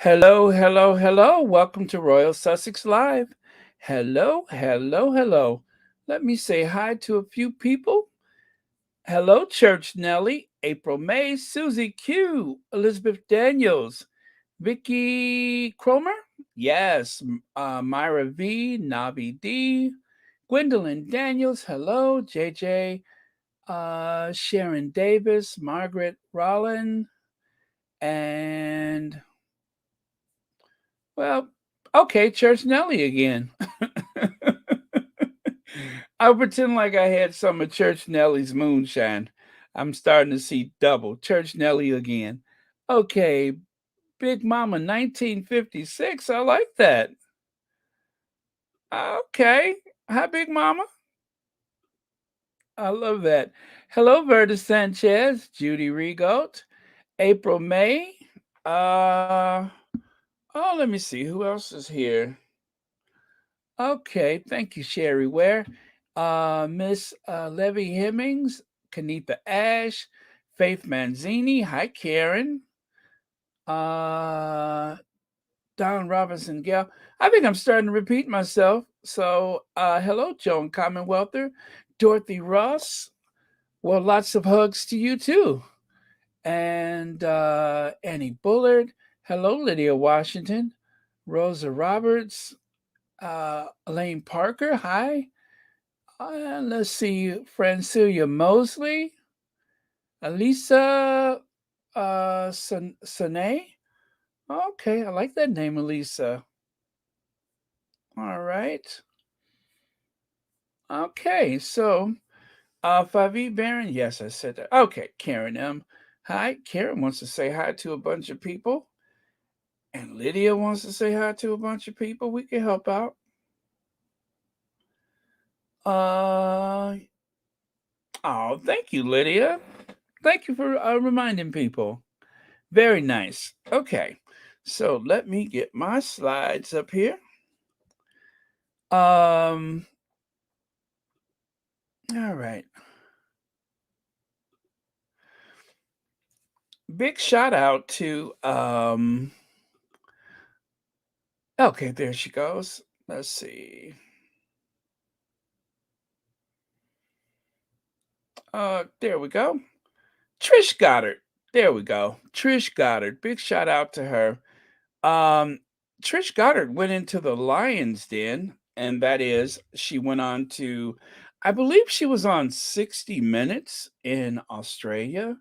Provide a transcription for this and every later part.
Hello, hello, hello. Welcome to Royal Sussex Live. Hello, hello, hello. Let me say hi to a few people. Hello, Church Nellie, April May, Susie Q, Elizabeth Daniels, Vicky Cromer, yes, Myra V, Navi D, Gwendolyn Daniels, hello, JJ, Sharon Davis, Margaret Rollin, and well, okay, Church Nelly again. I pretend like I had some of Church Nelly's moonshine. I'm starting to see double. Church Nelly again. Okay, Big Mama 1956. I like that. Okay. Hi, Big Mama. I love that. Hello, Verda Sanchez, Judy Regoat, April May. Uh oh, let me see. Who else is here? Okay, thank you, Sherry Ware. Miss Levy Hemmings, Kanitha Ash, Faith Manzini, hi Karen, uh, Don Robinson Gal. I think I'm starting to repeat myself. So, hello, Joan Commonwealther, Dorothy Ross. Well, lots of hugs to you too. And Annie Bullard. Hello, Lydia Washington, Rosa Roberts, Elaine Parker. Hi. Let's see, Francilia Mosley, Elisa Sane. Okay, I like that name, Elisa. All right. Okay, so Favi Barron, yes, I said that. Okay, Karen M. Hi, Karen wants to say hi to a bunch of people, and Lydia wants to say hi to a bunch of people. We can help out. Uh, oh, thank you, Lydia. Thank you for reminding people. Very nice. Okay, so let me get my slides up here. Um, all right. Big shout out to okay, there she goes. Let's see. There we go. Trish Goddard. There we go. Trish Goddard. Big shout out to her. Um, Trish Goddard went into the Lion's Den, and that is, she went on to, I believe she was on 60 Minutes in Australia,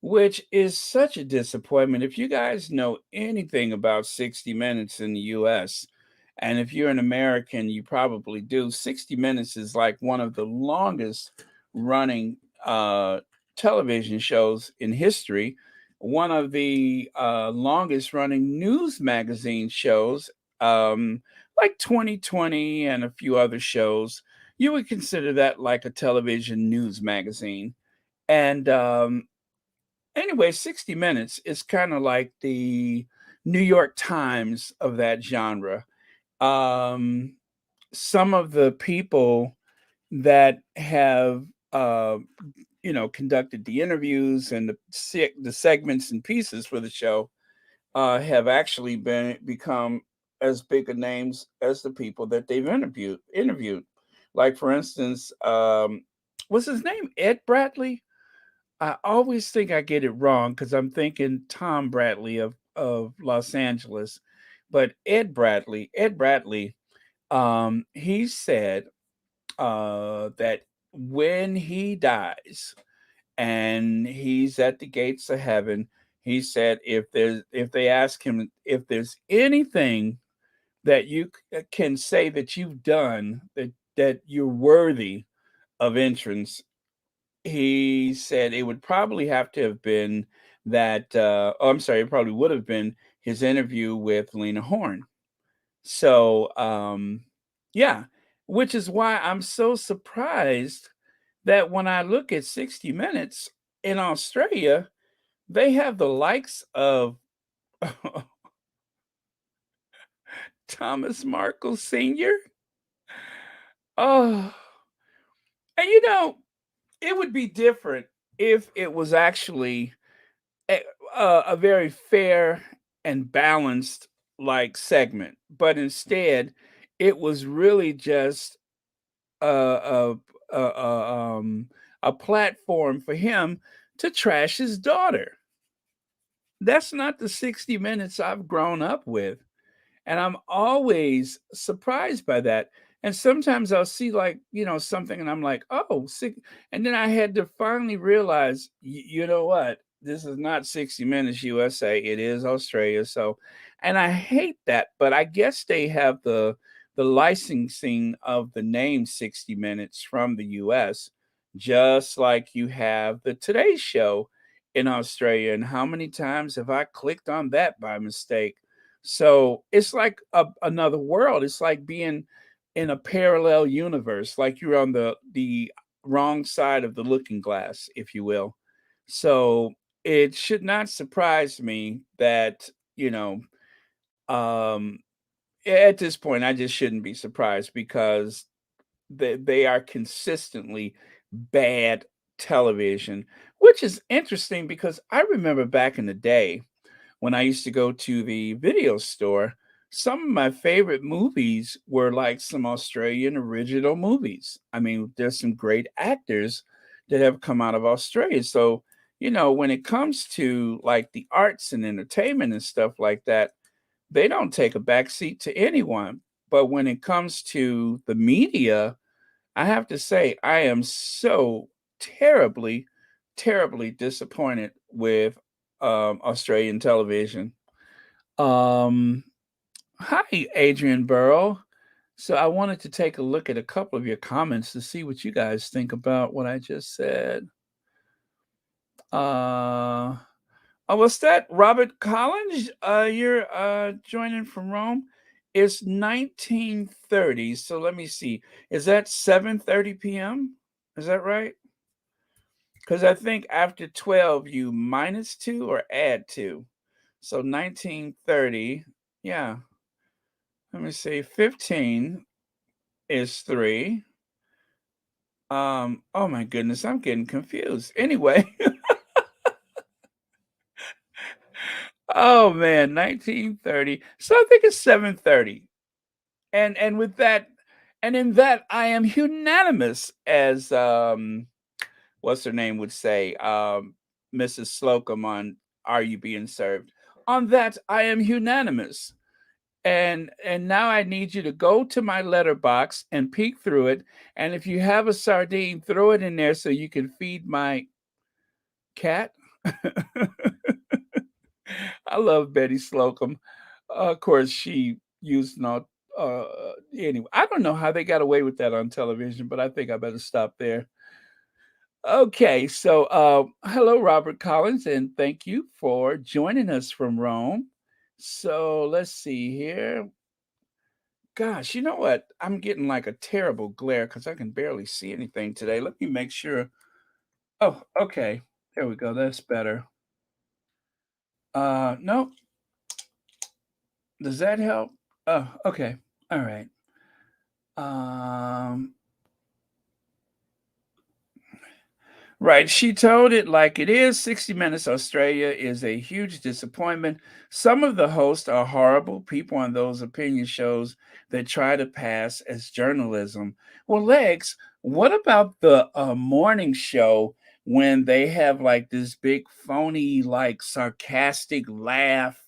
which is such a disappointment. If you guys know anything about 60 Minutes in the US, and if you're an American, you probably do. 60 Minutes is like one of the longest running television shows in history, one of the longest running news magazine shows, like 2020 and a few other shows. You would consider that like a television news magazine. And anyway, 60 Minutes is kind of like the New York Times of that genre. Um, some of the people that have, uh, conducted the interviews and the segments and pieces for the show have actually become as big a names as the people that they've interviewed. Like for instance, what's his name? Ed Bradley. I always think I get it wrong because I'm thinking Tom Bradley of Los Angeles, but Ed Bradley, he said that when he dies and he's at the gates of heaven, he said if they ask him if there's anything that you can say that you've done that you're worthy of entrance, he said it would probably have to have been that oh, I'm sorry, it probably would have been his interview with Lena Horne. So yeah, which is why I'm so surprised that when I look at 60 Minutes in Australia, they have the likes of Thomas Markle Sr. Oh, and it would be different if it was actually a, a very fair and balanced like segment, but instead it was really just a a, a, um, a platform for him to trash his daughter. That's not the 60 Minutes I've grown up with. And I'm always surprised by that. And sometimes I'll see like, something and I'm like, oh, and then I had to finally realize, you know what? This is not 60 Minutes USA. It is Australia. So, and I hate that, but I guess they have the licensing of the name 60 Minutes from the US, just like you have the Today Show in Australia. And how many times have I clicked on that by mistake? So it's like another world. It's like being in a parallel universe, like you're on the wrong side of the looking glass, if you will. So it should not surprise me that, um, at this point, I just shouldn't be surprised because they are consistently bad television, which is interesting because I remember back in the day when I used to go to the video store, some of my favorite movies were like some Australian original movies. I mean, there's some great actors that have come out of Australia. So, when it comes to like the arts and entertainment and stuff like that, they don't take a back seat to anyone. But when it comes to the media, I have to say I am so terribly, terribly disappointed with Australian television. Um, Hi, Adrian Burrow. So I wanted to take a look at a couple of your comments to see what you guys think about what I just said. Uh, oh, what's that? Robert Collins? You're joining from Rome. It's 1930. So let me see. Is that 7:30 p.m.? Is that right? Because I think after 12 you minus 2 or add 2. So 1930. Yeah. Let me see. 15 is 3. Oh my goodness, I'm getting confused. Anyway, oh man, 1930. So I think it's 7:30. And with that, and in that I am unanimous, as what's her name would say, Mrs. Slocum on Are You Being Served? On that I am unanimous. And now I need you to go to my letterbox and peek through it. And if you have a sardine, throw it in there so you can feed my cat. I love Betty Slocum. Of course, she used not. Anyway, I don't know how they got away with that on television, but I think I better stop there. Okay, so hello, Robert Collins, and thank you for joining us from Rome. So let's see here. Gosh, you know what? I'm getting like a terrible glare because I can barely see anything today. Let me make sure. Oh, okay. There we go. That's better. No, does that help? Oh, okay. All right. Um, Right. She told it like it is. 60 Minutes Australia is a huge disappointment. Some of the hosts are horrible people on those opinion shows that try to pass as journalism. Well, Legs, what about the morning show when they have like this big phony, like sarcastic laugh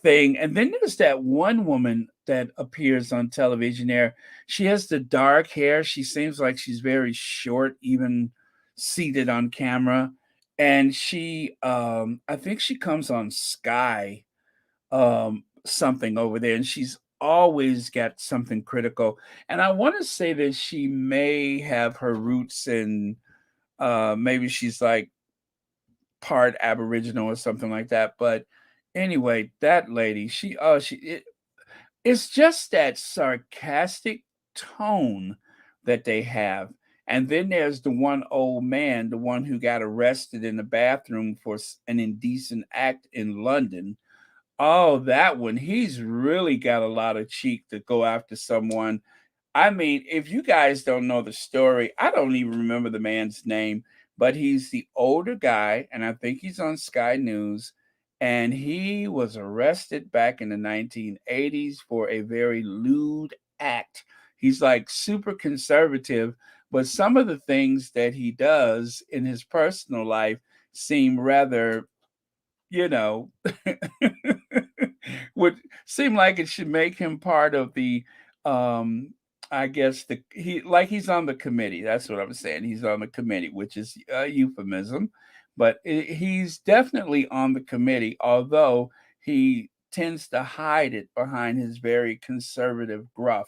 thing? And then there's that one woman that appears on television there. She has the dark hair. She seems like she's very short, even seated on camera, and I think she comes on Sky, something over there, and she's always got something critical. And I want to say that she may have her roots in, maybe she's like part Aboriginal or something like that. But anyway, that lady, it's just that sarcastic tone that they have. And then there's the one old man, the one who got arrested in the bathroom for an indecent act in London. Oh, that one. He's really got a lot of cheek to go after someone. I mean, if you guys don't know the story, I don't even remember the man's name, but he's the older guy, and I think he's on Sky News. and he was arrested back in the 1980s for a very lewd act. He's like super conservative, but some of the things that he does in his personal life seem rather, you know, would seem like it should make him part of the um I guess he's on the committee. That's what I'm saying. He's on the committee, which is a euphemism, but he's definitely on the committee, although he tends to hide it behind his very conservative gruff.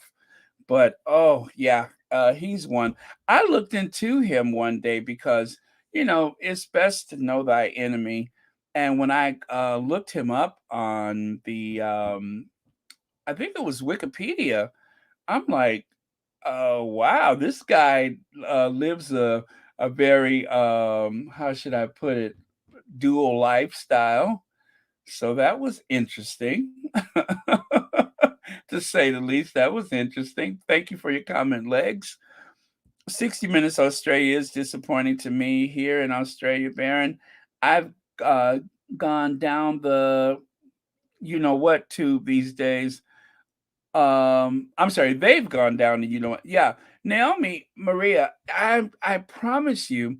But oh yeah, he's one. I looked into him one day because it's best to know thy enemy. And when I looked him up on the, I think it was Wikipedia, I'm like, oh wow, this guy lives a very how should I put it, dual lifestyle. So that was interesting. To say the least, that was interesting. Thank you for your comment, Legs. 60 Minutes Australia is disappointing to me here in Australia, Baron. I've uh, gone down the you know what tube these days. I'm sorry, they've gone down to you know what. Yeah, Naomi Maria, I promise you,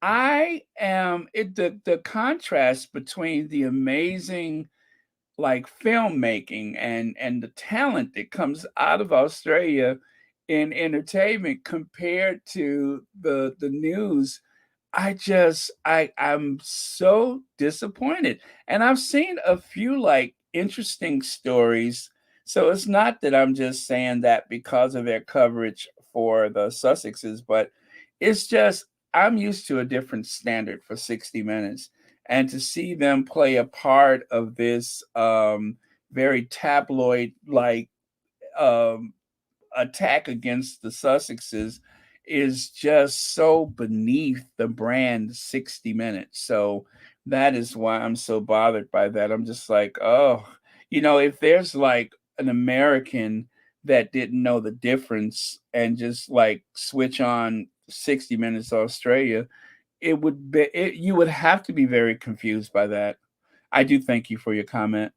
I am it the contrast between the amazing like filmmaking and the talent that comes out of Australia in entertainment compared to the news. I'm so disappointed. And I've seen a few like interesting stories. So it's not that I'm just saying that because of their coverage for the Sussexes, but it's just I'm used to a different standard for 60 minutes. And to see them play a part of this very tabloid like um attack against the Sussexes is just so beneath the brand 60 Minutes. So that is why I'm so bothered by that. I'm just like, oh, if there's like an American that didn't know the difference and just like switch on 60 Minutes Australia, you would have to be very confused by that. I do thank you for your comment.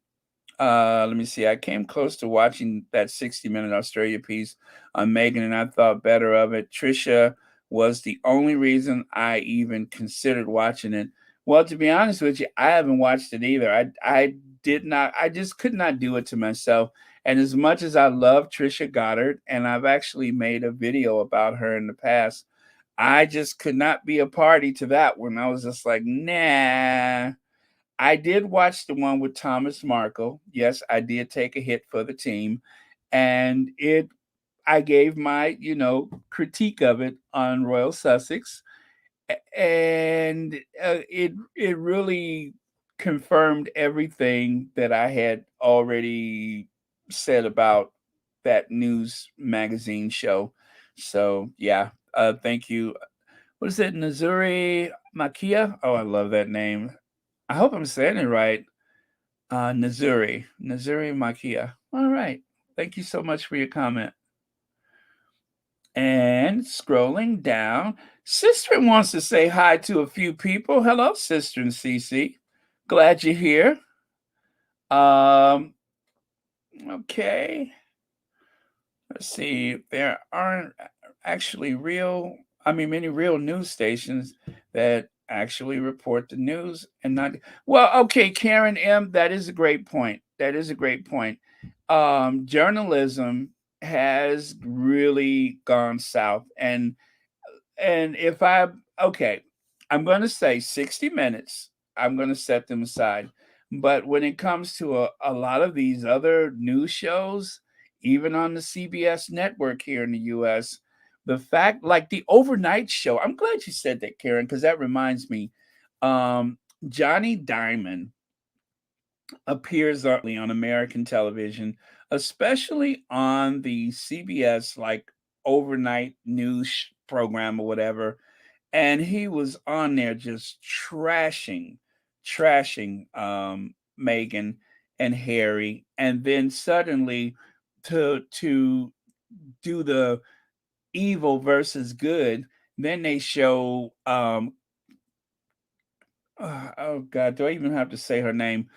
Let me see. I came close to watching that 60-minute Australia piece on Megan, and I thought better of it. Trisha was the only reason I even considered watching it. Well, to be honest with you, I haven't watched it either. I did not. I just could not do it to myself. And as much as I love Trisha Goddard, and I've actually made a video about her in the past, I just could not be a party to that one. I was just like, nah. I did watch the one with Thomas Markle. Yes, I did take a hit for the team, and I gave my, critique of it on Royal Sussex, and it really confirmed everything that I had already said about that news magazine show. So yeah, thank you. What is it, Nazuri Makia? Oh, I love that name. I hope I'm saying it right. Nazuri Makia. All right. Thank you so much for your comment. And scrolling down, Sister wants to say hi to a few people. Hello, Sister and Cece. Glad you're here. Um, okay. Let's see. There aren't actually many real news stations that actually report the news and not. Well, okay, Karen M. That is a great point. That is a great point. Journalism has really gone south, and if I okay, I'm going to say 60 minutes. I'm going to set them aside. But when it comes to a lot of these other news shows, even on the CBS network here in the US, the fact like the overnight show, I'm glad you said that, Karen, because that reminds me. Um, Johnny Diamond appears on American television, especially on the CBS like overnight news program or whatever, and he was on there just trashing Meghan and Harry, and then suddenly to do the evil versus good, then they show Oh God, do I even have to say her name?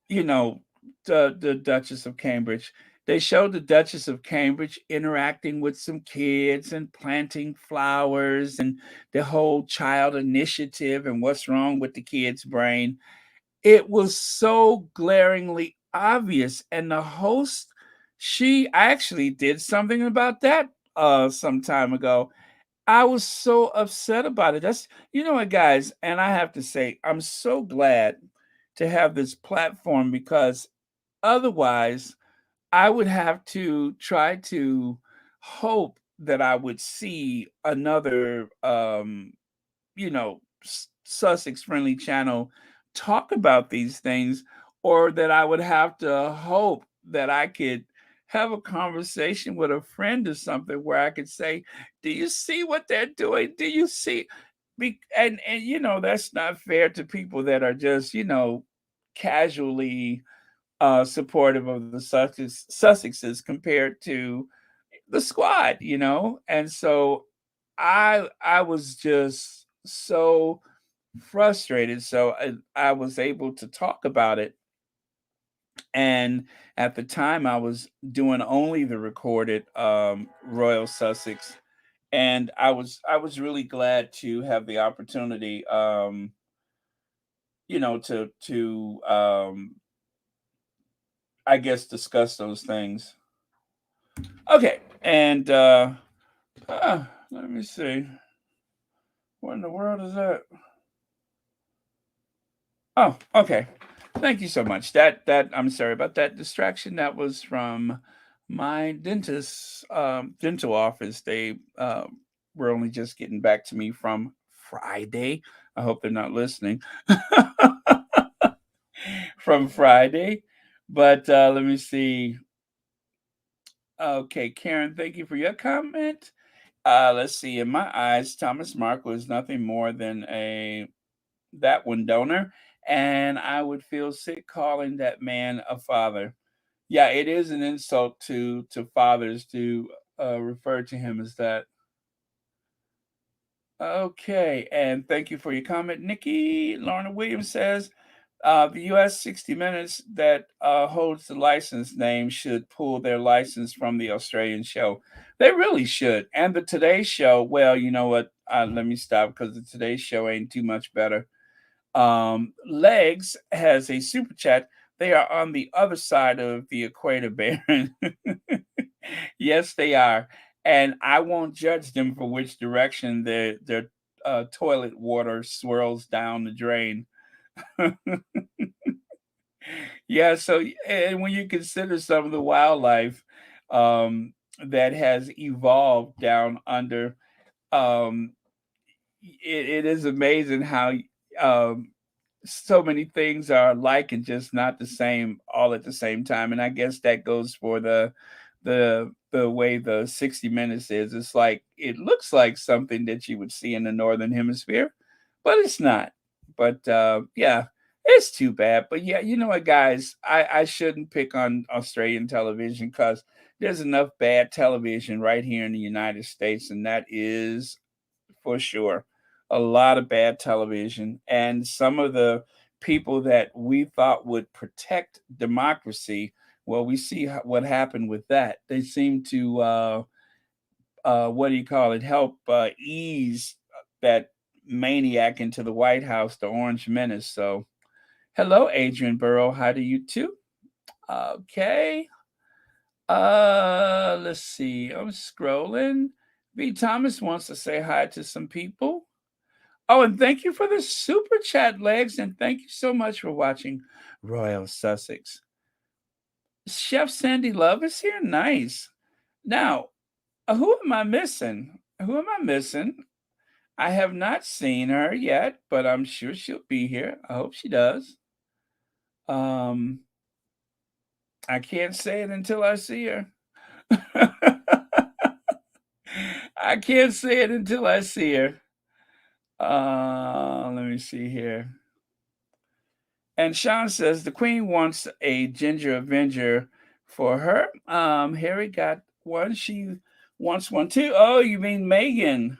You know, the Duchess of Cambridge. They showed the Duchess of Cambridge interacting with some kids and planting flowers and the whole child initiative and what's wrong with the kid's brain. It was so glaringly obvious. And the host, she actually did something about that some time ago. I was so upset about it. That's you know what, guys, and I have to say, I'm so glad to have this platform because otherwise I would have to try to hope that I would see another Sussex friendly channel talk about these things, or that I would have to hope that I could have a conversation with a friend or something where I could say, "Do you see what they're doing? Do you see?" And that's not fair to people that are just casually supportive of the Sussexes compared to the squad, and so I was just so frustrated. So I was able to talk about it, and at the time I was doing only the recorded Royal Sussex, and I was really glad to have the opportunity, to I guess discuss those things. Okay, and let me see. What in the world is that? Oh, okay. Thank you so much. That I'm sorry about that distraction. That was from my dentist's dental office. They were only just getting back to me from Friday. I hope they're not listening. From Friday. But let me see. Okay, Karen, thank you for your comment. Let's see. In my eyes, Thomas Markle is nothing more than a that one donor, and I would feel sick calling that man a father. Yeah, it is an insult to fathers to refer to him as that. Okay, and thank you for your comment, Nikki. Lorna Williams says the U.S. 60 Minutes that holds the license name should pull their license from the Australian show. They really should. And the Today Show, well, you know what? Let me stop because the Today Show ain't too much better. Legs has a super chat. They are on the other side of the equator, Baron. Yes, they are, and I won't judge them for which direction their toilet water swirls down the drain. Yeah, so and when you consider some of the wildlife that has evolved down under, um, it is amazing how um, so many things are alike and just not the same all at the same time. And I guess that goes for the way the 60 Minutes is. It's like it looks like something that you would see in the northern hemisphere, but it's not. But yeah, it's too bad. But yeah, you know what, guys, I shouldn't pick on Australian television because there's enough bad television right here in the United States, and that is for sure. A lot of bad television, and some of the people that we thought would protect democracy. Well, we see what happened with that. They seem to, what do you call it, help ease that maniac into the White House, the Orange Menace. So, hello, Adrian Burrow. How do you too? Okay. Let's see. I'm scrolling. V. Thomas wants to say hi to some people. Oh, and thank you for the super chat, Legs, and thank you so much for watching Royal Sussex. Chef Sandy Love is here. Nice. Now, who am I missing? Who am I missing? I have not seen her yet, but I'm sure she'll be here. I hope she does. Um, I can't say it until I see her. I can't say it until I see her. Let me see here. And Sean says the Queen wants a Ginger Avenger for her. Harry got one. She wants one too. Oh, you mean Meghan?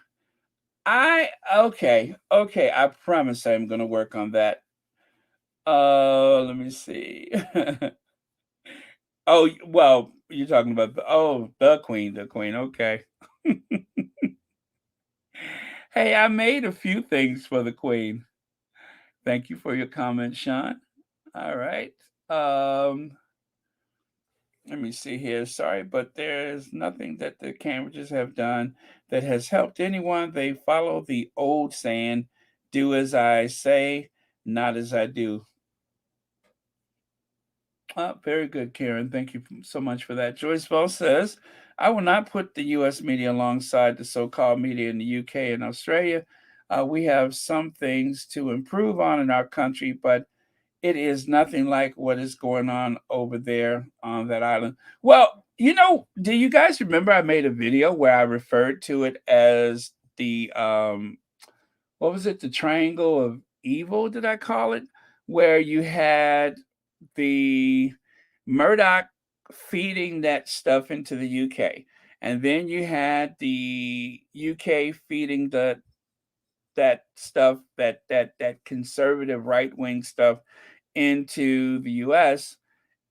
I okay, okay, I promise I'm gonna work on that. Let me see. Oh, well, you're talking about the queen, okay. Hey, I made a few things for the queen. Thank you for your comment, Sean. All right. Um, Let me see here. Sorry, but there's nothing that the Cambridges have done that has helped anyone. They follow the old saying, do as I say, not as I do. Very good, Karen. Thank you so much for that. Joyce Bell says, I will not put the U.S. media alongside the so called media in the UK and Australia. We have some things to improve on in our country, but it is nothing like what is going on over there on that island. Well, do you guys remember I made a video where I referred to it as the what was it? The triangle of evil, did I call it? Where you had the Murdoch feeding that stuff into the UK. And then you had the UK feeding that stuff, that conservative right wing stuff into the US.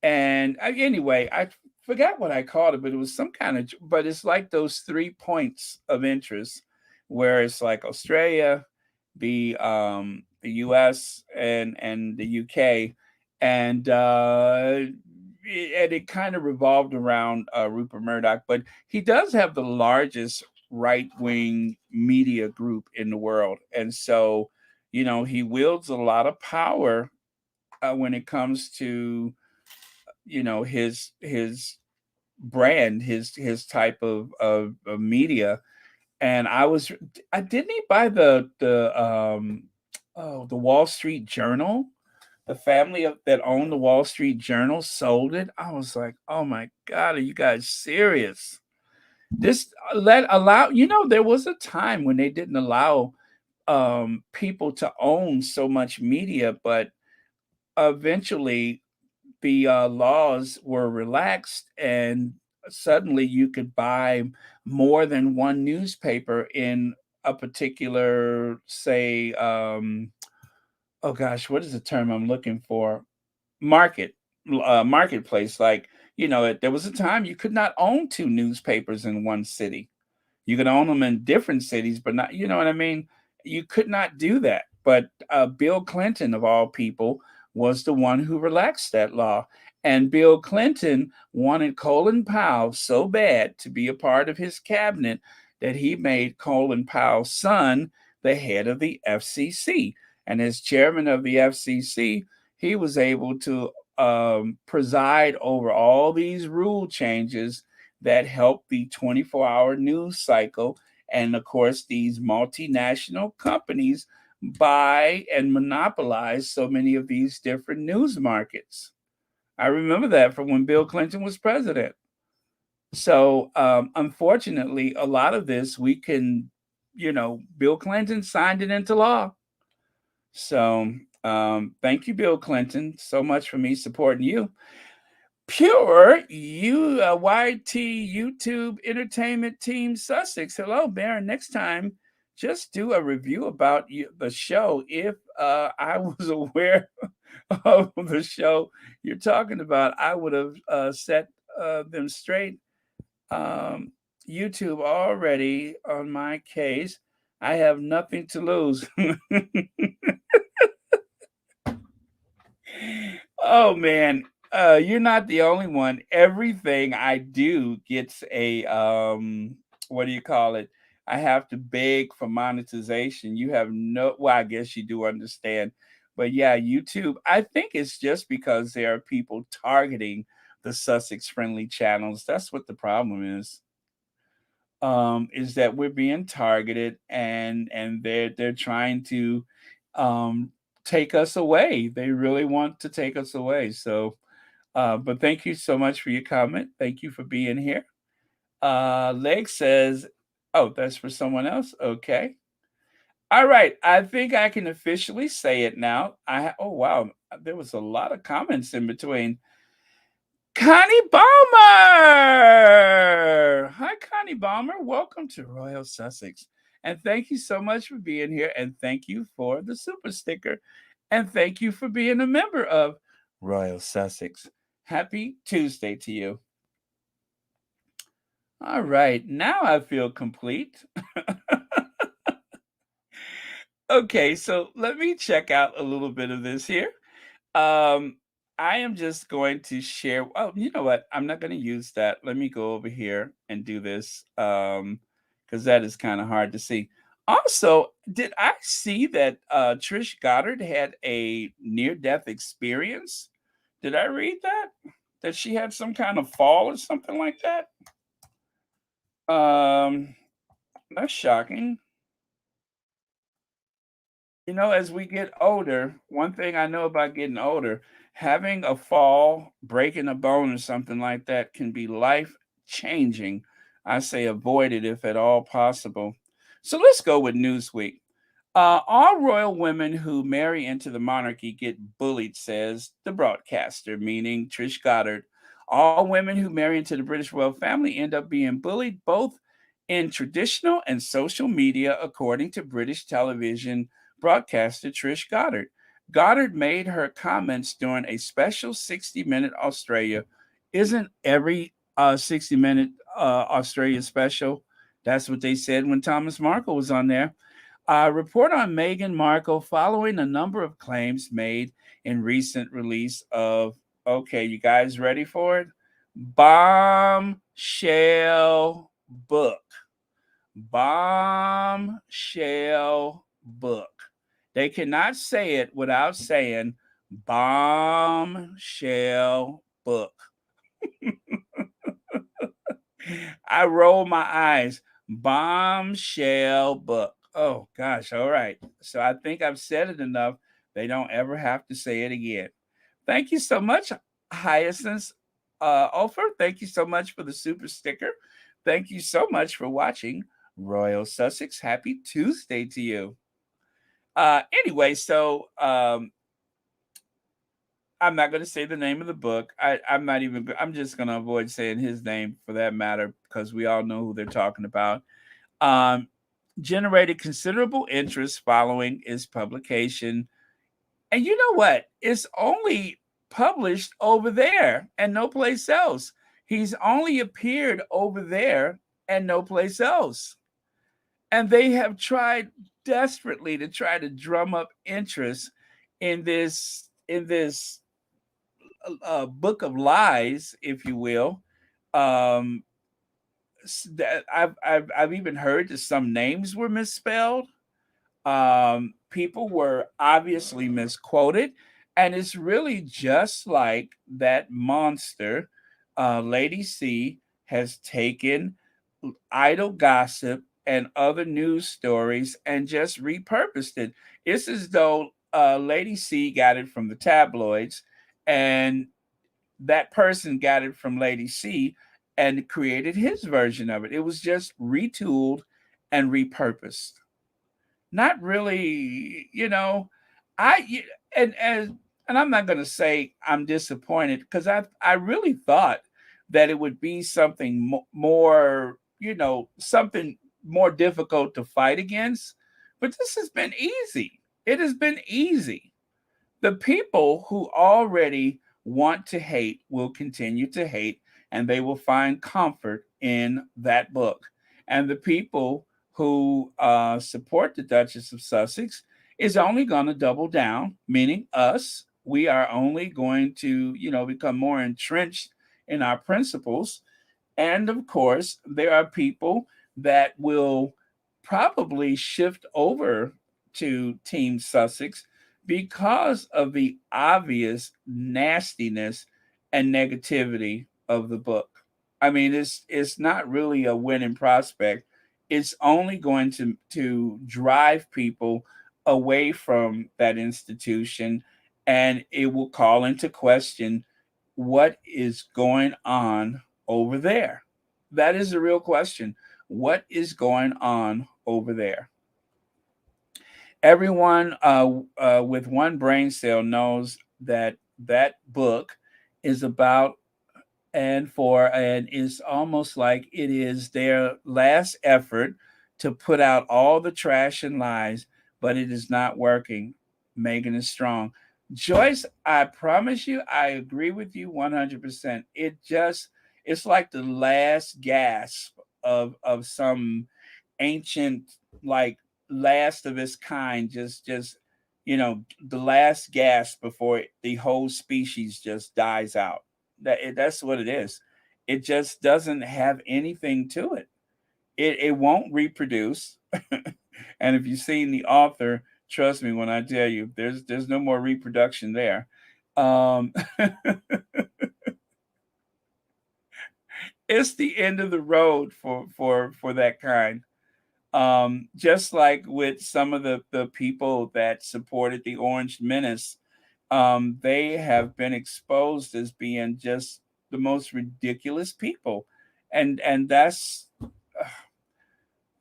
And anyway, I forgot what I called it, but it was some kind of, but it's like those 3 points of interest where it's like Australia, the US and the UK. And it kind of revolved around Rupert Murdoch, but he does have the largest right wing media group in the world. And so, he wields a lot of power when it comes to his brand, his type of media. And I didn't he buy the Wall Street Journal. The family that owned the Wall Street Journal sold it. I was like, oh my god, are you guys serious? This let allow there was a time when they didn't allow people to own so much media, but eventually the laws were relaxed, and suddenly you could buy more than one newspaper in a particular, say, oh gosh, what is the term I'm looking for? Market, marketplace. Like, there was a time you could not own two newspapers in one city. You could own them in different cities, but not, you know what I mean? You could not do that. But Bill Clinton, of all people, was the one who relaxed that law. And Bill Clinton wanted Colin Powell so bad to be a part of his cabinet that he made Colin Powell's son the head of the FCC. And as chairman of the FCC, he was able to preside over all these rule changes that help the 24-hour news cycle. And of course, these multinational companies buy and monopolize so many of these different news markets. I remember that from when Bill Clinton was president. So, unfortunately, a lot of this we can, Bill Clinton signed it into law. So, thank you, Bill Clinton, so much for me supporting you. Pure YT YouTube Entertainment Team Sussex. Hello, Baron. Next time, just do a review about the show. If I was aware of the show you're talking about, I would have set them straight. Um, YouTube already on my case. I have nothing to lose. Oh man, you're not the only one. Everything I do gets a what do you call it? I have to beg for monetization. You have no well, I guess you do understand. But yeah, YouTube, I think it's just because there are people targeting the Sussex friendly channels. That's what the problem is that we're being targeted, and they're trying to um, take us away. They really want to take us away. So, but thank you so much for your comment. Thank you for being here. Leg says, "Oh, that's for someone else." Okay. All right. I think I can officially say it now. Oh wow, there was a lot of comments in between. Connie Balmer! Hi, Connie Balmer. Welcome to Royal Sussex. And thank you so much for being here. And thank you for the super sticker. And thank you for being a member of Royal Sussex. Happy Tuesday to you. All right, now I feel complete. Okay, so let me check out a little bit of this here. Um, I am just going to share. Oh, you know what? I'm not going to use that. Let me go over here and do this because that is kind of hard to see. Also, did I see that Trish Goddard had a near-death experience? Did I read that? That she had some kind of fall or something like that? Um, that's shocking. You know, as we get older, one thing I know about getting older, having a fall, breaking a bone or something like that can be life changing. I say avoid it if at all possible. So let's go with Newsweek. All royal women who marry into the monarchy get bullied, says the broadcaster, meaning Trish Goddard. All women who marry into the British royal family end up being bullied both in traditional and social media, according to British television broadcaster Trish Goddard. Goddard made her comments during a special 60-minute Australia. Isn't every 60-minute Australia special? That's what they said when Thomas Markle was on there. Report on Meghan Markle following a number of claims made in recent release of, okay, you guys ready for it? Bombshell book. Bombshell book. They cannot say it without saying bombshell book. I roll my eyes. Bombshell book. Oh gosh, all right. So I think I've said it enough. They don't ever have to say it again. Thank you so much, Hyacinth Ofer. Thank you so much for the super sticker. Thank you so much for watching Royal Sussex. Happy Tuesday to you. Anyway, so I'm not going to say the name of the book. I'm not even. I'm just going to avoid saying his name for that matter because we all know who they're talking about. Um, Generated considerable interest following its publication, and you know what? It's only published over there and no place else. He's only appeared over there and no place else. And they have tried desperately to try to drum up interest in this book of lies, if you will. Um, that I've even heard that some names were misspelled. People were obviously misquoted, and it's really just like that monster. Lady C has taken idle gossip and other news stories and just repurposed it. It's as though Lady C got it from the tabloids, and that person got it from Lady C and created his version of it. It was just retooled and repurposed. Not really, I y- and I'm not going to say I'm disappointed because I really thought that it would be something more, something more difficult to fight against, but this has been easy. It has been easy. The people who already want to hate will continue to hate, and they will find comfort in that book. And the people who support the Duchess of Sussex is only going to double down, meaning us. We are only going to, become more entrenched in our principles, and of course, there are people that will probably shift over to Team Sussex because of the obvious nastiness and negativity of the book. I mean, it's not really a winning prospect. It's only going to drive people away from that institution, and it will call into question what is going on over there. That is the real question. What is going on over there? Everyone with one brain cell knows that that book is about and is almost like it is their last effort to put out all the trash and lies, but it is not working. Meghan is strong. Joyce, I promise you, I agree with you 100%. It's like the last gasp of some ancient, like, last of its kind, just the last gasp before the whole species just dies out. That's what it is. It just doesn't have anything to it. It won't reproduce. And if you've seen the author, trust me when I tell you, there's no more reproduction there. um it's the end of the road for that kind. Just like with some of the people that supported the Orange Menace, they have been exposed as being just the most ridiculous people, and that's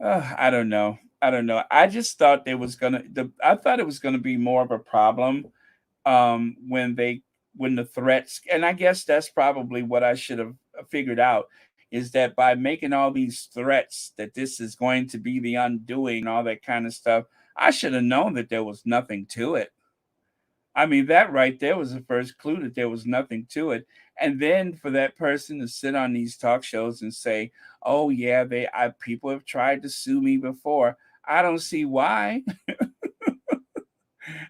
I don't know. I don't know. I just thought there was gonna I thought it was gonna be more of a problem when the threats, and I guess that's probably what I should have figured out, is that by making all these threats that this is going to be the undoing and all that kind of stuff, I should have known that there was nothing to it. I mean, that right there was the first clue that there was nothing to it. And then for that person to sit on these talk shows and say, "Oh yeah, people have tried to sue me before." I don't see why.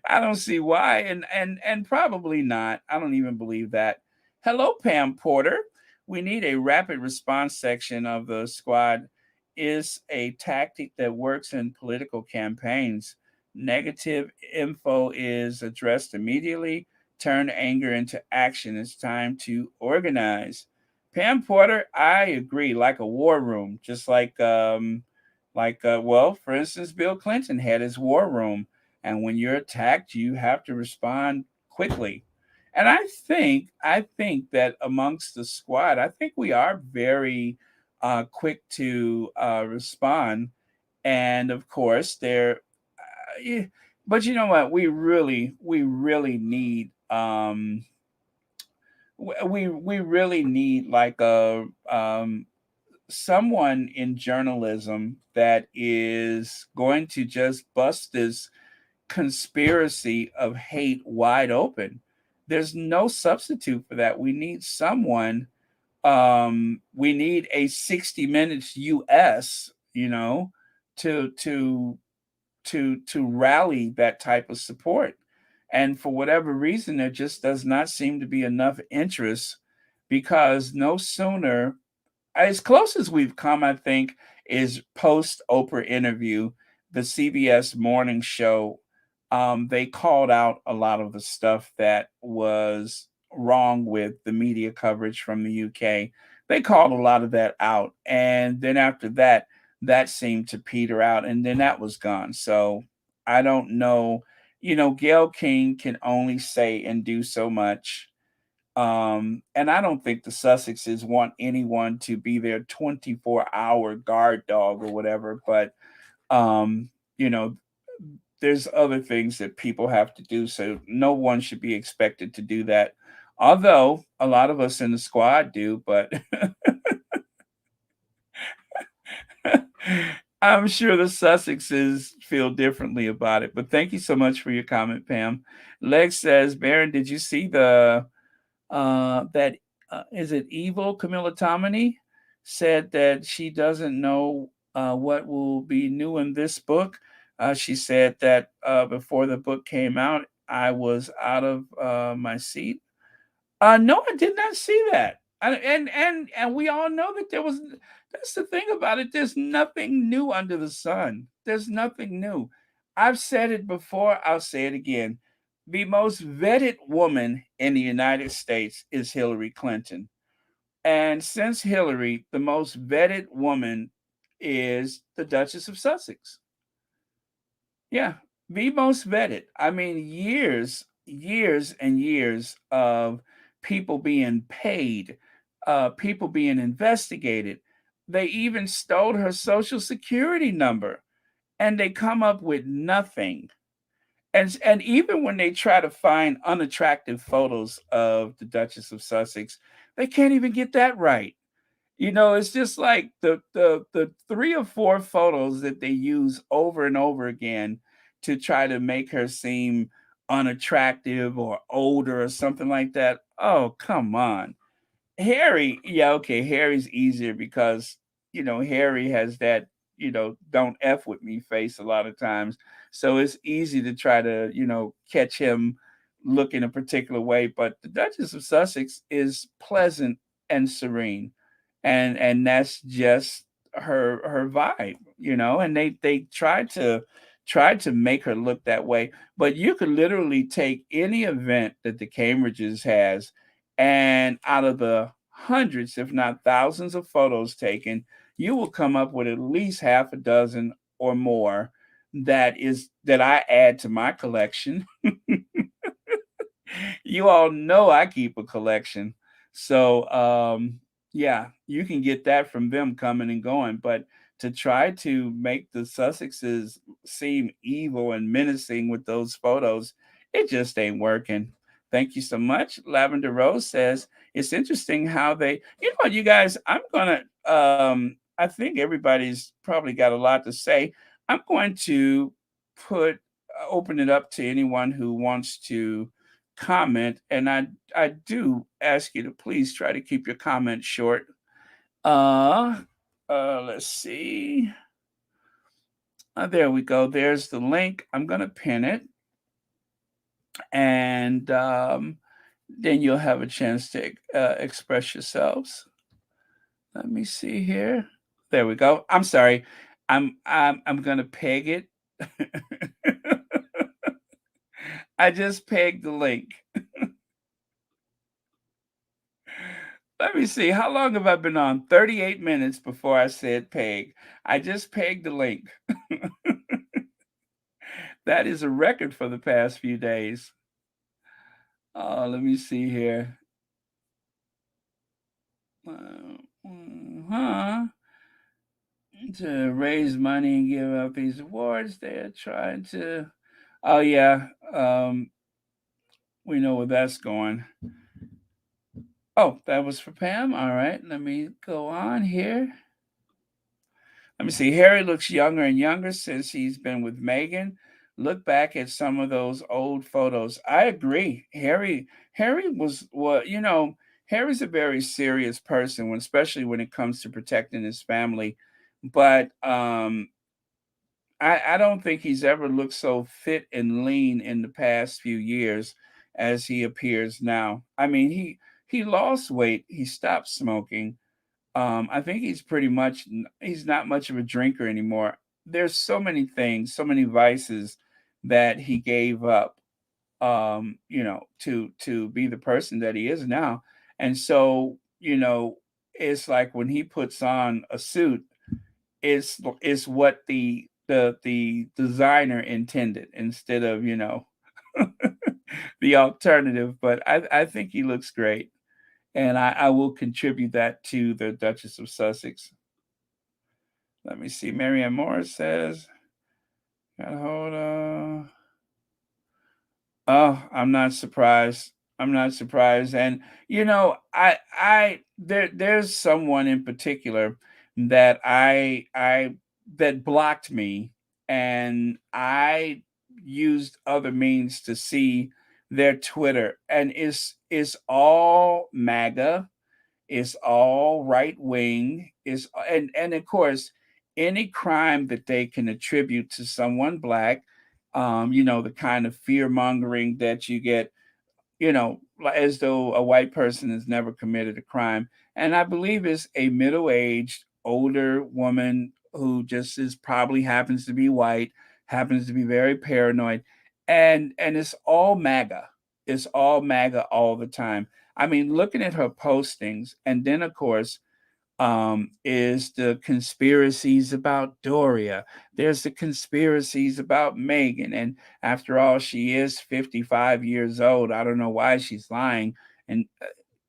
I don't see why, and probably not. I don't even believe that. Hello, Pam Porter. We need a rapid response section of the squad. Is a tactic that works in political campaigns. Negative info is addressed immediately. Turn anger into action. It's time to organize. Pam Porter, I agree. Like a war room, just well, for instance, Bill Clinton had his war room, and when you're attacked, you have to respond quickly. And I think that amongst the squad, I think we are very quick to respond. And of course, yeah, but you know what? We really need we really need like a someone in journalism that is going to just bust this conspiracy of hate wide open. There's no substitute for that. We need someone. We need a 60 minutes US, to rally that type of support. And for whatever reason, there just does not seem to be enough interest, because no sooner, as close as we've come, I think, is post Oprah interview, the CBS morning show. They called out a lot of the stuff that was wrong with the media coverage from the UK. They called a lot of that out. And then after that, that seemed to peter out. And then that was gone. So I don't know. Gail King can only say and do so much. And I don't think the Sussexes want anyone to be their 24-hour guard dog or whatever, but um, you know, there's other things that people have to do, so no one should be expected to do that. Although a lot of us in the squad do, but I'm sure the Sussexes feel differently about it. But thank you so much for your comment, Pam. Lex says, Baron, did you see that is it evil Camilla Tomini said that she doesn't know what will be new in this book. She said that before the book came out, I was out of my seat. No, I did not see that. And we all know that there was. That's the thing about it. There's nothing new under the sun. There's nothing new. I've said it before. I'll say it again. The most vetted woman in the United States is Hillary Clinton. And since Hillary, the most vetted woman is the Duchess of Sussex. Yeah, the most vetted. I mean, years and years of people being paid, people being investigated. They even stole her social security number, and they come up with nothing. And even when they try to find unattractive photos of the Duchess of Sussex, they can't even get that right. It's just like the 3 or 4 photos that they use over and over again to try to make her seem unattractive or older or something like that. Oh, come on. Harry, yeah, okay, Harry's easier because, Harry has that, don't F with me face a lot of times. So it's easy to try to, catch him looking a particular way. But the Duchess of Sussex is pleasant and serene. And that's just her vibe, and they tried to make her look that way. But you could literally take any event that the Cambridges has, and out of the hundreds, if not thousands of photos taken, you will come up with at least half a dozen or more that I add to my collection. You all know I keep a collection. So yeah, you can get that from them coming and going. But to try to make the Sussexes seem evil and menacing with those photos, it just ain't working. Thank you so much. Lavender Rose says it's interesting how what, you guys, I think everybody's probably got a lot to say. I'm going to put open it up to anyone who wants to comment, and I do ask you to please try to keep your comments short. Uh, let's see. There we go. There's the link. I'm gonna pin it, and then you'll have a chance to express yourselves. Let me see here. There we go. I'm sorry. I'm gonna peg it. I just pegged the link. Let me see. How long have I been on? 38 minutes before I said peg. I just pegged the link. That is a record for the past few days. Let me see here. Huh? To raise money and give out these awards, they're trying to. Oh yeah, we know where that's going. Oh, that was for Pam. All right, let me go on here. Let me see. Harry looks younger and younger since he's been with Meghan. Look back at some of those old photos. I agree. Harry was well, Harry's a very serious person especially when it comes to protecting his family. But I don't think he's ever looked so fit and lean in the past few years as he appears now. I mean, he lost weight, he stopped smoking. I think he's not much of a drinker anymore. There's so many things, so many vices that he gave up, to be the person that he is now. And so, it's like when he puts on a suit, it's what the designer intended instead of, the alternative. But I think he looks great, and I will contribute that to the Duchess of Sussex. Let me see. Marianne Morris says, "Got hold of." Oh, I'm not surprised. I'm not surprised. And there's someone in particular that blocked me, and I used other means to see their Twitter, and it's all MAGA, it's all right wing, is and of course any crime that they can attribute to someone black, the kind of fear mongering that you get, as though a white person has never committed a crime. And I believe it's a middle-aged, older woman who just is probably happens to be white, happens to be very paranoid, and it's all MAGA. It's all MAGA all the time. I mean, looking at her postings, and then of course is the conspiracies about Doria. There's the conspiracies about Megan. And after all, she is 55 years old. I don't know why she's lying. And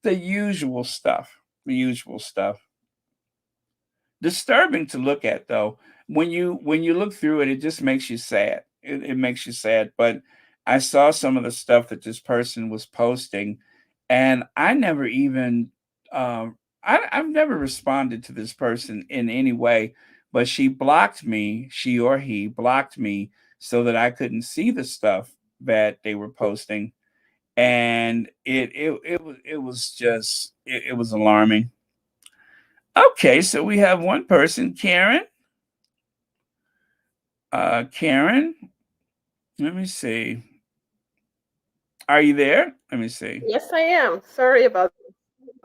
the usual stuff. The usual stuff. Disturbing to look at though. When you look through it, it just makes you sad. It makes you sad. But I saw some of the stuff that this person was posting, and I never even I've never responded to this person in any way, but she blocked me. She or he blocked me so that I couldn't see the stuff that they were posting, and it was alarming. Okay, so we have one person, Karen. Karen, let me see. Are you there? Let me see. Yes, I am. Sorry about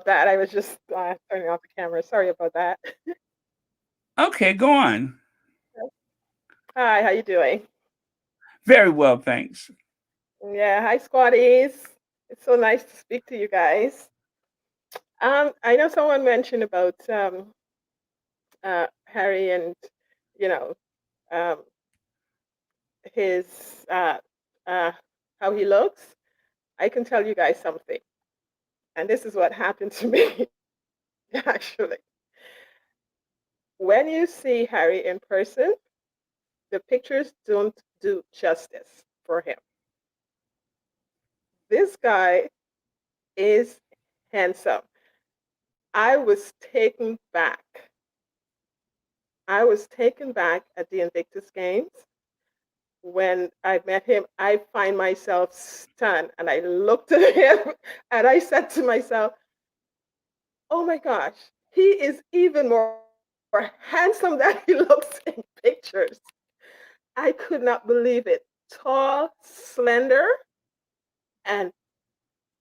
that. I was just turning off the camera. Sorry about that. Okay, go on. Hi, how you doing? Very well, thanks. Yeah, hi, squaddies. It's so nice to speak to you guys. I know someone mentioned about Harry and you know um, his uh, how he looks. I can tell you guys something, and this is what happened to me actually. When you see Harry in person, the pictures don't do justice for him. This guy is handsome. I was taken back. I was taken back at the Invictus Games when I met him. I find myself stunned, and I looked at him and I said to myself, "Oh my gosh, he is even more handsome than he looks in pictures." I could not believe it. Tall, slender, and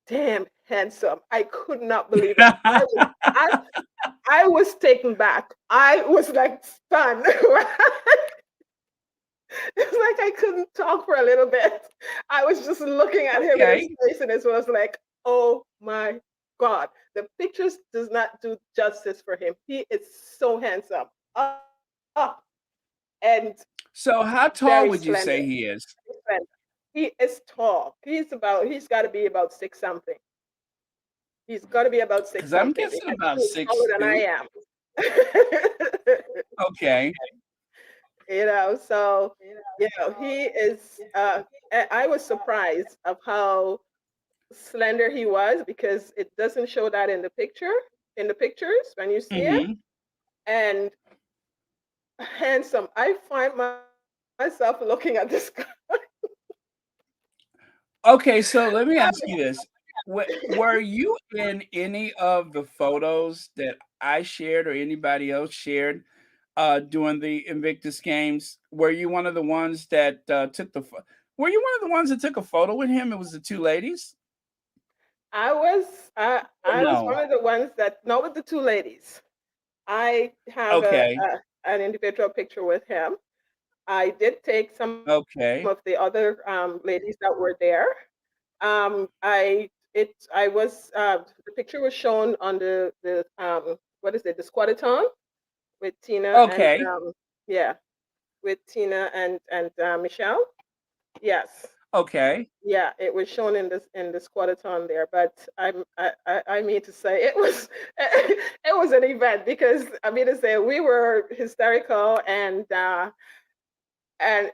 damn handsome. I could not believe it. I I was taken back. I was like stunned. It's like I couldn't talk for a little bit. I was just looking at him in his Okay. face, and it was like, oh my God. The pictures does not do justice for him. He is so handsome. And So, how very tall slender. would you say he is? Very slender. He is tall. He's got to be about six something. He's got to be about six Because I'm something guessing because about he's taller six than I two. am. Okay. So he is. I was surprised of how slender he was because it doesn't show that in the pictures when you see it, Hmm. and handsome. I find myself looking at this guy. Okay, so let me ask you this. Were you in any of the photos that I shared or anybody else shared during the Invictus Games? Were you one of the ones that were you one of the ones that took a photo with him? It was the two ladies? Or I was no? one of the ones that not with the two ladies. I have Okay. an individual picture with him. I did take some of the Okay. other ladies that were there. I was the picture was shown on the what is it, the squadathon with Tina and Okay. yeah, with Tina and Michelle. Yes. Okay. Yeah, it was shown in the squadathon there, but I mean to say it was it was an event because I mean to say we were hysterical and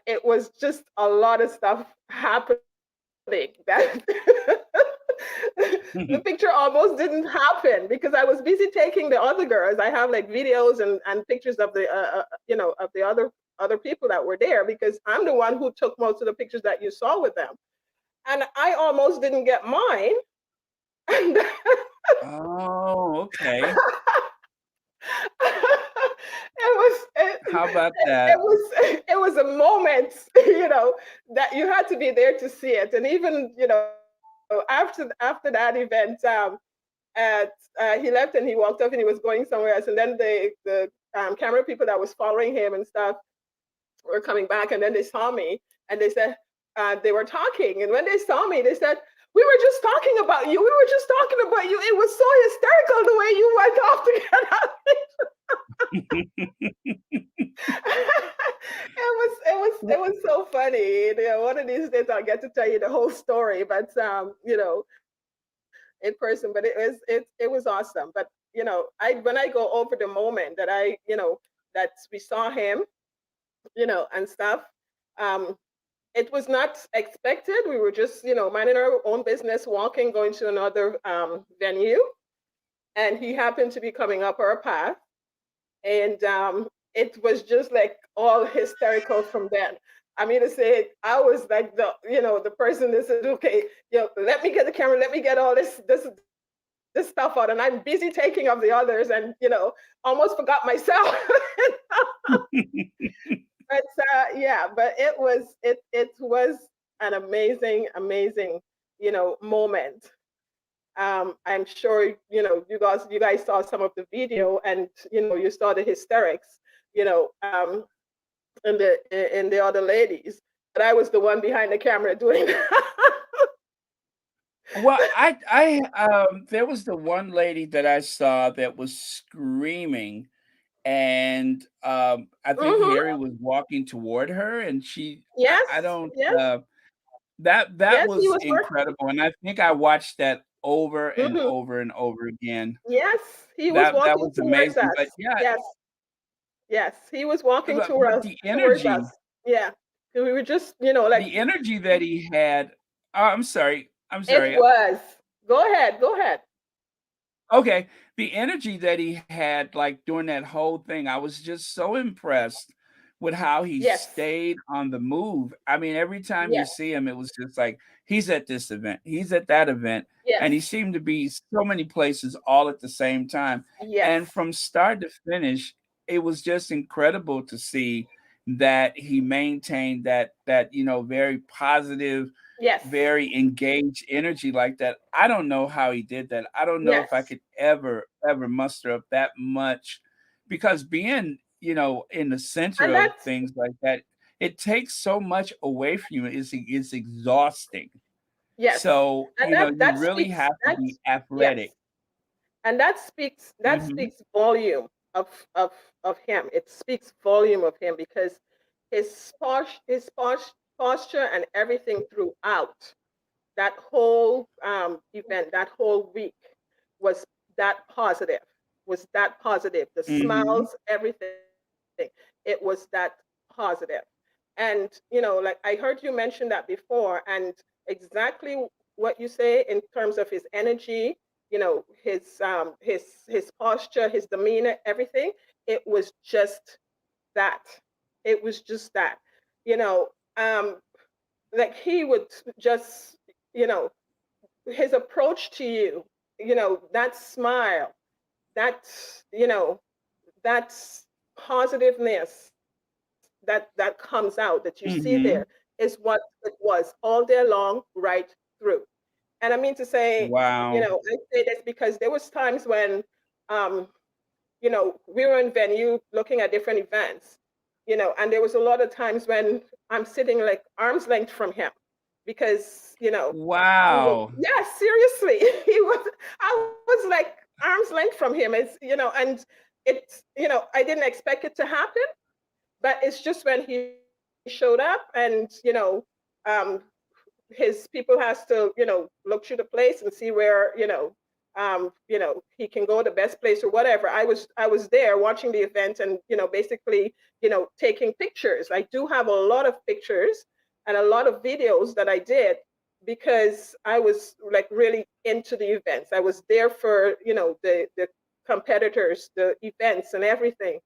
it was just a lot of stuff happening that the picture almost didn't happen because I was busy taking the other girls. I have like videos and pictures of the of the other people that were there because I'm the one who took most of the pictures that you saw with them, and I almost didn't get mine. And Oh, okay. it How about it that? was it was a moment, that you had to be there to see it. And even after that event, he left and he walked off and he was going somewhere else. And then the camera people that was following him and stuff were coming back, and then they saw me and they said they were talking, and when they saw me, they said, "We were just talking about you. We were just talking about you. It was so hysterical the way you went off to get out." It was so funny. One of these days I'll get to tell you the whole story, but in person. But it was awesome. But I when I go over the moment that that we saw him, and stuff. Um, it was not expected. We were just minding our own business, walking, going to another venue, and he happened to be coming up our path, and it was just like all hysterical from then. I mean to say, I was like the person that said, okay, let me get the camera, let me get all this stuff out, and I'm busy taking of the others, and almost forgot myself. But yeah, but it was an amazing moment. I'm sure you guys saw some of the video, and you saw the hysterics, you know, um, in the other ladies. But I was the one behind the camera doing that. Well, there was the one lady that I saw that was screaming, and I think Hmm. Harry was walking toward her, and I Yes, don't, yes, that yes. He was was working. incredible, and I think I watched that over and Hmm. over and over again. Yes, he was That walking was towards amazing, but us. yeah, Yes, yes, he was walking but the towards us. energy Yeah, we were just like the energy that he had. Oh, I'm it sorry. was. Go ahead, go ahead. Okay, the energy that he had, like, during that whole thing, I was just so impressed with how he Yes, stayed on the move. I mean, every time you yes, see him, it was just like, he's at this event, he's at that event, and he yes, seemed to be so many places all at the same time. And yes, from start to finish, it was just incredible to see that he maintained that very positive, yes, very engaged energy like that. I don't know how he did that. I don't know if I yes. could ever muster up that much because being in the center And of that's things like that, it takes so much away from you. It's exhausting. yes. So, And you really have to be yes. athletic. And that Mhm. speaks volume of of of him. It speaks volume of him because his posture and everything throughout that whole event, that whole week was that positive, was that positive. The Mhm. smiles, everything, it was that positive. And, like I heard you mention that before, and exactly what you say in terms of his energy, his posture, his demeanor, everything, it was just that. It was just that. You know, um, like he would just you know his approach to you, that smile, that that positiveness that comes out, that you see there, Mhm. is what it was all day long, right through. And I mean to say, Wow. I say this because there was times when um we were in venue looking at different events, and there was a lot of times when I'm sitting like arm's length from him because, Wow. yeah, seriously, I was like arm's length from him. And I didn't expect it to happen, but it's just when he showed up and, um, his people has to look through the place and see where he can go the best place or whatever. I was there watching the event and basically taking pictures. I do have a lot of pictures and a lot of videos that I did because I was like really into the events. I was there for the competitors, the events and everything.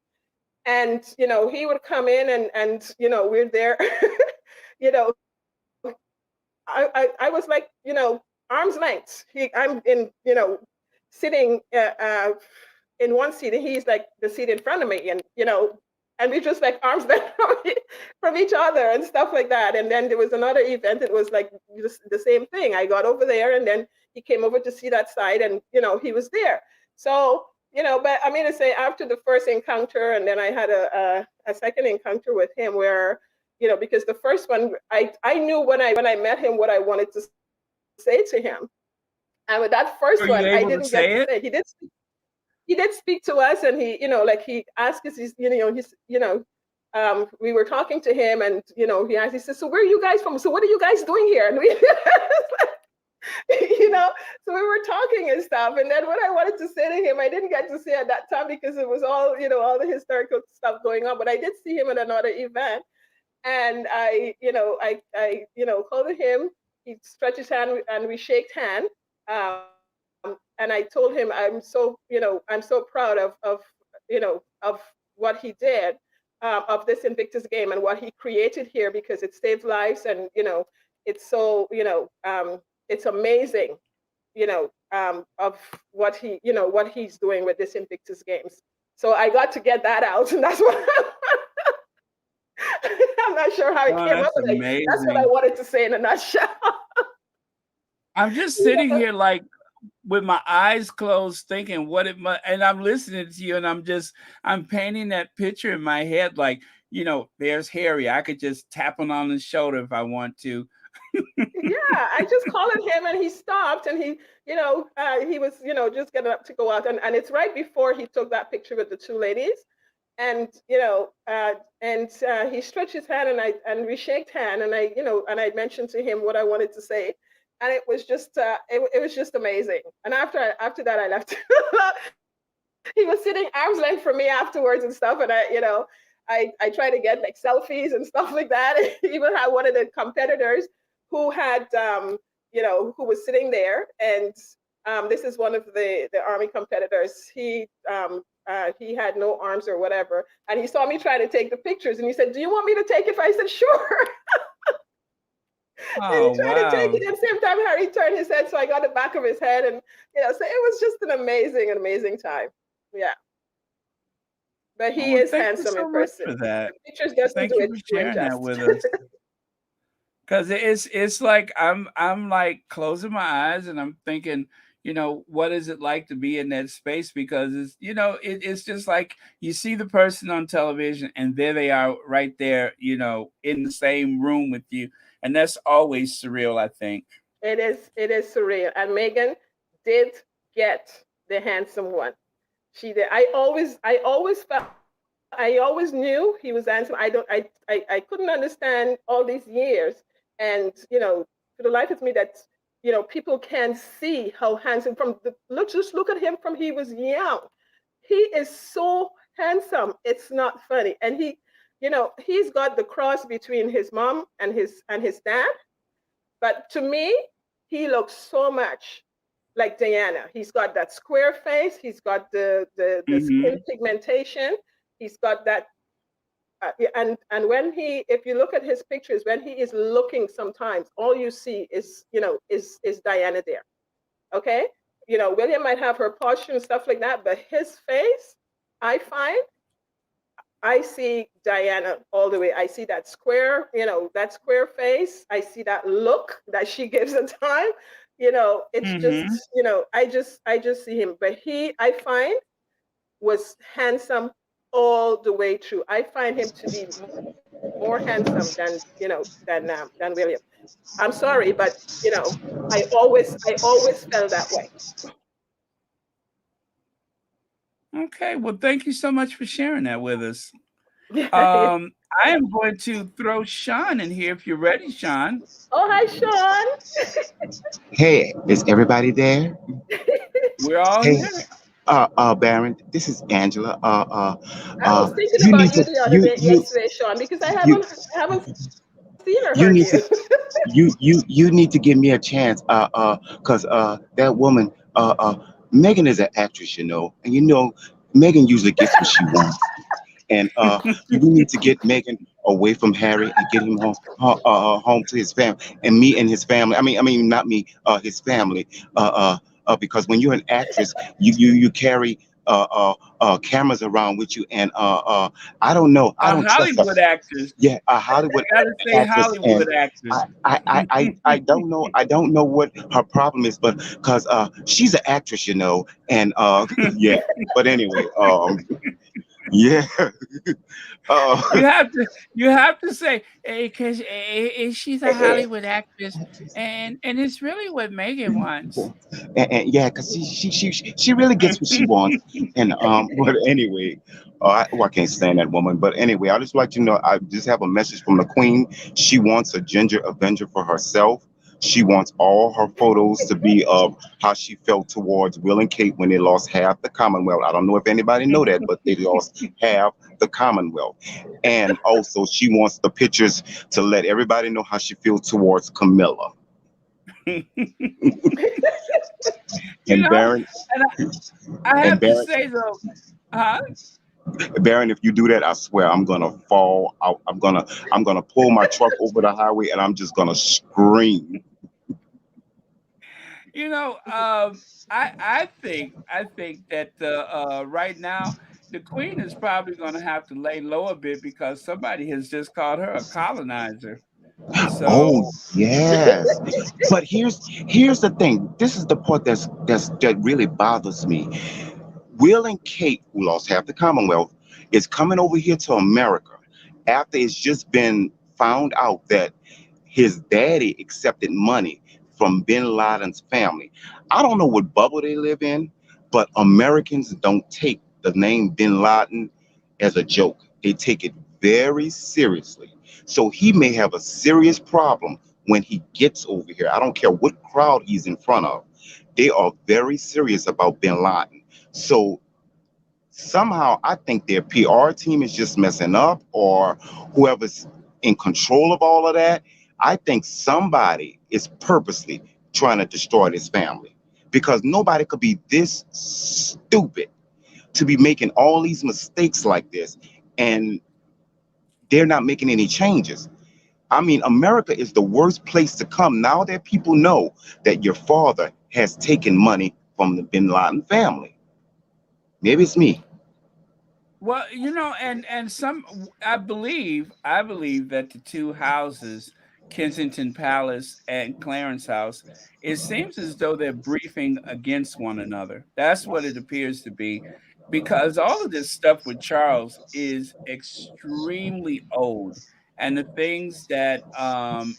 And he would come in and we're there. you know I was like, arm's length. I'm sitting in one seat, and he's like the seat in front of me, and we just like arms length from each other and stuff like that. And then there was another event. It was like the same thing. I got over there, and then he came over to see that side, and he was there. So but I mean to say, after the first encounter, and then I had a second encounter with him where because the first one, I knew when I met him what I wanted to say to him. And with that first one, I didn't Were get to you say. able to say it? He did speak to us, and like he asked us, we were talking to him, and he asked, he said, "So where are you guys from? So what are you guys doing here?" And we, you know, so we were talking and stuff. And then what I wanted to say to him, I didn't get to say at that time because it was all, all the historical stuff going on. But I did see him at another event, and I called him. He stretched his hand, and we shaked hand. Um, and I told him I'm so, I'm so proud of what he did, of this Invictus game and what he created here, because it saves lives, and it's so, it's amazing, of what he's doing with this Invictus Games. So I got to get that out, and that's what I'm not sure how it Oh, came up, that's but that's what I amazing. wanted to say in a nutshell. I'm just sitting here like with my eyes closed, thinking what it must, and I'm listening to you, and I'm painting that picture in my head, like, there's Harry. I could just tap him on the shoulder if I want to. Yeah, I just called him and he stopped, and he was, just getting up to go out, and it's right before he took that picture with the two ladies, and he stretched his hand, and we shaked hand, and I mentioned to him what I wanted to say, and it was just it was just amazing. And after that I left. He was sitting arm's length from me afterwards and stuff, and I tried to get like selfies and stuff like that. Even had one of the competitors who had who was sitting there, and this is one of the army competitors. He had no arms or whatever, and he saw me trying to take the pictures, and he said, "Do you want me to take it?" I said, "Sure." And he Oh, tried to take wow. it. At the same time, Harry turned his head, so I got the back of his head, and so it was just an amazing time. Yeah, but Oh, he well, is thank you handsome in so much person. for The that. pictures doesn't Thank do you it for doing sharing that justice. with us. Because it's like I'm like closing my eyes and I'm thinking, what is it like to be in that space? Because it's just like you see the person on television and there they are right there, in the same room with you. And that's always surreal, I think. It is surreal. And Megan did get the handsome one. She did. I always knew he was handsome. I couldn't understand all these years. And for the life of me, that people can see how handsome, just look at him from he was young. He is so handsome. It's not funny. And he's got the cross between his mom and his dad. But to me, he looks so much like Diana. He's got that square face. He's got the skin Hmm. pigmentation. He's got that, yeah, and if you look at his pictures, when he is looking, sometimes all you see is Diana there. Okay, William might have her posture and stuff like that, but his face, I find, I see Diana all the way. I see that square face. I see that look that she gives at time. It's Hmm. just, I just see him. But I find, was handsome all the way through. I find him to be more handsome than William. I'm sorry, but I always felt that way. Okay. Well, thank you so much for sharing that with us. Um, I am going to throw Sean in here if you're ready, Sean. Oh, hi, Sean. Hey, is everybody there? We're all Hey, here. Baron, this is Angela. I was thinking You about need you to, the other day, you, yesterday, Sean, because you, I haven't seen or heard you. you need to, you need to give me a chance. Cause that woman, Megan is an actress, and Megan usually gets what she wants. And we need to get Megan away from Harry and get him home to his family, and me and his family. I mean, not me, his family. Because when you're an actress, you carry cameras around with you, and I don't know, I A don't trust her. Hollywood actress. Yeah, a Hollywood Gotta say actress, and Hollywood actress. I don't know what her problem is, but because she's an actress, and yeah. But anyway, yeah. Uh, You have to say, because she's a and, Hollywood actress, and it's really what Megan wants. yeah, because she really gets what she wants. And but anyway, I can't stand that woman. But anyway, I just like to know. I just have a message from the Queen. She wants a Ginger Avenger for herself. She wants all her photos to be of how she felt towards Will and Kate when they lost half the Commonwealth. I don't know if anybody know that, but they lost half the Commonwealth. And also, she wants the pictures to let everybody know how she feels towards Camilla. You And know, Baron, and I and have to Baron, say though, huh? Baron, if you do that, I swear I'm gonna fall out. I'm gonna pull my truck over the highway and I'm just gonna scream. You know, I think that right now the queen is probably going to have to lay low a bit because somebody has just called her a colonizer. Oh So yes, but here's the thing. This is the part that really bothers me. Will and Kate, who lost half the Commonwealth, is coming over here to America after it's just been found out that his daddy accepted money from bin Laden's family. I don't know what bubble they live in, but Americans don't take the name bin Laden as a joke. They take it very seriously. So he may have a serious problem when he gets over here. I don't care what crowd he's in front of. They are very serious about bin Laden. So somehow I think their PR team is just messing up, or whoever's in control of all of that. I think somebody is purposely trying to destroy this family because nobody could be this stupid to be making all these mistakes like this and they're not making any changes. I mean, America is the worst place to come now that people know that your father has taken money from the bin Laden family. Maybe it's me. well, and I believe that the two houses, Kensington Palace and Clarence House, it seems as though they're briefing against one another. That's what it appears to be, because all of this stuff with Charles is extremely old, and the things that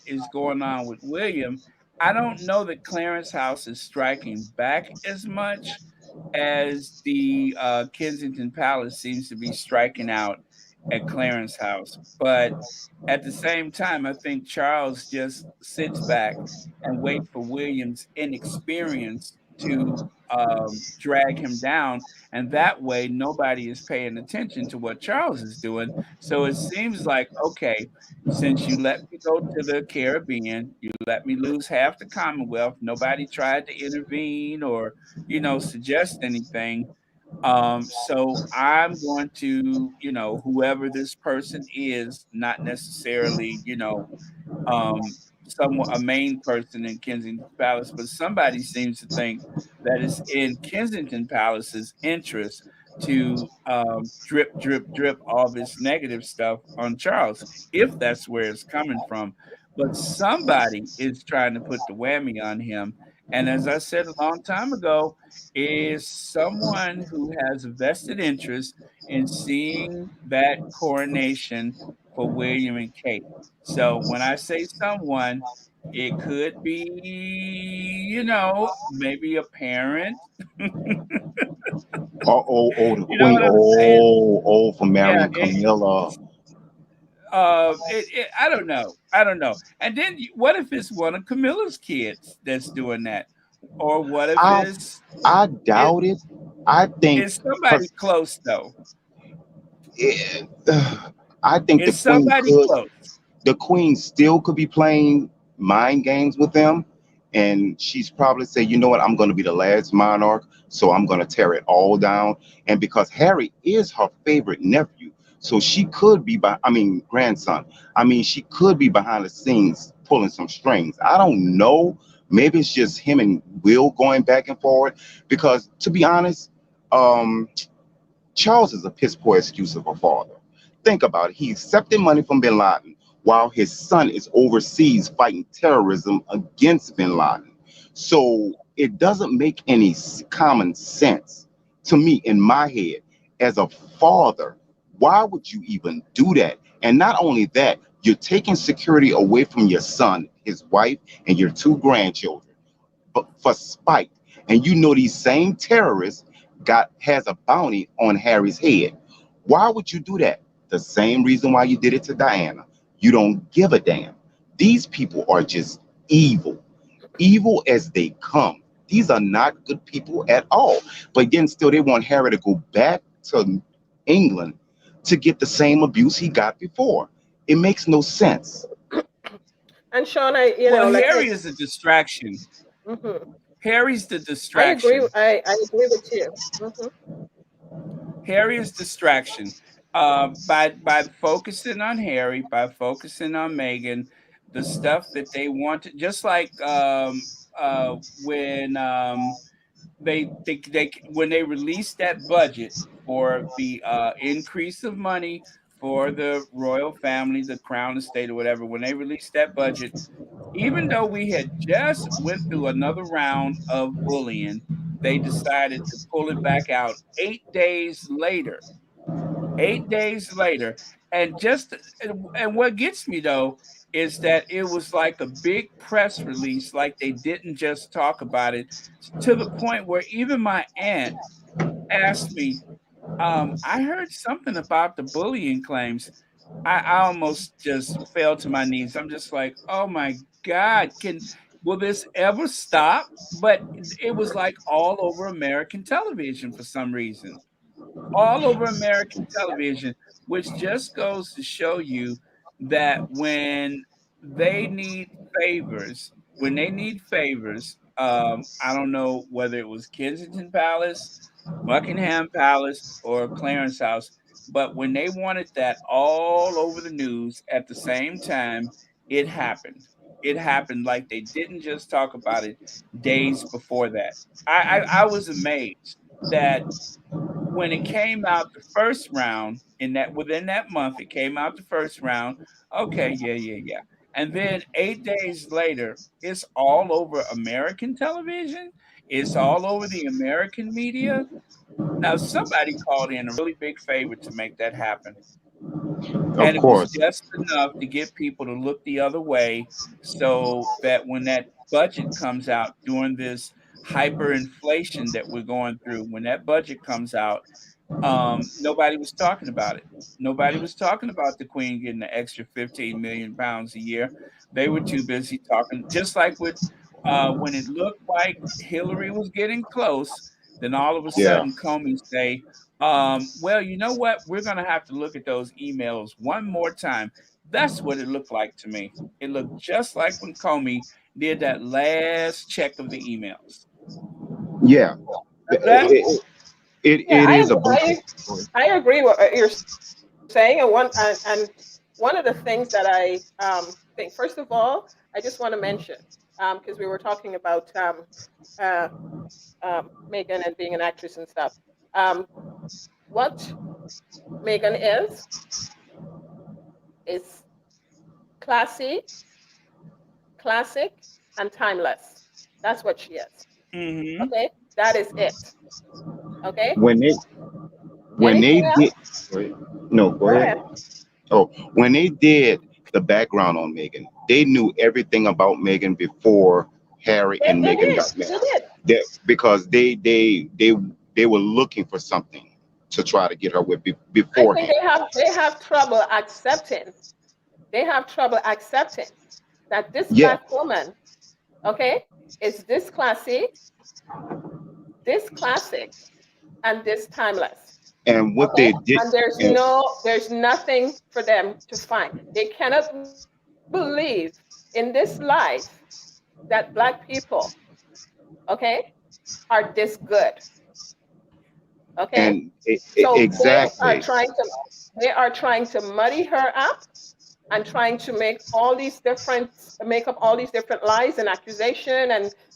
is going on with William, I don't know that Clarence House is striking back as much as the Kensington Palace seems to be striking out at Clarence House. But at the same time, I think Charles just sits back and wait for William's inexperience to drag him down, and that way nobody is paying attention to what Charles is doing. So it seems like, okay, since you let me go to the Caribbean, you let me lose half the Commonwealth. Nobody tried to intervene or suggest anything. So I'm going to, whoever this person is, not necessarily, someone a main person in Kensington Palace, but somebody seems to think that it's in Kensington Palace's interest to drip, drip, drip all this negative stuff on Charles, if that's where it's coming from. But somebody is trying to put the whammy on him. And as I said a long time ago, is someone who has a vested interest in seeing that coronation for William and Kate. So when I say someone, it could be, maybe a parent. Oh, oh, oh, the You know queen. what I'm saying? Oh, for Yeah, marrying Camilla. I don't know. I don't know. And then what if it's one of Camilla's kids that's doing that? Or what if I I it, doubt it. I think it's somebody because close though? it, I think It's somebody close. the queen still could be playing mind games with them, and she's probably say, you know what, I'm going to be the last monarch, so I'm going to tear it all down. And because Harry is her favorite nephew, so she could be by, I mean, grandson. I mean, she could be behind the scenes pulling some strings. I don't know. Maybe it's just him and Will going back and forward. Because to be honest, um, Charles is a piss poor excuse of a father. Think about it. He accepted money from bin Laden while his son is overseas fighting terrorism against bin Laden. So it doesn't make any common sense to me in my head as a father. Why would you even do that? And not only that, you're taking security away from your son, his wife, and your two grandchildren but for spite. And you know these same terrorists got has a bounty on Harry's head. Why would you do that? The same reason why you did it to Diana. You don't give a damn. These people are just evil, evil as they come. These are not good people at all. But then still, they want Harry to go back to England to get the same abuse he got before. It makes no sense. And Sean, Well, like Harry is a distraction. mhm. Harry's the I agree. distraction. I agree with you. Hmm. Harry is distraction. By focusing on Harry, by focusing on Meghan, the stuff that they wanted, just like when they when they released that budget for the increase of money for the royal family, the crown estate or whatever, when they released that budget, even though we had just went through another round of bullying, they decided to pull it back out 8 days later. 8 days later, and just and what gets me though is that it was like a big press release, like they didn't just talk about it, to the point where even my aunt asked me, I heard something about the bullying claims. I almost just fell to my knees. I'm just like, oh my God, will this ever stop? But it was like all over American television for some reason, all over American television, which just goes to show you that they need when they need favors, I don't know whether it was Kensington Palace, Buckingham Palace, or Clarence House, but when they wanted that all over the news at the same time, it happened. It happened like they didn't just talk about it days before that. I was amazed that when it came out the first round, in that within that month, it came out the first round. Okay, yeah, yeah, yeah. And then 8 days later, it's all over American television. It's all over the American media. Now, somebody called in a really big favor to make that happen. Of And it was course. just enough to get people to look the other way so that when that budget comes out during this hyperinflation that we're going through, when that budget comes out, nobody was talking about it. Nobody was talking about the Queen getting the extra 15 million pounds a year. They were too busy talking, just like with when it looked like Hillary was getting close, then all of a Yeah. sudden Comey say, well, you know what? We're gonna have to look at those emails one more time. That's what it looked like to me. It looked just like when Comey did that last check of the emails. Yeah. That Yeah, It is a bunch I agree with what you're saying, and one of the things that I think, first of all, I just want to mention, because we were talking about uh, Megan and being an actress and stuff. Um, what Megan is classy, classic, and timeless. That's what she is. mm-hmm. Okay, that is it. Okay, when they when anything they did. else? No, go Go ahead. ahead. Oh, when they did the background on Megan, they knew everything about Megan before Harry and They Megan did. got married. They did. Because they were looking for something to try to get her with I think beforehand. they have trouble accepting. They have trouble accepting that this Yeah, black woman, okay, is this classy, this classic, and this timeless. and what Okay, they did, and and there's nothing for them to find. They cannot believe in this life that black people, okay, are this good. Okay, so exactly, they are trying to muddy her up and trying to make up all these different lies and accusation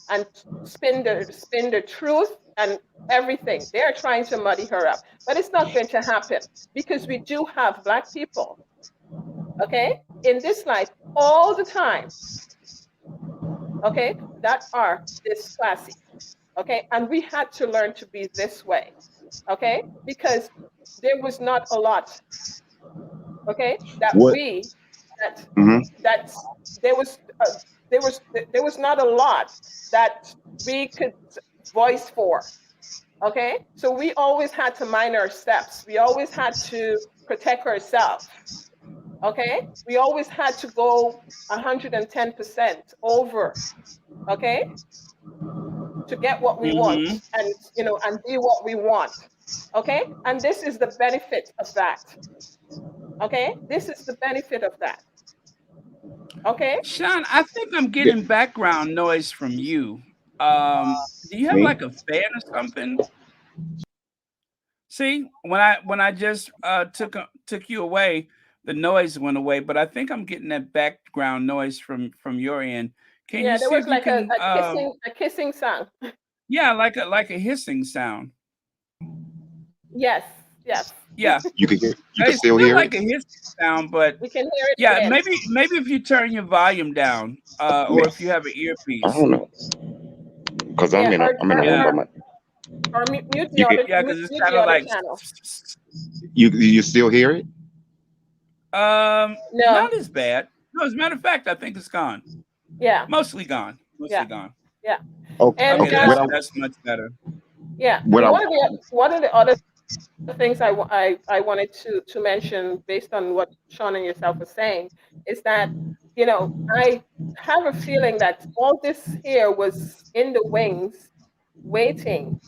and spin the truth and everything. They are trying to muddy her up, but it's not going to happen because we do have black people, okay, in this life all the time, okay, that are this classy, okay, and we had to learn to be this way, okay, because there was not a lot, okay, what that mhm. that there was there was not a lot that we could voice for, okay, so we always had to mind our steps, we always had to protect ourselves, okay, we always had to go 110% over, okay, to get what we Mm-hmm. want and and be what we want, okay, and this is the benefit of that, okay, this is the benefit of that, okay. Sean, I think I'm Yeah, getting background noise from you. Do you have Me? like a fan or something? See, when I just took you away, the noise went away, but I think I'm getting that background noise from your end. Can you Yeah, there see was if you like can a kissing sound. yeah, like a hissing sound. Yes, yes. Yeah. You can It's still still hear like it? a hissing sound, but We can hear it yeah, again. maybe if you turn your volume down, or if you have an I earpiece. don't know, cause Yeah, I'm in a room Yeah. by my. or mute You can Yeah, because it's mute kind the of other like channel. you still hear it? No. not as bad. No, as a matter of fact, I think it's gone. Yeah, Mostly gone. yeah, Mostly gone. yeah. Okay, And Okay, okay. What that's much better. yeah, what and I one of the other things I wanted to mention based on what Sean and yourself were saying is that, I have a feeling that all this here was in the wings, waiting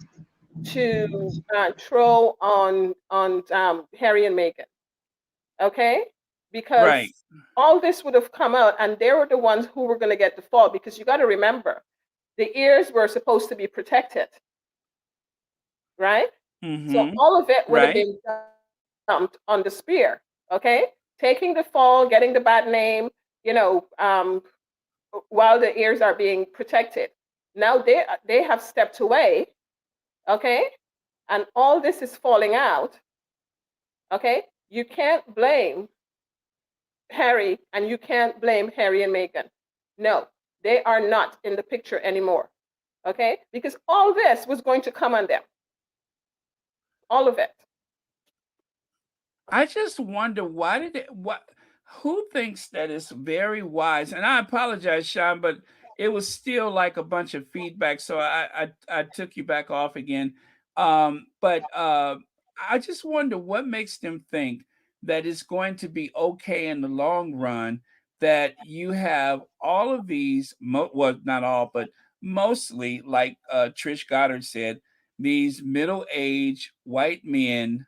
to throw on Harry and Meghan. Okay, because Right. all this would have come out, and they were the ones who were going to get the fall. Because you got to remember, the ears were supposed to be protected, right? So Mm-hmm. all of it would have Right. been dumped on the spear. Okay, taking the fall, getting the bad name, you know, um, while the ears are being protected. Now they have stepped away. Okay, and all this is falling out. Okay, you can't blame Harry, and you can't blame Harry and Meghan. No, they are not in the picture anymore. Okay, because all this was going to come on them, all of it. I just wonder why did it what who thinks that it's very wise, and I apologize, Sean, but it was still like a bunch of feedback, so I took you back off again. But I just wonder what makes them think that it's going to be okay in the long run that you have all of these well, not all, but mostly, like Trish Goddard said, these middle-aged white men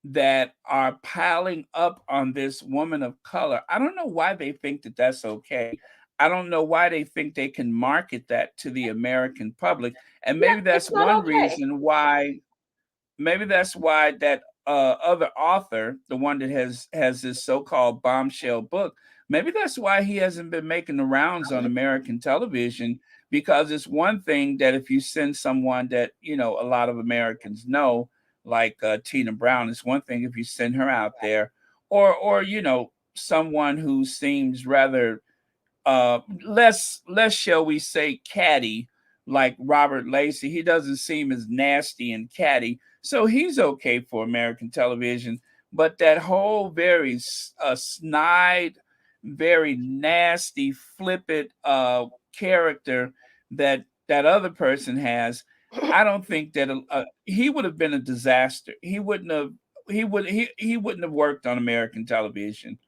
that are piling up on this woman of color. I don't know why they think that that's okay. I don't know why they think they can market that to the American public. And Yeah, maybe it's that's not one okay. reason why maybe that's why that other author, the one that has this so-called bombshell book, maybe that's why he hasn't been making the rounds on American television, because it's one thing that if you send someone that a lot of Americans know, like Tina Brown, it's one thing if you send her out there, or someone who seems rather less shall we say catty, like Robert Lacey. He doesn't seem as nasty and catty, so he's okay for American television. But that whole very snide, very nasty, flippant character that other person has, I don't think that he would have been a disaster. He wouldn't have worked on American television.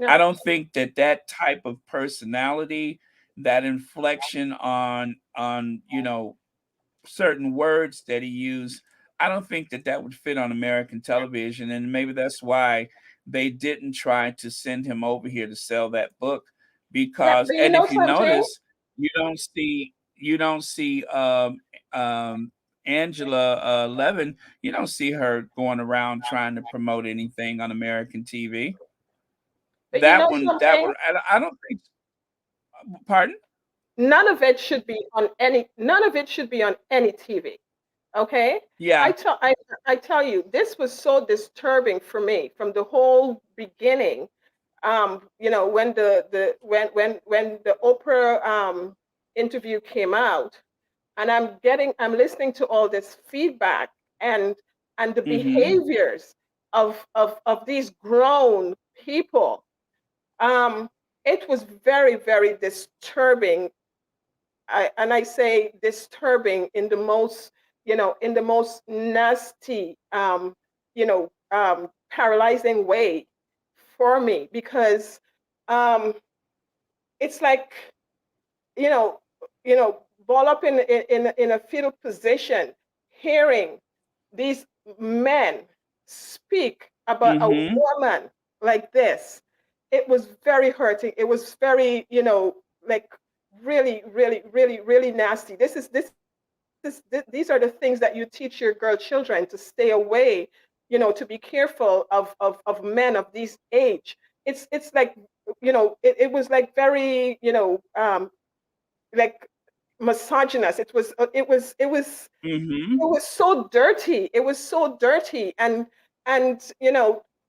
I No, don't think that that type of personality, that inflection on certain words that he used, I don't think that that would fit on American television, and maybe that's why they didn't try to send him over here to sell that book. yeah, Because, but you and know if you something? notice, you don't see um, Angela Levin. You don't see her going around trying to promote anything on American TV. But you know That something? one, I don't think. Pardon? None of it should be on any TV. Okay? I Yeah. tell I I tell you, this was so disturbing for me from the whole beginning. When when the Oprah interview came out, and I'm listening to all this feedback, and the Mm-hmm. behaviors of these grown people. Um, it was very, very disturbing. And I say disturbing in the most, in the most nasty, paralyzing way for me, because um, it's like, you know, ball up in a fetal position, hearing these men speak about a Mm-hmm. woman like this. It was very hurting. It was very, like really, really, really, really nasty. These are the things that you teach your girl children to stay away, to be careful of men of these age. It's like, it was like very, like misogynist. Mm-hmm. It was so dirty. It was so dirty. And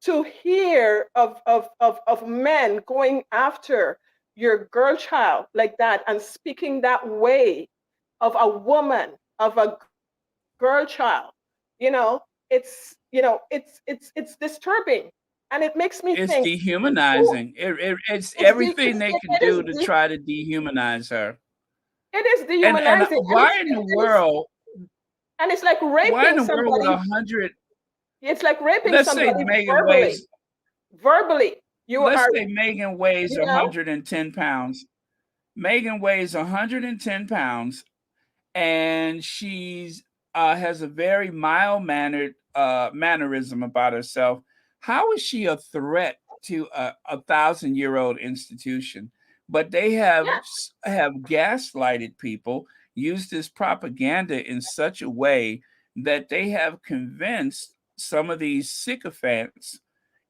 to hear of men going after your girl child like that and speaking that way of a woman, of a girl child, it's disturbing. And it makes me think, It's who dehumanizing. It's everything it's they can do to try to dehumanize her. it is And dehumanizing, why in the world? and it's like Why in raping the world would somebody. 100? It's like raping Let's say somebody Megan verbally. weighs. Verbally, you Let's are, say Megan weighs you know, 110 pounds. Megan weighs 110 pounds, and she's has a very mild mannered mannerism about herself. How is she a threat to a 1,000-year-old institution? But they yeah, have gaslighted people, used this propaganda in such a way that they have convinced some of these sycophants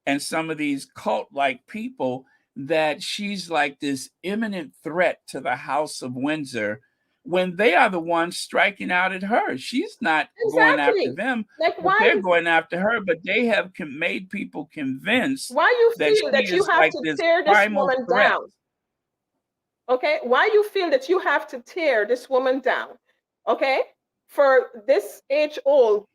and some of these cult like people that she's like this imminent threat to the House of Windsor when they are the ones striking out at her. She's not going after exactly. them, Like, but they're going after her. But they have made people convinced why you that feel she that you is have like to this tear this primal woman threat. down? Okay, why you feel that you have to tear this woman down? Okay, for this age old,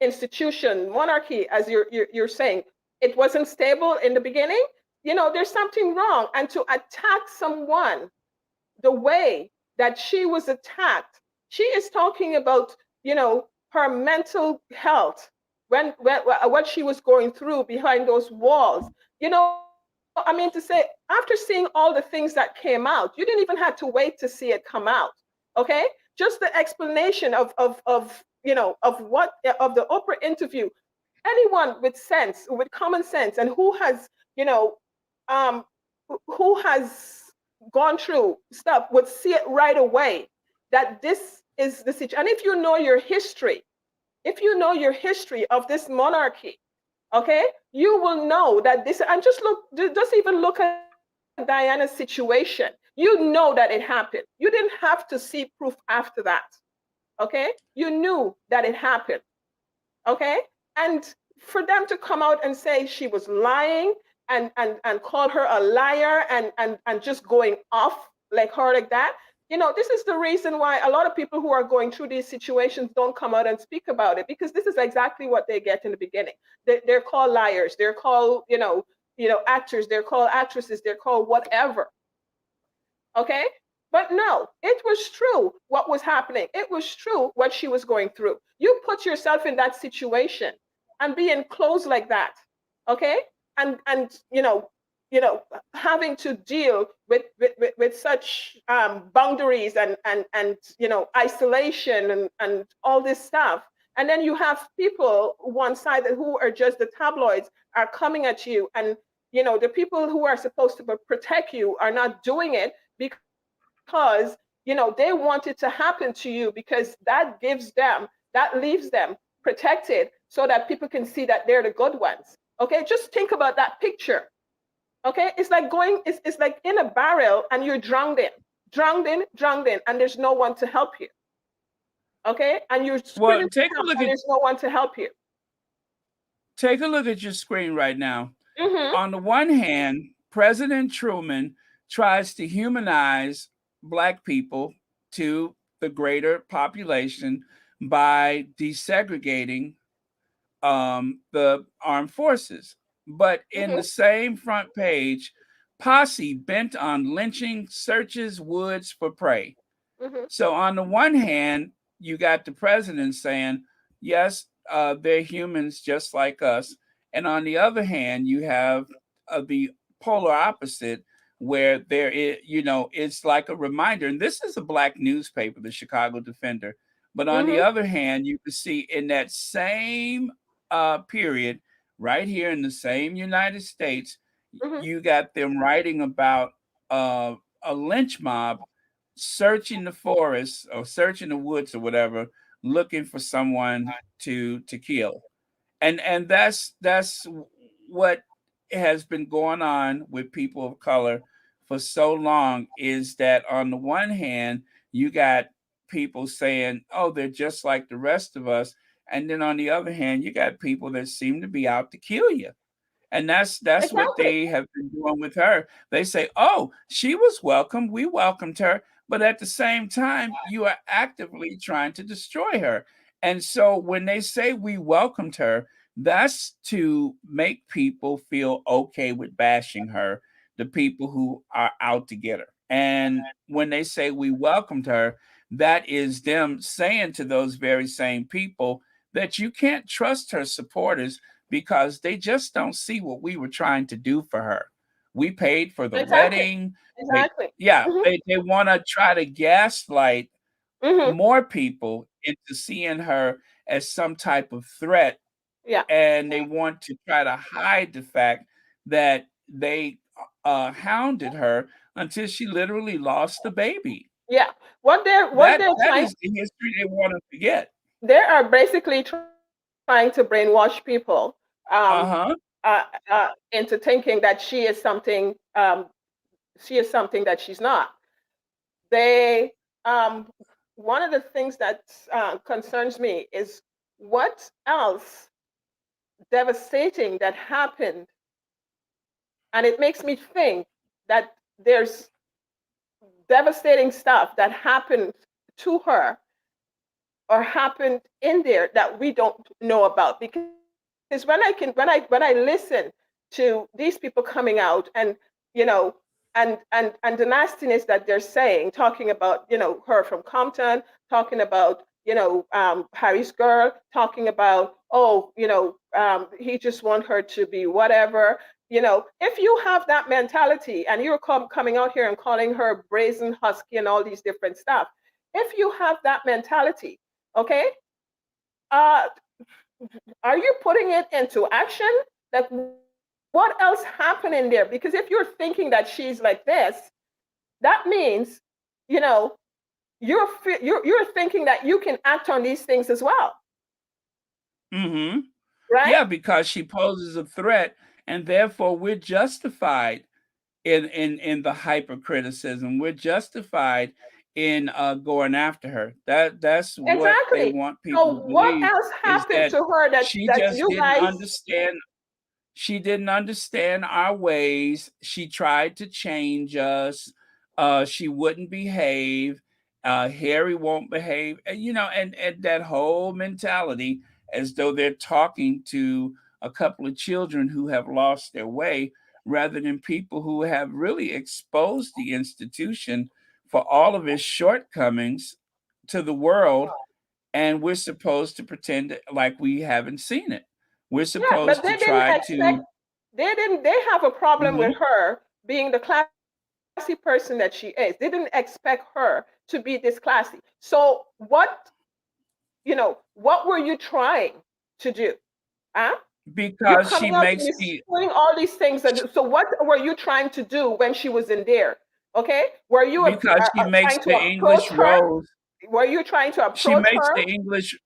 institution, monarchy, as you're saying, it wasn't stable in the beginning. There's something wrong, and to attack someone the way that she was attacked. She is talking about, her mental health, when what she was going through behind those walls. I mean, to say, after seeing all the things that came out, you didn't even have to wait to see it come out. Okay, just the explanation of the Oprah interview. Anyone with sense, with common sense, and who has, you know, um, who has gone through stuff would see it right away that this is the situation. And if you know your history of this monarchy, okay, you will know that this. And just even look at Diana's situation. You know that it happened. You didn't have to see proof after that. Okay, you knew that it happened. Okay, and for them to come out and say she was lying, and call her a liar, and just going off like her like that, this is the reason why a lot of people who are going through these situations don't come out and speak about it, because this is exactly what they get in the beginning. They're called liars, they're called, actors, they're called actresses, they're called whatever. Okay, but no, it was true what was happening. It was true what she was going through. You put yourself in that situation and being closed like that, okay, and having to deal with such boundaries, and isolation, and all this stuff. And then you have people one side who are just the tabloids are coming at you, and the people who are supposed to protect you are not doing it, because they want it to happen to you, because that gives them, that leaves them protected, so that people can see that they're the good ones. Okay, just think about that picture. Okay, it's like in a barrel and you're drowned in, and there's no one to help you. Okay, and you're Well, screaming for help and there's no one to help you. take a look at your screen right now. Mm-hmm. On the one hand, President Truman tries to humanize Black people to the greater population by desegregating the armed forces. But in the Mm-hmm. same front page, posse bent on lynching searches woods for prey. Mm-hmm. So on the one hand, you got the president saying, yes, they're humans just like us. And on the other hand, you have the polar opposite where there is, it's like a reminder. And this is a Black newspaper, the Chicago Defender. But on the Mm-hmm. other hand, you can see in that same period, right here in the same United States, Mm-hmm. you got them writing about a lynch mob searching the forest or searching the woods or whatever, looking for someone to kill. And that's what has been going on with people of color for so long, is that on the one hand you got people saying, oh, they're just like the rest of us, and then on the other hand you got people that seem to be out to kill you. And that's what Exactly. they have been doing with her. They say, "Oh, she was welcome. We welcomed her." But at the same time, you are actively trying to destroy her. And so when they say we welcomed her, that's to make people feel okay with bashing her, the people who are out to get her. And when they say we welcomed her, that is them saying to those very same people that you can't trust her supporters because they just don't see what we were trying to do for her. We paid for the Exactly. wedding. They, Exactly. yeah, Mhm. they want to try to gaslight Mhm. more people into seeing her as some type of threat, Yeah. and they want to try to hide the fact that they hounded her until she literally lost the baby. Yeah. What That they're that trying is the history they want to forget. they are basically trying to brainwash people um Uh huh. into thinking that she is something that she's not. They um one of the things that concerns me is what else devastating that happened, and it makes me think that there's devastating stuff that happened to her or happened in there that we don't know about. Because when I listen to these people coming out and you know and the nastiness that they're saying, talking about her from Compton, talking about Harry's girl, talking about, oh, he just want her to be whatever. If you have that mentality and you're coming out here and calling her brazen husky and all these different stuff, if you have that mentality, okay, uh, are you putting it into action? Like, what else happened in there? Because if you're thinking that she's like this, that means, you know, you're thinking that you can act on these things as well, Mm-hmm. right? Yeah, because she poses a threat, and therefore we're justified in the hypercriticism. We're justified in going after her. That's what they Exactly. want So people to what believe, else is happened that to her she that just you didn't guys? understand. She didn't understand our ways. She tried to change us. She wouldn't behave. Harry won't behave. And that whole mentality, as though they're talking to a couple of children who have lost their way, rather than people who have really exposed the institution for all of its shortcomings to the world, and we're supposed to pretend like we haven't seen it. We're Yeah, but supposed to they didn't try expect. to. They have a problem with Mhm. her being the classy person that she is. They didn't expect her to be this classy. So what were you trying to do? Huh? You're Because coming she out and makes you're the doing all these things. And so, what were you trying to do when she was in there? Okay, were you because she makes trying to the approach English her? rose. Were you trying to She approach makes her the English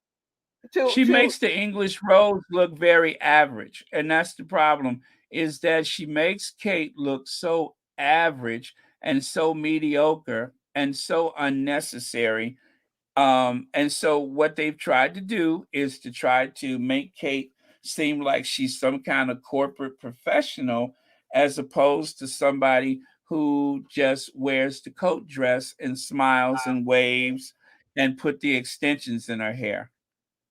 to she to? makes the English rose look very average, and that's the problem, is that she makes Kate look so average and so mediocre and so unnecessary. And so what they've tried to do is to try to make Kate seem like she's some kind of corporate professional, as opposed to somebody who just wears the coat dress and smiles and waves and put the extensions in her hair.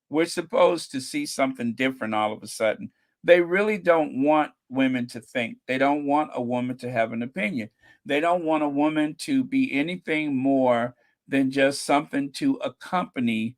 We're supposed to see something different all of a sudden. They really don't want women to think. They don't want a woman to have an opinion. They don't want a woman to be anything more than just something to accompany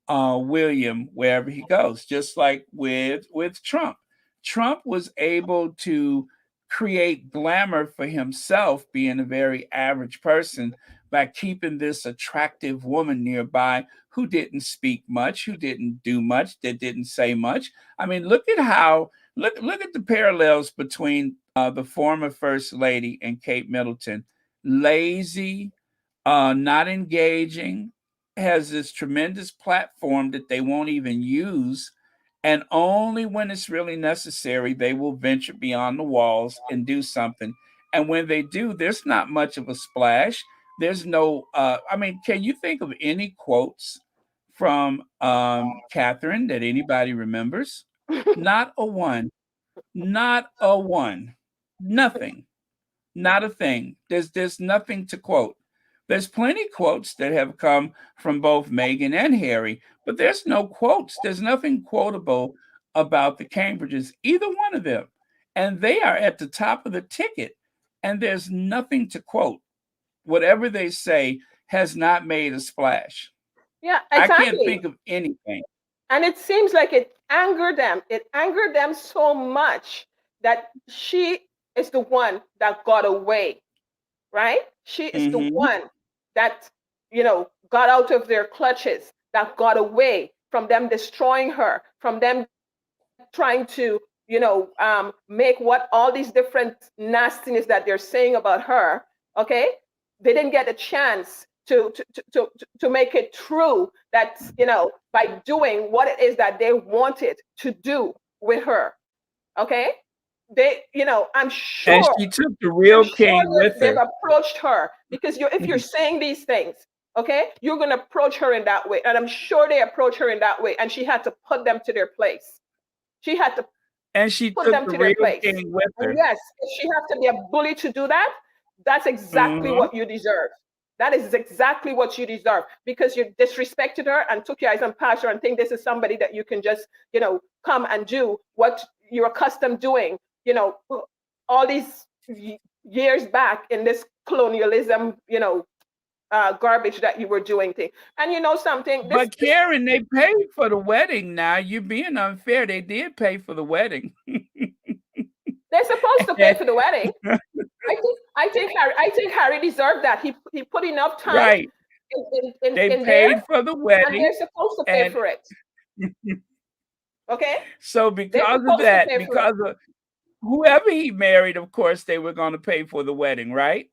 William wherever he goes. Just like with Trump. Trump was able to create glamour for himself, being a very average person, by keeping this attractive woman nearby who didn't speak much, who didn't do much, that didn't say much. I mean, look at the parallels between the former first lady and Kate Middleton. Lazy, not engaging, has this tremendous platform that they won't even use. And only when it's really necessary, they will venture beyond the walls and do something. And when they do, there's not much of a splash. There's no, I mean, can you think of any quotes from Catherine that anybody remembers? Not a one. Not a one. Nothing. Not a thing. There's nothing to quote. There's plenty quotes that have come from both Meghan and Harry, but there's no quotes. There's nothing quotable about the Cambridges, either one of them. And they are at the top of the ticket, and there's nothing to quote. Whatever they say has not made a splash. Yeah, I can't exactly. think of anything. And it seems like it angered them. It angered them so much that she is the one that got away, right? She is the Hmm. one that, got out of their clutches, that got away from them destroying her, from them trying to, make what all these different nastiness that they're saying about her, okay? They didn't get a chance to make it true that, by doing what it is that they wanted to do with her, okay? I'm And sure she took the real king with they've her. approached her because if you're saying these things, okay, you're going to approach her in that way. And I'm sure they approach her in that way. And she had to put them to their place. She had to put them to their And she place. took the And real yes, king with if her. she has to be a bully to do that, that's exactly what you Hmm. deserve. That is exactly what you deserve because you disrespected her and took your eyes and passed her and think this is somebody that you can just, come and do what you're accustomed doing, all these years back in this colonialism, garbage that you were doing thing. And you know something, this But Karen, they paid for the wedding now. You're being unfair. They did pay for the wedding. they're supposed to pay for the wedding. I think Harry deserved that. He put enough time Right. They in there, paid for the and wedding. they're supposed to pay And for it. Okay, so they're because of supposed to that, pay for it. because of whoever he married, of course, they were going to pay for the wedding, right?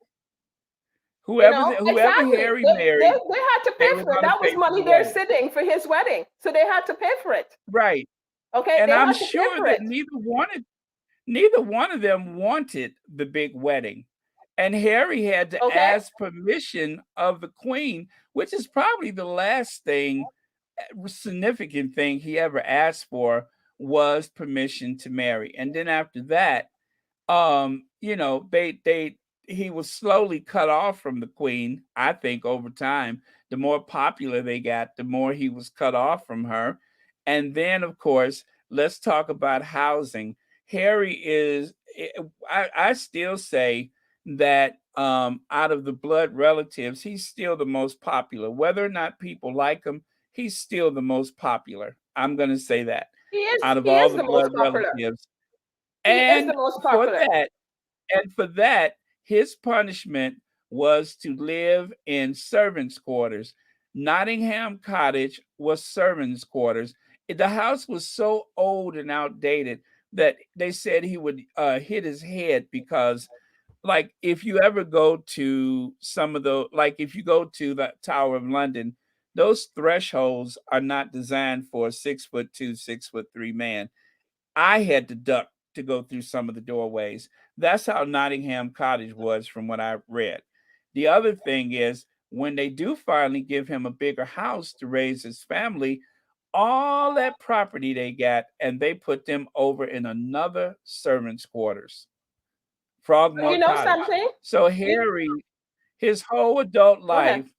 Whoever Exactly. Harry They married, had to they pay were for it. going to That was pay for money the they're wedding. sitting for his wedding, so they had to pay for it. Right. Okay, And they I'm had to pay sure for that it. neither one of them wanted the big wedding. And Harry had to Okay. ask permission of the queen, which is probably the last thing, significant thing he ever asked for was permission to marry. And then after that, they he was slowly cut off from the queen. I think over time, the more popular they got, the more he was cut off from her. And then, of course, let's talk about housing. Harry is, I still say that out of the blood relatives, he's still the most popular. Whether or not people like him, he's still the most popular. I'm going to say that out of He all is the the most blood popular. relatives. He is the And most for popular. that, and for that, his punishment was to live in servants' quarters. Nottingham Cottage was servants' quarters. The house was so old and outdated that they said he would hit his head because, like, if you ever go to some of the, like, if you go to the Tower of London, those thresholds are not designed for a 6'2", 6'3" man. I had to duck to go through some of the doorways. That's how Nottingham Cottage was from what I read. The other thing is when they do finally give him a bigger house to raise his family, all that property they got and they put them over in another servant's quarters, But you Frogmore know Cottage. something? So You Harry, his whole adult Go ahead. life,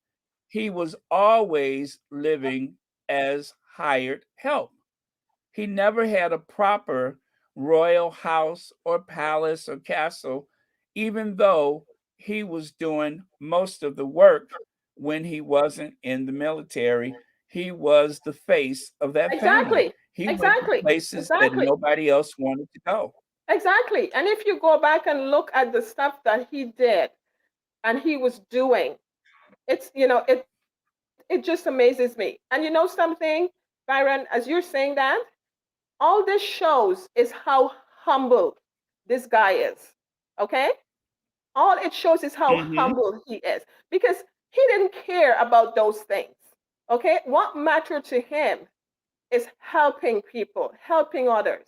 he was always living as hired help. He never had a proper royal house or palace or castle, even though he was doing most of the work when he wasn't in the military. He was the face of that family. Exactly. He went to Exactly. places that Exactly. nobody else wanted to go. Exactly. And if you go back and look at the stuff that he did and he was doing, it just amazes me. And you know something, Byron, as you're saying that, all this shows is how humble this guy is. Okay? All it shows is how Hmm. humble he is. Because He didn't care about those things. Okay? What mattered to him is helping people, helping others.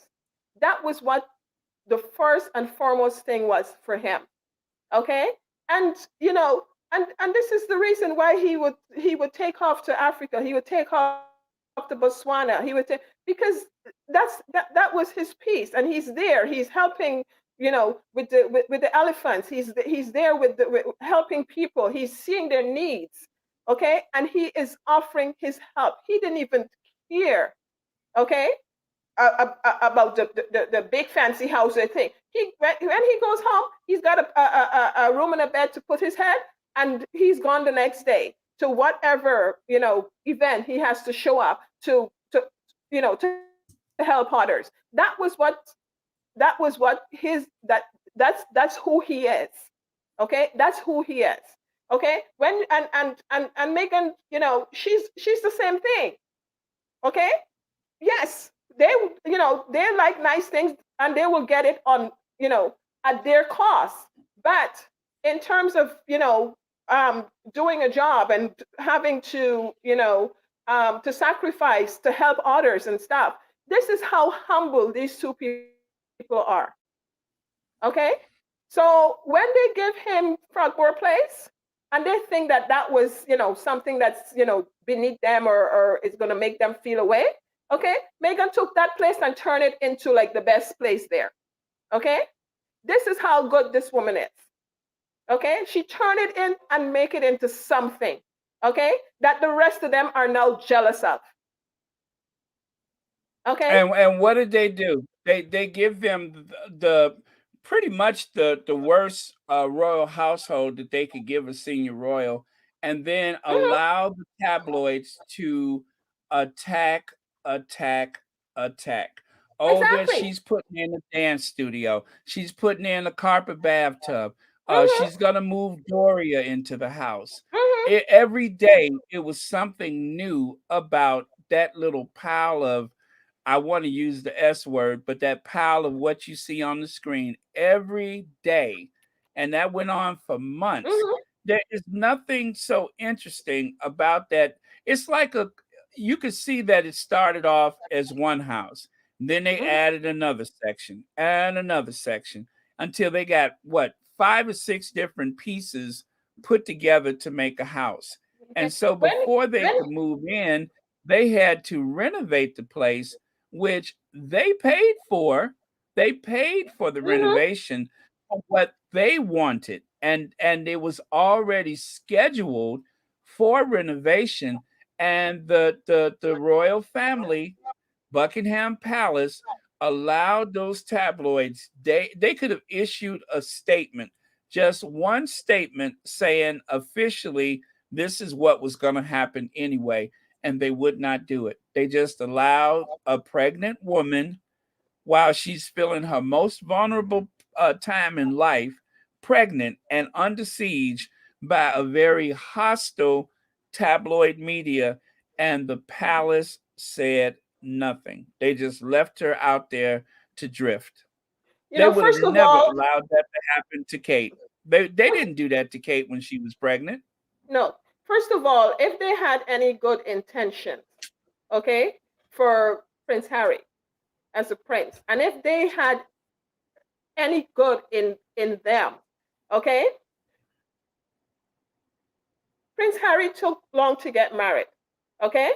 That was what the first and foremost thing was for him. Okay? And and this is the reason why he would take off to Africa, he would take off to Botswana, because that was his piece, and he's there, he's helping, with the elephants, he's there with helping people, he's seeing their needs. Okay? And he is offering his help. He didn't even care. Okay? About the big fancy house thing. When he goes home, he's got a room and a bed to put his head, and he's gone the next day to whatever event he has to show up to help others. That's who he is. Okay, that's who he is. Okay, when and Megan, she's the same thing. Okay, yes, they like nice things, and they will get it on, at their cost. But in terms of, doing a job and having to sacrifice to help others and stuff, this is how humble these two people are. Okay? So when they give him Frogmore Place, and they think that that was, something that's, beneath them, or is going to make them feel away. Okay? Megan took that place and turned it into like the best place there. Okay? This is how good this woman is. Okay? She turned it in and make it into something. Okay? That the rest of them are now jealous of. Okay? And what did they do? They give them the pretty much the worst royal household that they could give a senior royal, and then Mhm. allow the tabloids to attack, attack, attack. Oh, that Exactly. she's putting in a dance studio. She's putting in a carpet bathtub. Mhm. She's gonna move Doria into the house. Mhm. Every day it was something new about that little pile of, I want to use the S word, but that pile of what you see on the screen every day. And that went on for months. Mhm. There is nothing so interesting about that. It's like you could see that it started off as one house. Then they Mhm. added another section and another section until they got what, 5 or 6 different pieces put together to make a house. And Okay. so When before they when could move in, they had to renovate the place, which they paid for. They paid for the Mhm. renovation of what they wanted, and it was already scheduled for renovation. And the royal family, Buckingham Palace, allowed those tabloids. They could have issued a statement, just one statement saying officially this is what was going to happen anyway, and they would not do it. They just allowed a pregnant woman, while she's feeling her most vulnerable time in life, pregnant and under siege by a very hostile tabloid media, and the palace said nothing. They just left her out there to drift. They would have first of never all, allowed that to happen to Kate. They didn't do that to Kate when she was pregnant. no. First of all, if they had any good intentions, okay, for Prince Harry as a prince, and if they had any good in them, okay, Prince Harry took long to get married. Okay,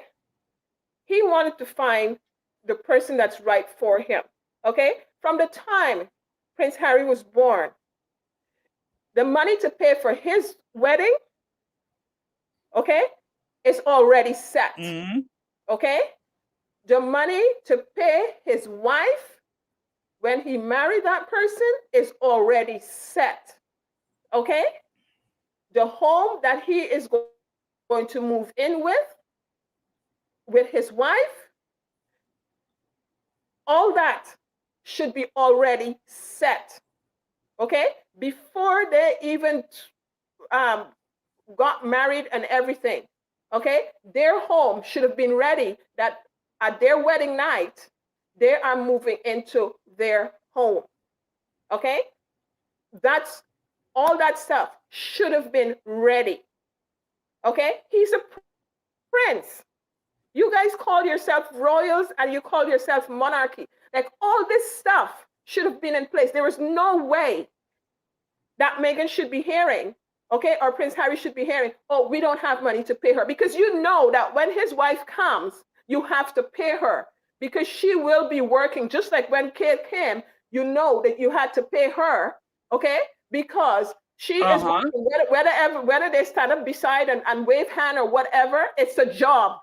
he wanted to find the person that's right for him. Okay, from the time Prince Harry was born, the money to pay for his wedding, okay, is already set. Mhm. Okay, the money to pay his wife when he married that person is already set. Okay, the home that he is going to move in with his wife, all that should be already set. Okay, before they even um, got married and everything. Okay, their home should have been ready, that at their wedding night they are moving into their home. Okay, that's all, that stuff should have been ready. Okay? He's a prince. You guys call yourself royals and you call yourself monarchy. Like all this stuff should have been in place. There was no way that Meghan should be hearing, okay, or Prince Harry should be hearing, oh, we don't have money to pay her. Because you know that when his wife comes, you have to pay her because she will be working. Just like when Kate came, you know that you had to pay her, okay, because she is Uh-huh. whether they stand up beside and wave hand or whatever, it's a job.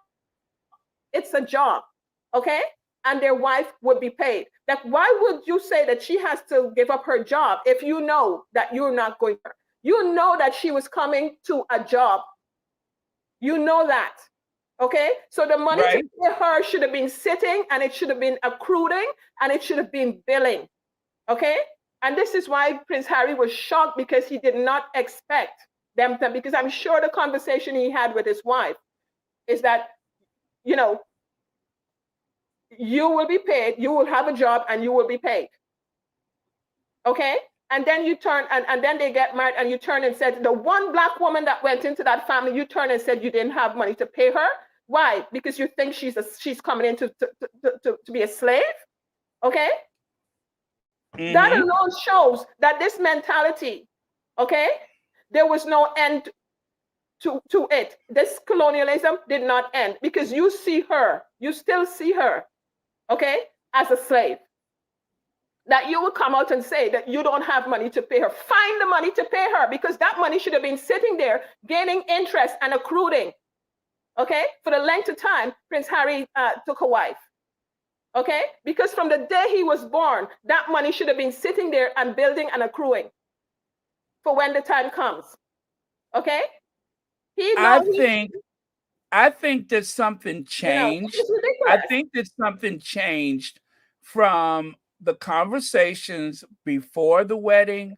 It's a job, okay? And their wife would be paid. Like, why would you say that she has to give up her job if you know that you're not going to? You know that she was coming to a job. You know that, okay? So the money to Right. pay her should have been sitting and it should have been accruing and it should have been billing, okay? And this is why Prince Harry was shocked because he did not expect them to, because I'm sure the conversation he had with his wife is that, you know, you will be paid, you will have a job, and you will be paid. Okay? And then you turn, and then they get married, and you turn and said, the one black woman that went into that family, you turn and said you didn't have money to pay her. Why? Because you think she's coming in to be a slave? Okay? That Mm-hmm. alone shows that this mentality, okay, there was no end to it. This colonialism did not end because you see her, you still see her, okay, as a slave. That you will come out and say that you don't have money to pay her. Find the money to pay her because that money should have been sitting there gaining interest and accruing, okay, for the length of time Prince Harry took a wife, okay? Because from the day he was born, that money should have been sitting there and building and accruing for when the time comes, okay? He I know he, think I think that something you know, changed. it's I ridiculous. think that something changed from the conversations before the wedding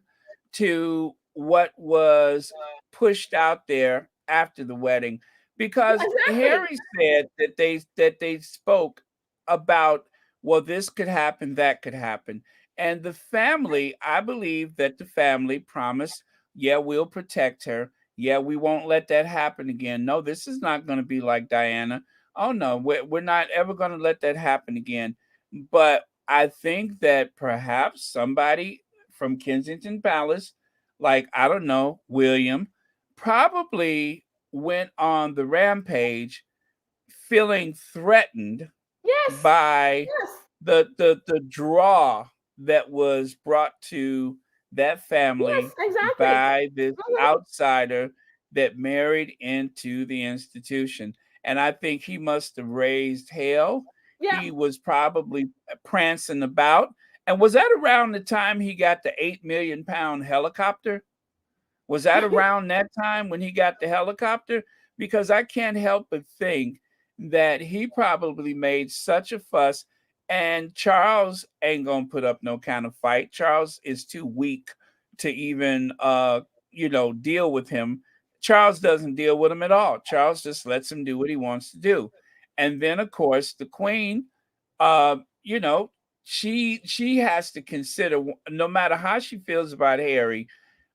to what was pushed out there after the wedding Yeah, because exactly. Harry said that they spoke about, well, this could happen, that could happen. And the family, I believe that the family promised, yeah, we'll protect her. Yeah, we won't let that happen again. No, this is not going to be like Diana. Oh no, we're not ever going to let that happen again. But I think that perhaps somebody from Kensington Palace, like, I don't know, William, probably went on the rampage feeling threatened Yes, by yes, the draw that was brought to that yes, family exactly. by this Mhm. outsider that married into the institution. And I think he must have raised hell. Yeah. He was probably prancing about. And was that around the time he got the 8 million pound helicopter? Was that around that time when he got the helicopter? Because I can't help but think that he probably made such a fuss, and Charles ain't gonna put up no kind of fight. Charles is too weak to even deal with him. Charles doesn't deal with him at all. Charles just lets him do what he wants to do. And then of course the queen, uh, you know, she has to consider, no matter how she feels about Harry,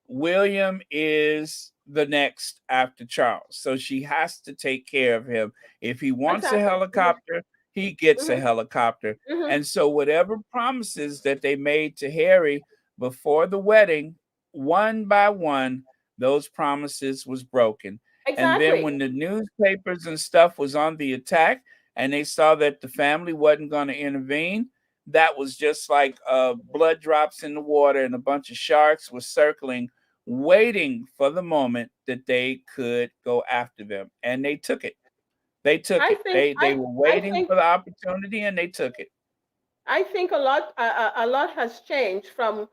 William is the next after Charles. So she has to take care of him. If he wants a Exactly. Mhm, helicopter, he gets a mhm, helicopter. mhm. And so, whatever promises that they made to Harry before the wedding, one by one, those promises was broken. And then Exactly. when the newspapers and stuff was on the attack and they saw that the family wasn't going to intervene, that was just like blood drops in the water, and a bunch of sharks were circling waiting for the moment that they could go after them, and they took it. They took I it. think They were I waiting think for the opportunity, and they took it. a lot has changed from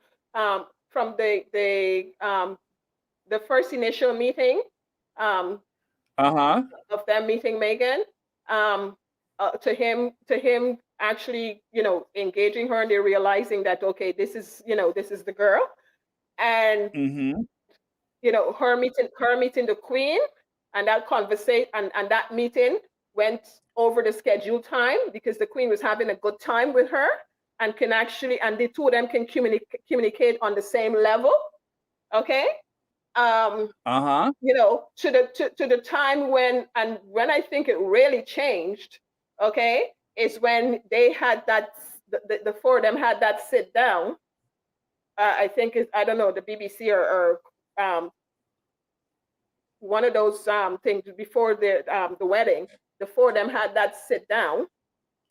the first initial meeting um, Uh-huh. of them meeting Megan um, to him actually engaging her and they're realizing that okay, this is the girl. And Mhm. her meeting the queen, and that conversation and that meeting went over the scheduled time because the queen was having a good time with her and and the two of them can communicate on the same level, okay? Uh-huh. To the time when I think it really changed, okay, is when they had that the four of them had that sit down. I think I don't know, the BBC or one of those things before the wedding. The four of them had that sit down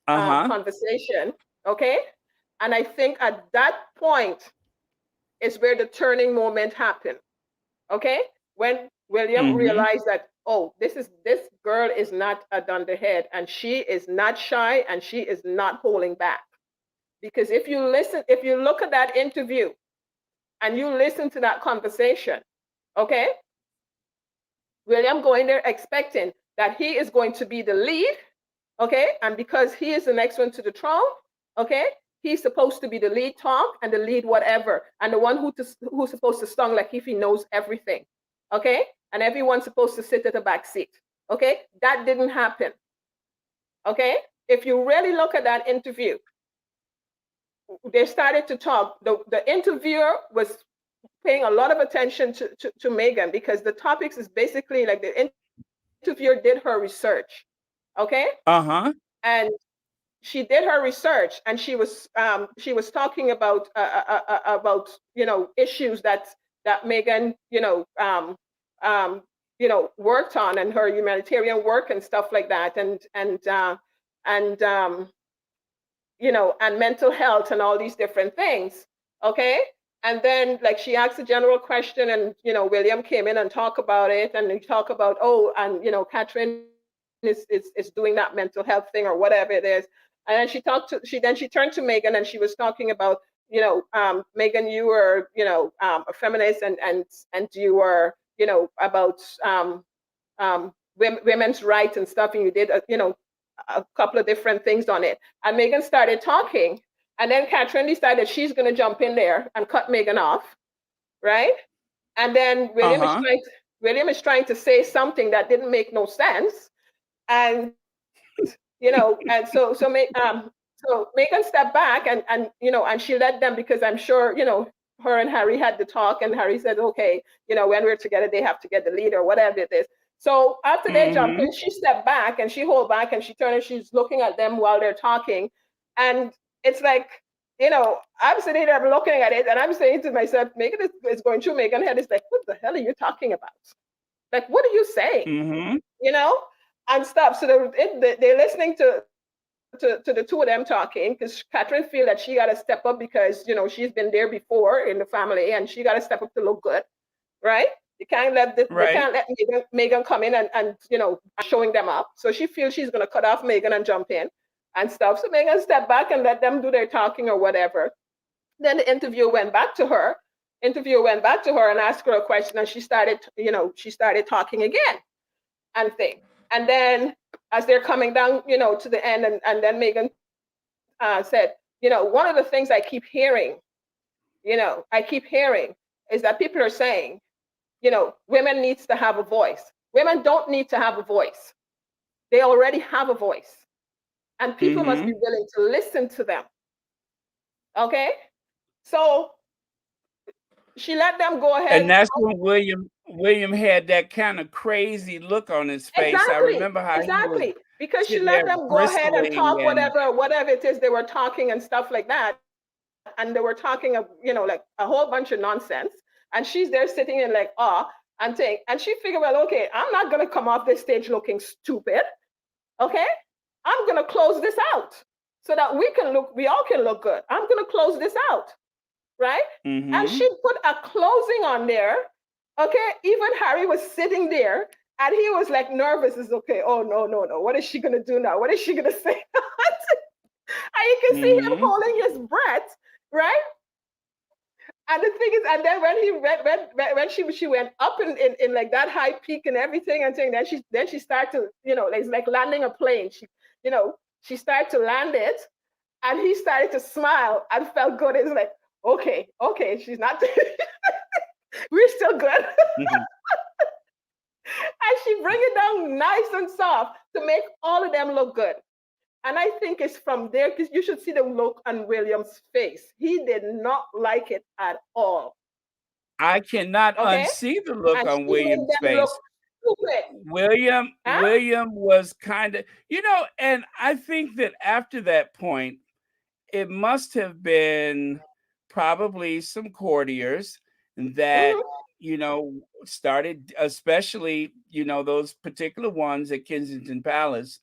Uh-huh. conversation, okay, and I think at that point is where the turning moment happened. Okay, when William Mm-hmm. realized that, oh, this girl is not a dunderhead, and she is not shy, and she is not holding back. Because if you look at that interview and you listen to that conversation, okay, William going there expecting that he is going to be the lead, okay, and because he is the next one to the throne, okay, he's supposed to be the lead talk and the lead whatever, and the one who's supposed to stung like if he knows everything, okay, and everyone's supposed to sit at the back seat, okay. That didn't happen, okay. If you really look at that interview, they started to talk. The interviewer was paying a lot of attention to Meghan, because the topics is basically like the interviewer did her research, okay, Uh-huh. and she did her research, and she was talking about issues that Meghan worked on, and her humanitarian work and stuff like that, and and mental health and all these different things, okay. And then, like, she asked a general question, and William came in and talked about it, and he talked about, oh, and Catherine is doing that mental health thing or whatever it is. And then she turned to Meghan, and she was talking about, Meghan, you were a feminist, and you were about women's rights and stuff, and you did a couple of different things on it. And Meghan started talking, and then Catherine decided she's going to jump in there and cut Meghan off, right? And then Uh-huh. William is trying to say something that didn't make no sense, and and so Meghan stepped back, and she let them, because I'm sure her and Harry had to talk, and Harry said, okay, when we're together, they have to get the lead or whatever it is. So after they jump Mm-hmm. in, she stepped back and she hold back, and she turned and she's looking at them while they're talking, and it's like, I'm sitting there looking at it, and I'm saying to myself, Meghan is going through Meghan's head. It's like, what the hell are you talking about? Like, what are you saying? Mm-hmm. And stuff. So they're listening to the two of them talking, because Catherine feel that she got to step up, because she's been there before in the family, and she got to step up to look good, right? They can't let Right. Meghan come in and showing them up. So she feels she's gonna cut off Meghan and jump in and stuff. So Meghan stepped back and let them do their talking or whatever. Then the interviewer went back to her. And asked her a question, and she started talking again and thing. And then as they're coming down, to the end, and then Meghan said, one of the things I keep hearing is that people are saying, women needs to have a voice. Women don't need to have a voice. They already have a voice. And people must Mm-hmm. be willing to listen to them. Okay? So she let them go And ahead. that's when William had that kind of crazy look on his face. I Exactly. remember how he was Exactly. Because she sitting let there them go ahead and bristling talk and whatever it is they were talking and stuff like that. And they were talking of, like a whole bunch of nonsense. And she's there sitting in like awe and saying, and she figured, well, okay, I'm not gonna come off this stage looking stupid. Okay, I'm gonna close this out so that we all can look good. I'm gonna close this out, right? And mm-hmm. she put a closing on there. Okay, even Harry was sitting there, and he was like nervous. Is okay. Oh no, no, no. What is she gonna do now? What is she gonna say? And you can see him Mm-hmm. holding his breath, right? And the thing is, and then when she went up in like that high peak and everything, and saying, then she started to, it's like landing a plane. She started to land it, and he started to smile and felt good. It's like, okay, she's not we're still good. Mm-hmm. And she bring it down nice and soft to make all of them look good. And I think it's from there, because you should see the look on William's face. He did not like it at all. I cannot Okay? unsee the look And on she made William's them look face. stupid. Huh? William was kinda, and I think that after that point, it must have been probably some courtiers that, Mm-hmm. started, especially, those particular ones at Kensington Palace.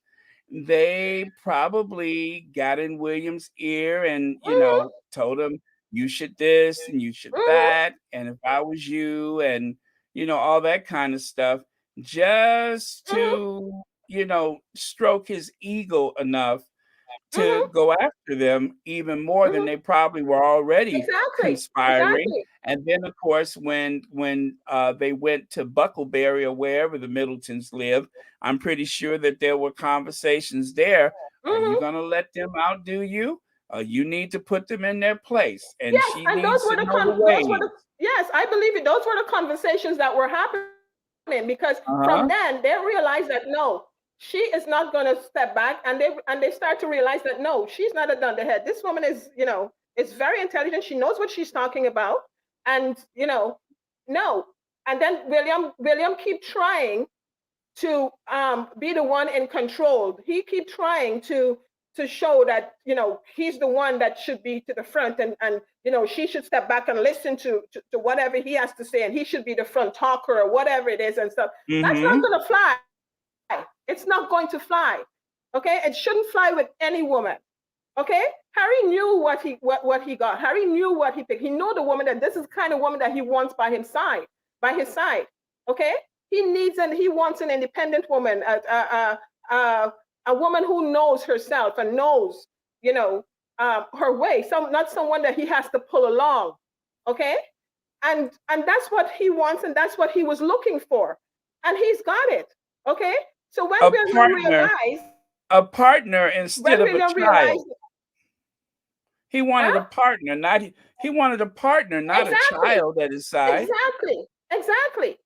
They probably got in William's ear and, Mm-hmm. told him, "You should this and you should Mm-hmm. that, and if I was you," and, all that kind of stuff, just Mm-hmm. to, stroke his ego enough to Mm-hmm. go after them even more than Mm-hmm. they probably were already Exactly. conspiring. Exactly. And then, of course, when they went to Bucklebury or wherever the Middletons live, I'm pretty sure that there were conversations there. Are you Mm-hmm. gonna let them outdo you? You need to put them in their place, and Yes, she and those needs were to the know the those were ways. the yes, I believe it. Those were the conversations that were happening because from Uh-huh. then they realized that no, she is not going to step back, and they start to realize that no, she's not a dunderhead. This woman is very intelligent. She knows what she's talking about, and no. And then William keep trying to be the one in control. He keep trying to show that he's the one that should be to the front, and she should step back and listen to whatever he has to say, and he should be the front talker or whatever it is and stuff. That's not Mhm. going to fly. It's not going to fly. Okay, it shouldn't fly with any woman. Okay, Harry knew what he got. Harry knew what he picked. He knew the woman that this is the kind of woman that he wants by his side. By his side. Okay, he wants an independent woman, a woman who knows herself and knows you know her way. Not someone that he has to pull along. Okay, and that's what he wants, and that's what he was looking for, and he's got it. Okay, so A partner, a partner instead When of a William realized, child. He wanted a huh? partner, not he wanted a partner, not a Exactly. child at his side. Exactly. Exactly.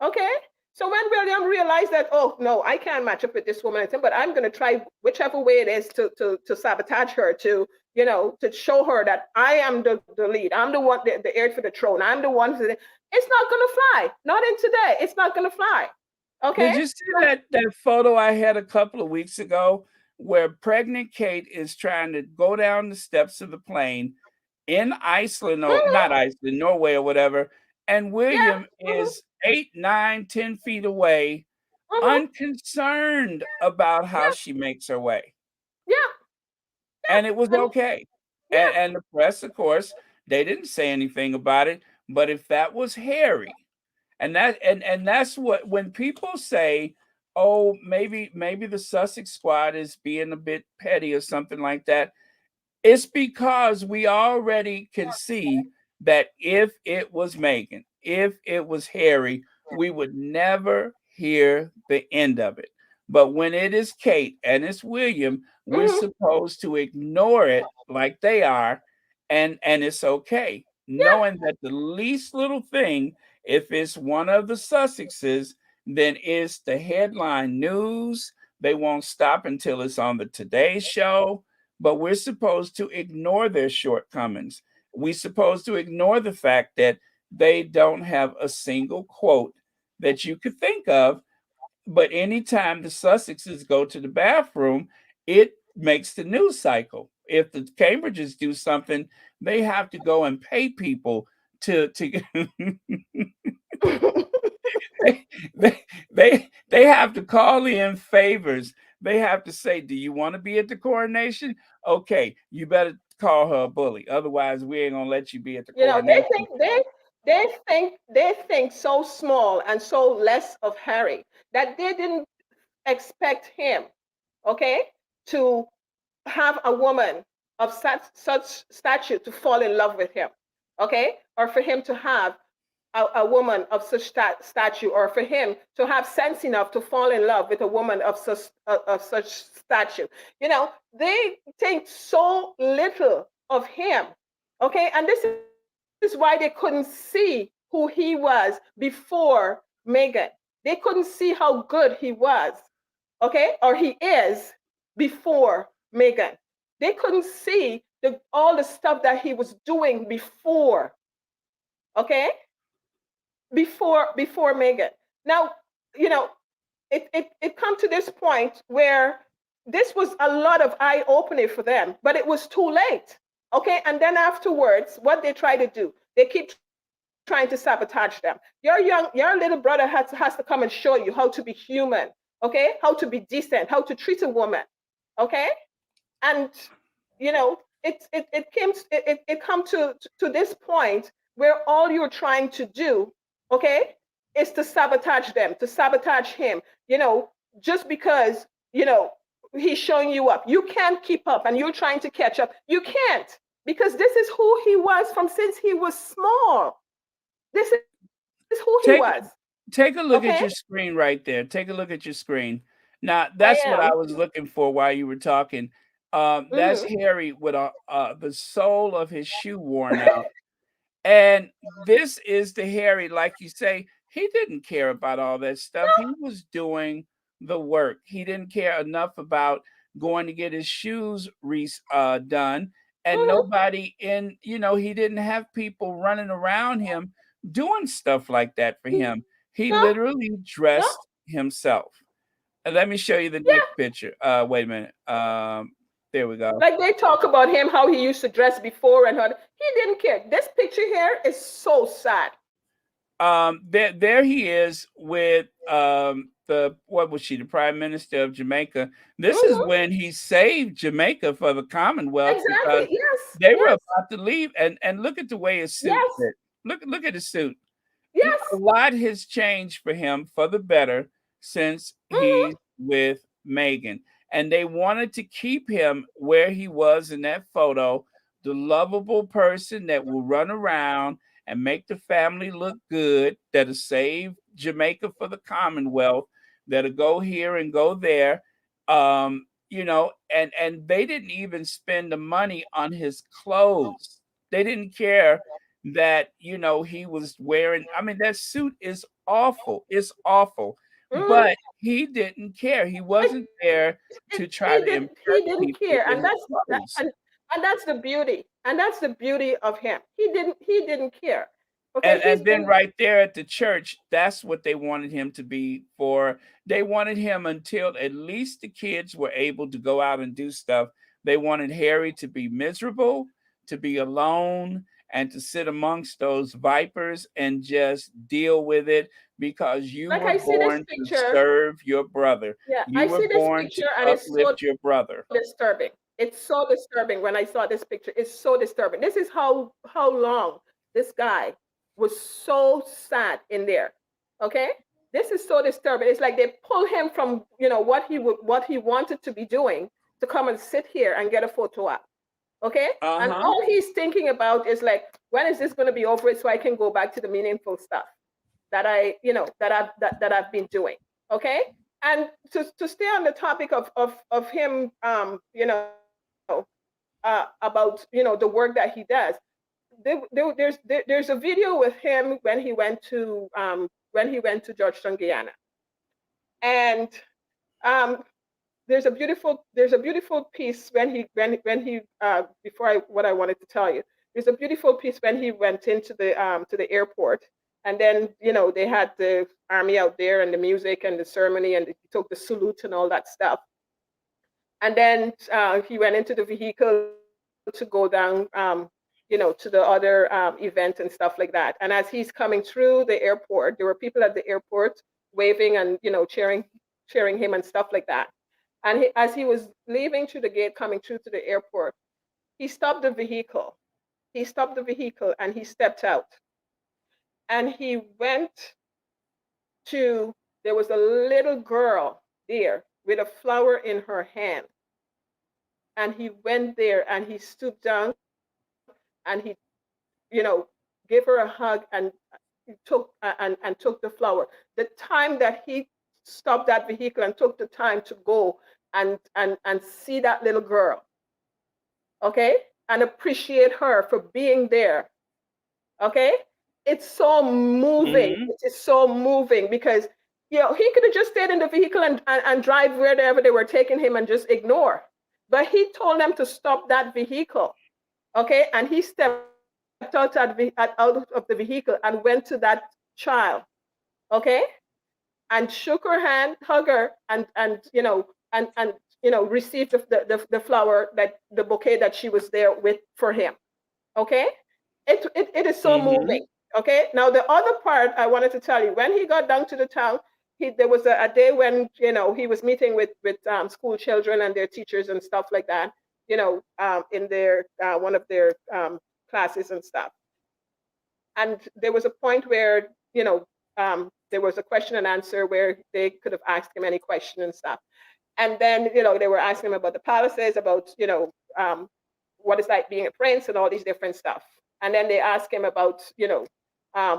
Okay. So when William realized that, oh no, I can't match up with this woman, but I'm going to try whichever way it is to sabotage her, to show her that I am the lead. I'm the one, the heir for the throne. I'm the one. It's not going to fly. Not in today. It's not going to fly. Okay. Did you see So, that photo I had a couple of weeks ago where pregnant Kate is trying to go down the steps of the plane in Iceland, or mhm, not Iceland, Norway or whatever, and yeah. William Hmm. is 8, 9, 10 feet away, Hmm. unconcerned about how Yeah. she makes her way. Yeah. And it was And okay. yeah. And the press, of course, they didn't say anything about it, but if that was Harry, and that's what, when people say, "Oh, maybe the Sussex squad is being a bit petty or something like that," it's because we already can see that if it was Meghan, if it was Harry, we would never hear the end of it. But when it is Kate and it's William, we're Hmm. supposed to ignore it like they are, and it's okay, Yeah. knowing that the least little thing, if it's one of the Sussexes, then it's the headline news. They won't stop until it's on the Today Show, but we're supposed to ignore their shortcomings. We're supposed to ignore the fact that they don't have a single quote that you could think of. But anytime the Sussexes go to the bathroom, it makes the news cycle. If the Cambridges do something, they have to go and pay people to they, they have to call in favors. They have to say, "Do you want to be at the coronation? Okay, you better call her a bully. Otherwise, we ain't gonna let you be at the They coronation." think they think so small and so less of Harry that they didn't expect him, okay, to have a woman of such stature to fall in love with him, okay, or for him to have a woman of such stature, or for him to have sense enough to fall in love with a woman of such stature. They think so little of him, okay, and this is why they couldn't see who he was before Meghan. They couldn't see how good he was, okay, or he is before Meghan. They couldn't see all the stuff that he was doing before, okay? before Megan. Now, you know, it come to this point where this was a lot of eye opening for them, but it was too late. Okay, and then afterwards, what they try to do, they keep trying to sabotage them. Your little brother has to come and show you how to be human. Okay, how to be decent, how to treat a woman. Okay, and it come to this point where all you're trying to do, okay, is to sabotage them, to sabotage him, you know just because he's showing you up. You can't keep up and you're trying to catch up. You can't, because this is who he was from since he was small. This is who he was. Take take a Okay. look at your screen right there. Take a look at your screen. Now, I that's what am. I was looking for while you were talking. That's Hmm. Harry with the sole of his shoe worn out. And this is the Harry, like you say, he didn't care about all that stuff. He was doing the work. He didn't care enough about going to get his shoes done. And Hmm. nobody he didn't have people running around him doing stuff like that for him. He No. literally No. dressed himself. And let me show you the Yeah. next picture. Wait a minute. There we go. Like they talk about him, how he used to dress before and how he didn't care. This picture here is so sad. There he is with the what was she, the Prime Minister of Jamaica. This is Hmm. when he saved Jamaica for the Commonwealth because Exactly. Yes. they were Yes. about to leave. And look at the way his suit Yes. fit. Look at his suit. A Yes. lot has changed for him for the better since Hmm. he's with Megan. And they wanted to keep him where he was in that photo, the lovable person that will run around and make the family look good, that'll save Jamaica for the Commonwealth, that'll go here and go there. And they didn't even spend the money on his clothes. They didn't care that he was wearing. I mean, that suit is awful. It's awful. Hmm. But he didn't care. He wasn't there to try to He impress didn't people care, with and his that's clothes. and that's the beauty, and that's the beauty of him. He didn't care. Okay, And he's and then been right there at the church, that's what they wanted him to be for. They wanted him until at least the kids were able to go out and do stuff. They wanted Harry to be miserable, to be alone, and to sit amongst those vipers and just deal with it because you like were I see this born to picture. serve your brother. Yeah, You I were see this born to picture, and it's so uplift your brother. disturbing. It's so disturbing when I saw this picture. It's so disturbing. This is how long this guy was so sad in there. Okay? This is so disturbing. It's like they pull him from, what he wanted to be doing to come and sit here and get a photo op. Okay? And Uh-huh. all he's thinking about is like, when is this going to be over so I can go back to the meaningful stuff that I've been doing. Okay, and to stay on the topic of him, about the work that he does. There's a video with him when he went to Georgetown, Guyana, and um, there's a beautiful piece when he before what I wanted to tell you. There's a beautiful piece when he went into the airport, and then they had the army out there and the music and the ceremony, and he took the salute and all that stuff. And then he went into the vehicle to go down, to the other event and stuff like that. And as he's coming through the airport, there were people at the airport waving and cheering him and stuff like that. And as he was leaving through the gate, coming through to the airport, he stopped the vehicle. He stopped the vehicle and he stepped out. And he went to, there was a little girl there with a flower in her hand. And he went there and he stooped down and he, you know, gave her a hug and and took the flower. The time that he stopped that vehicle and took the time to go and see that little girl, okay, and appreciate her for being there, okay, it's so moving. Hmm. It is so moving because he could have just stayed in the vehicle and drive wherever they were taking him and just ignore, but he told them to stop that vehicle. Okay, and he stepped out of the vehicle and went to that child, okay, and shook her hand, hug her, and received the flower, that the bouquet that she was there with for him. Okay, it is so Mm-hmm. moving. Okay, now the other part I wanted to tell you, when he got down to the town, there was a day when he was meeting with school children and their teachers and stuff like that, in their one of their classes and stuff. And there was a point where there was a question and answer where they could have asked him any question and stuff. And then they were asking him about the palaces, about what it's like being a prince and all these different stuff. And then they asked him about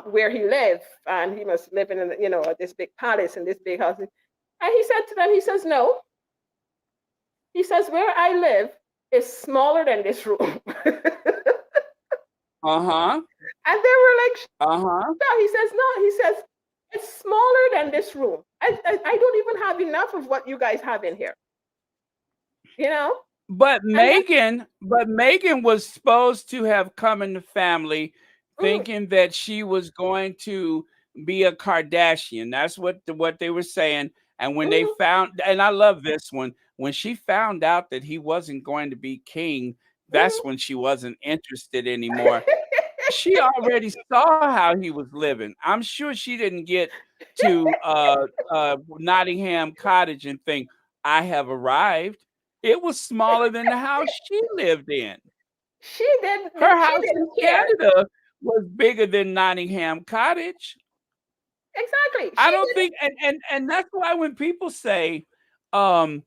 where he lived, and he must live in this big palace and this big house. And he said to them, he says, no. He says, where I live is smaller than this room. Uh-huh. And they were like, Uh-huh. no. He says, no. He says, it's smaller than this room. I don't even have enough of what you guys have in here. You know? But And then, Megan was supposed to have come in the family mm, thinking that she was going to be a Kardashian. That's what they were saying. And when they mm, found, and I love this one, when she found out that he wasn't going to be king, that's mm. when she wasn't interested anymore. She already saw how he was living. I'm sure she didn't get to Nottingham Cottage and think, I have arrived. It was smaller than the house she lived in. Her she house in didn't care. Canada was bigger than Nottingham Cottage. Exactly. I She don't didn't. think, and that's why when people say, um,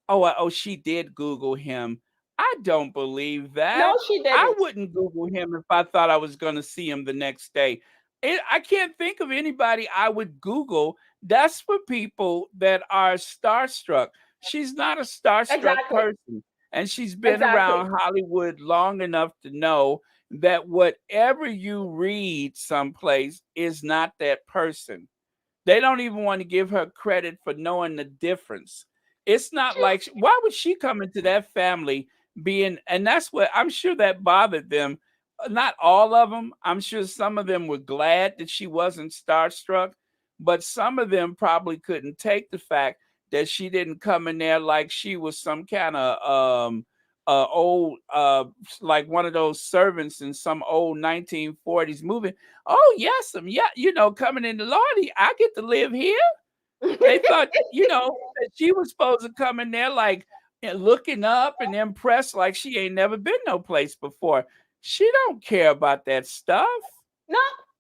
oh, she did Google him. I don't believe No, that. she I didn't. wouldn't Google him if I thought I was going to see him the next day. I can't think of anybody I would Google. That's for people that are starstruck. She's not a starstruck Exactly. person. And she's been Exactly. around Hollywood long enough to know that whatever you read someplace is not that person. They don't even want to give her credit for knowing the difference. It's not She's like why would she come into that family being, and that's what I'm sure that bothered them. Not all of them. I'm sure some of them were glad that she wasn't starstruck, but some of them probably couldn't take the fact that she didn't come in there like she was some kind of old like one of those servants in some old 1940s movie. Oh, yes, yeah, coming in the Lordy, I get to live here. They thought, that she was supposed to come in there like looking up and impressed like she ain't never been no place before. She don't care about that stuff. no,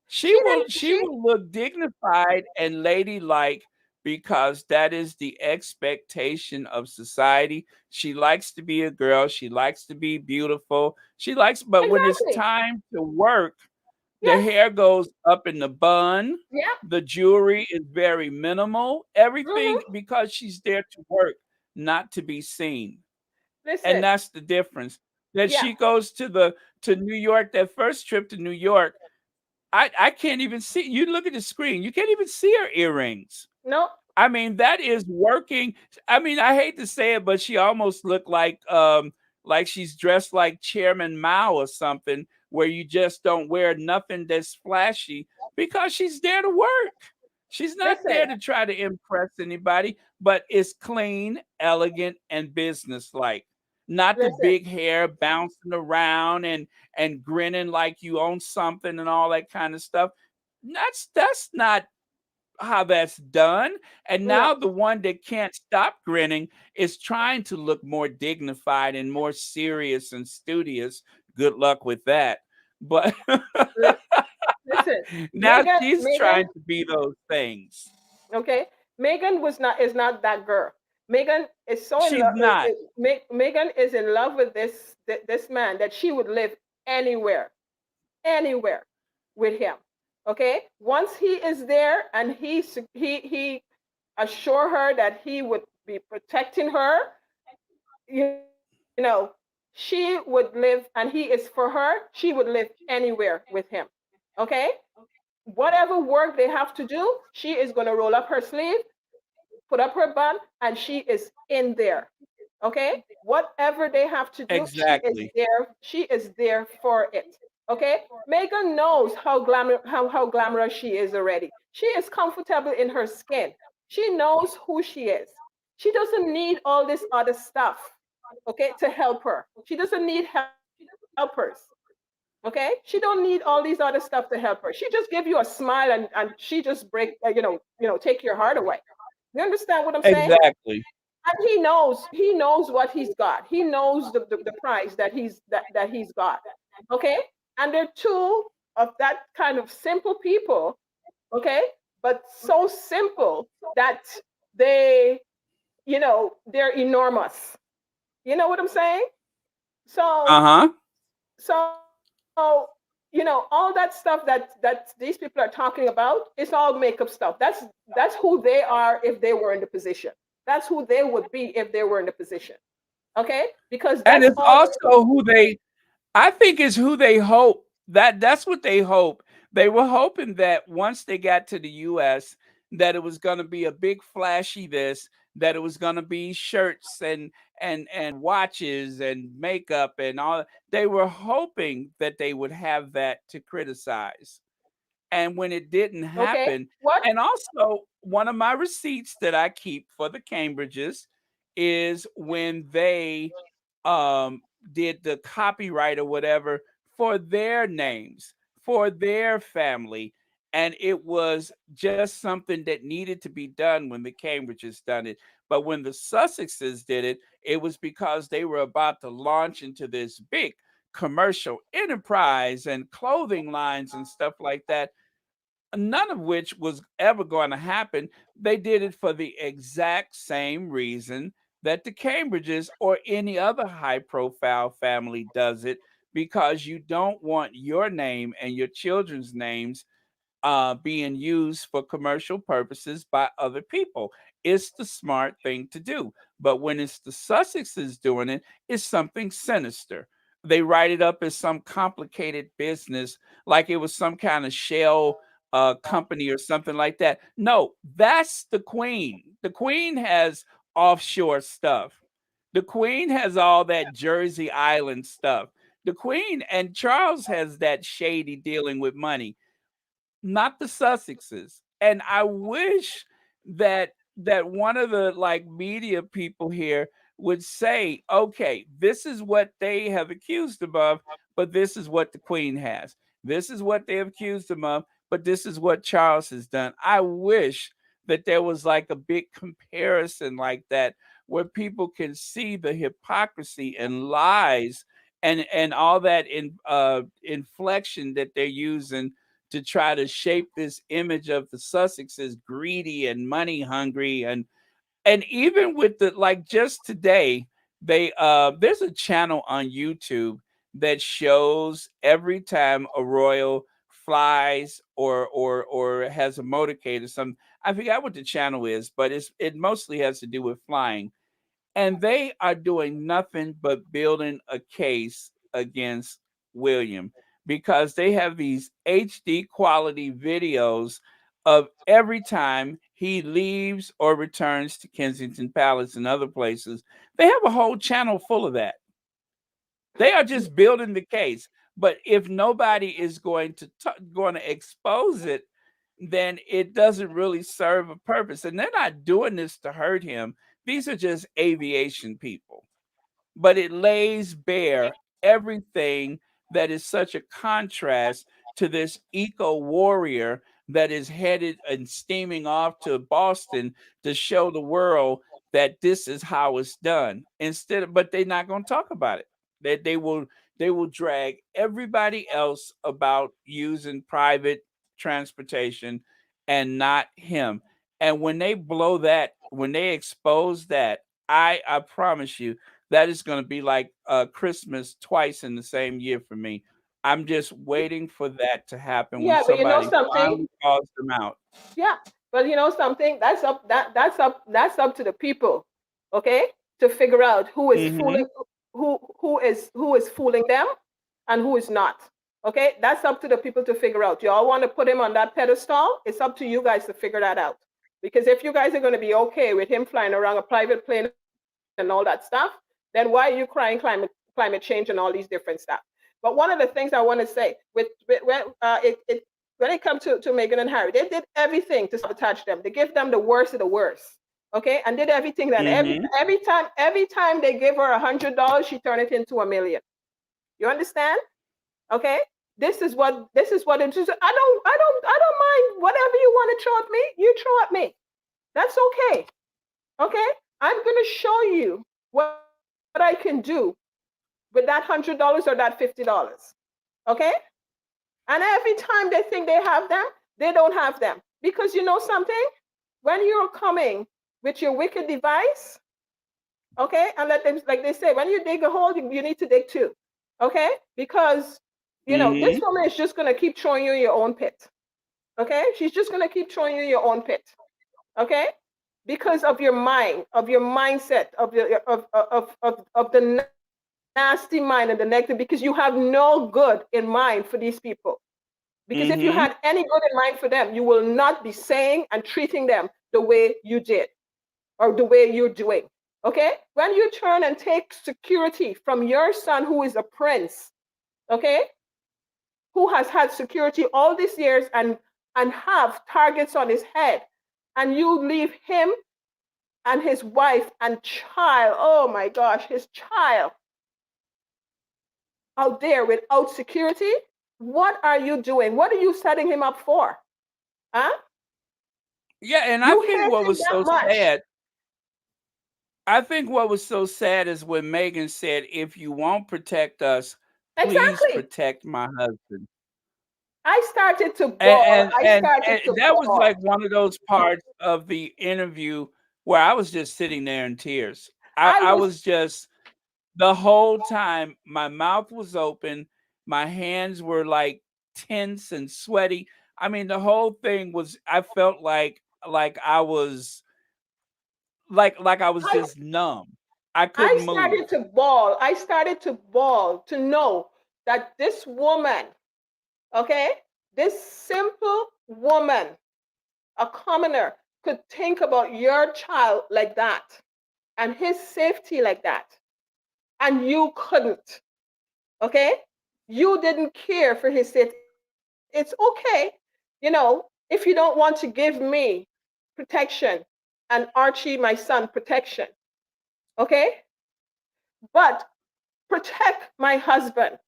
She she will didn't. she will look dignified and ladylike because that is the expectation of society. She likes to be a girl, she likes to be beautiful. But when it's Exactly. time to work, the Yes. hair goes up in the bun. Yeah. The jewelry is very minimal. Hmm. Everything because she's there to work, not to be seen. And Listen. that's the difference. That Yeah. she goes to New York, that first trip to New York, I can't even see. You look at the screen, you can't even see her earrings. No. I mean, that is working. I mean, I hate to say it, but she almost looked like she's dressed like Chairman Mao or something, where you just don't wear nothing that's flashy because she's there to work. She's not Listen. there to try to impress anybody, but it's clean, elegant, and businesslike. Not the Listen. big hair bouncing around and grinning like you own something and all that kind of stuff. That's not how that's done. And No. now the one that can't stop grinning is trying to look more dignified and more serious and studious. Good luck with that. But Li- Listen. now Megan. she's Megan. trying to be those things. Okay. Megan is not that girl. Megan is so in She's love. not. Megan is in love with this man that she would live anywhere, anywhere with him. Okay. Once he is there and he assure her that he would be protecting her, she would live, and he is for her. She would live anywhere with him. Okay. Whatever work they have to do, she is going to roll up her sleeve, put up her bun, and she is in there. Okay. Whatever they have to do, she is Exactly. there. She is there for it. Okay, Megan knows how glamorous she is already. She is comfortable in her skin. She knows who she is. She doesn't need all this other stuff, okay, to help her. She doesn't need helpers. Okay, she don't need all these other stuff to help her. She just give you a smile, and she just break, take your heart away. You understand what I'm saying? Exactly. And he knows what he's got. He knows the price that he's got. Okay, and they're two of that kind of simple people. Okay, but so simple that they they're enormous. You know what I'm saying? So Uh-huh. all that stuff that these people are talking about, it's all makeup stuff. That's who they are if they were in the position. That's who they would be if they were in the position. Okay, because And that's it's all. also who they I think it's who they hope that's what they hope. They were hoping that once they got to the US that it was going to be a big flashy this, that it was going to be shirts and watches and makeup and all. They were hoping that they would have that to criticize. And when it didn't Okay, happen, what? and also one of my receipts that I keep for the Cambridges is when they um did the copyright or whatever for their names, for their family. And it was just something that needed to be done when the Cambridges done it. But when the Sussexes did it, it was because they were about to launch into this big commercial enterprise and clothing lines and stuff like that, none of which was ever going to happen. They did it for the exact same reason that the Cambridges or any other high profile family does it, because you don't want your name and your children's names being used for commercial purposes by other people. It's the smart thing to do. But when it's the Sussexes doing it, it's something sinister. They write it up as some complicated business, like it was some kind of shell company or something like that. No, that's the Queen. The Queen has offshore stuff. The Queen has all that Jersey Island stuff. The Queen and Charles has that shady dealing with money, not the Sussexes. And I wish that one of the like media people here would say, okay, this is what they have accused him of, but this is what the Queen has. This is what they have accused him of, but this is what Charles has done. I wish that there was like a big comparison like that where people can see the hypocrisy and lies and all that inflection that they're using to try to shape this image of the Sussex as greedy and money hungry. And even with the like just today, they there's a channel on YouTube that shows every time a royal flies or has a motorcade or something. I forgot what the channel is, but it mostly has to do with flying, and they are doing nothing but building a case against William, because they have these HD quality videos of every time he leaves or returns to Kensington Palace and other places. They have a whole channel full of that. They are just building the case. But if nobody is going to expose it, then it doesn't really serve a purpose. And they're not doing this to hurt him. These are just aviation people, but it lays bare everything that is such a contrast to this eco warrior that is headed and steaming off to Boston to show the world that this is how it's done. But they're not going to talk about it. They will drag everybody else about using private transportation and not him. And when they expose that, I promise you that is going to be like Christmas twice in the same year for me. I'm just waiting for that to happen when Yeah, but you know somebody something. finally calls them out. Yeah, but you know something. That's up to the people. Okay, to figure out who is Hmm. fooling who is fooling them and who is not. Okay, that's up to the people to figure out. Y'all want to put him on that pedestal? It's up to you guys to figure that out. Because if you guys are going to be okay with him flying around a private plane and all that stuff, then why are you crying climate change and all these different stuff? But one of the things I want to say when it comes to Meghan and Harry, they did everything to sabotage them. They gave them the worst of the worst. Okay, and did everything that Mm-hmm. every time they gave her $100, she turned it into $1 million. You understand? Okay, this is what it is. I don't mind whatever you want to throw at me. You throw at me. That's okay. Okay, I'm gonna show you what I can do with that $100 or that $50. Okay, and every time they think they have them, they don't have them because you know something. When you're coming with your wicked device, okay, and let them, like they say, when you dig a hole, you need to dig two, okay, because this Mm-hmm. woman is just gonna keep throwing you in your own pit. Okay, she's just gonna keep throwing you in your own pit. Okay, because of your mind, of your mindset, of the nasty mind and the negative, because you have no good in mind for these people. Because if you had Mm-hmm. any good in mind for them, you will not be saying and treating them the way you did or the way you're doing. Okay? When you turn and take security from your son, who is a prince, okay, who has had security all these years and have targets on his head, and you leave him and his wife and child, oh my gosh, his child out there without security, what are you doing? What are you setting him up for? Huh? Yeah, and I You think hate what him was that so much. sad, I think what was so sad is when Megan said, "If you won't protect us, please Exactly. protect my husband." I started to And bawl. and I and, started and to that was bawl. like one of those parts of the interview where I was just sitting there in tears. I, I I was, was just the whole time my mouth was open, my hands were like tense and sweaty. I mean, the whole thing was I felt like I was I, just numb. I I couldn't started move. to bawl. I started to bawl to know that this woman, okay, this simple woman, a commoner, could think about your child like that and his safety like that. And you couldn't, okay? You didn't care for his safety. It's okay, if you don't want to give me protection and Archie, my son, protection, okay? But protect my husband,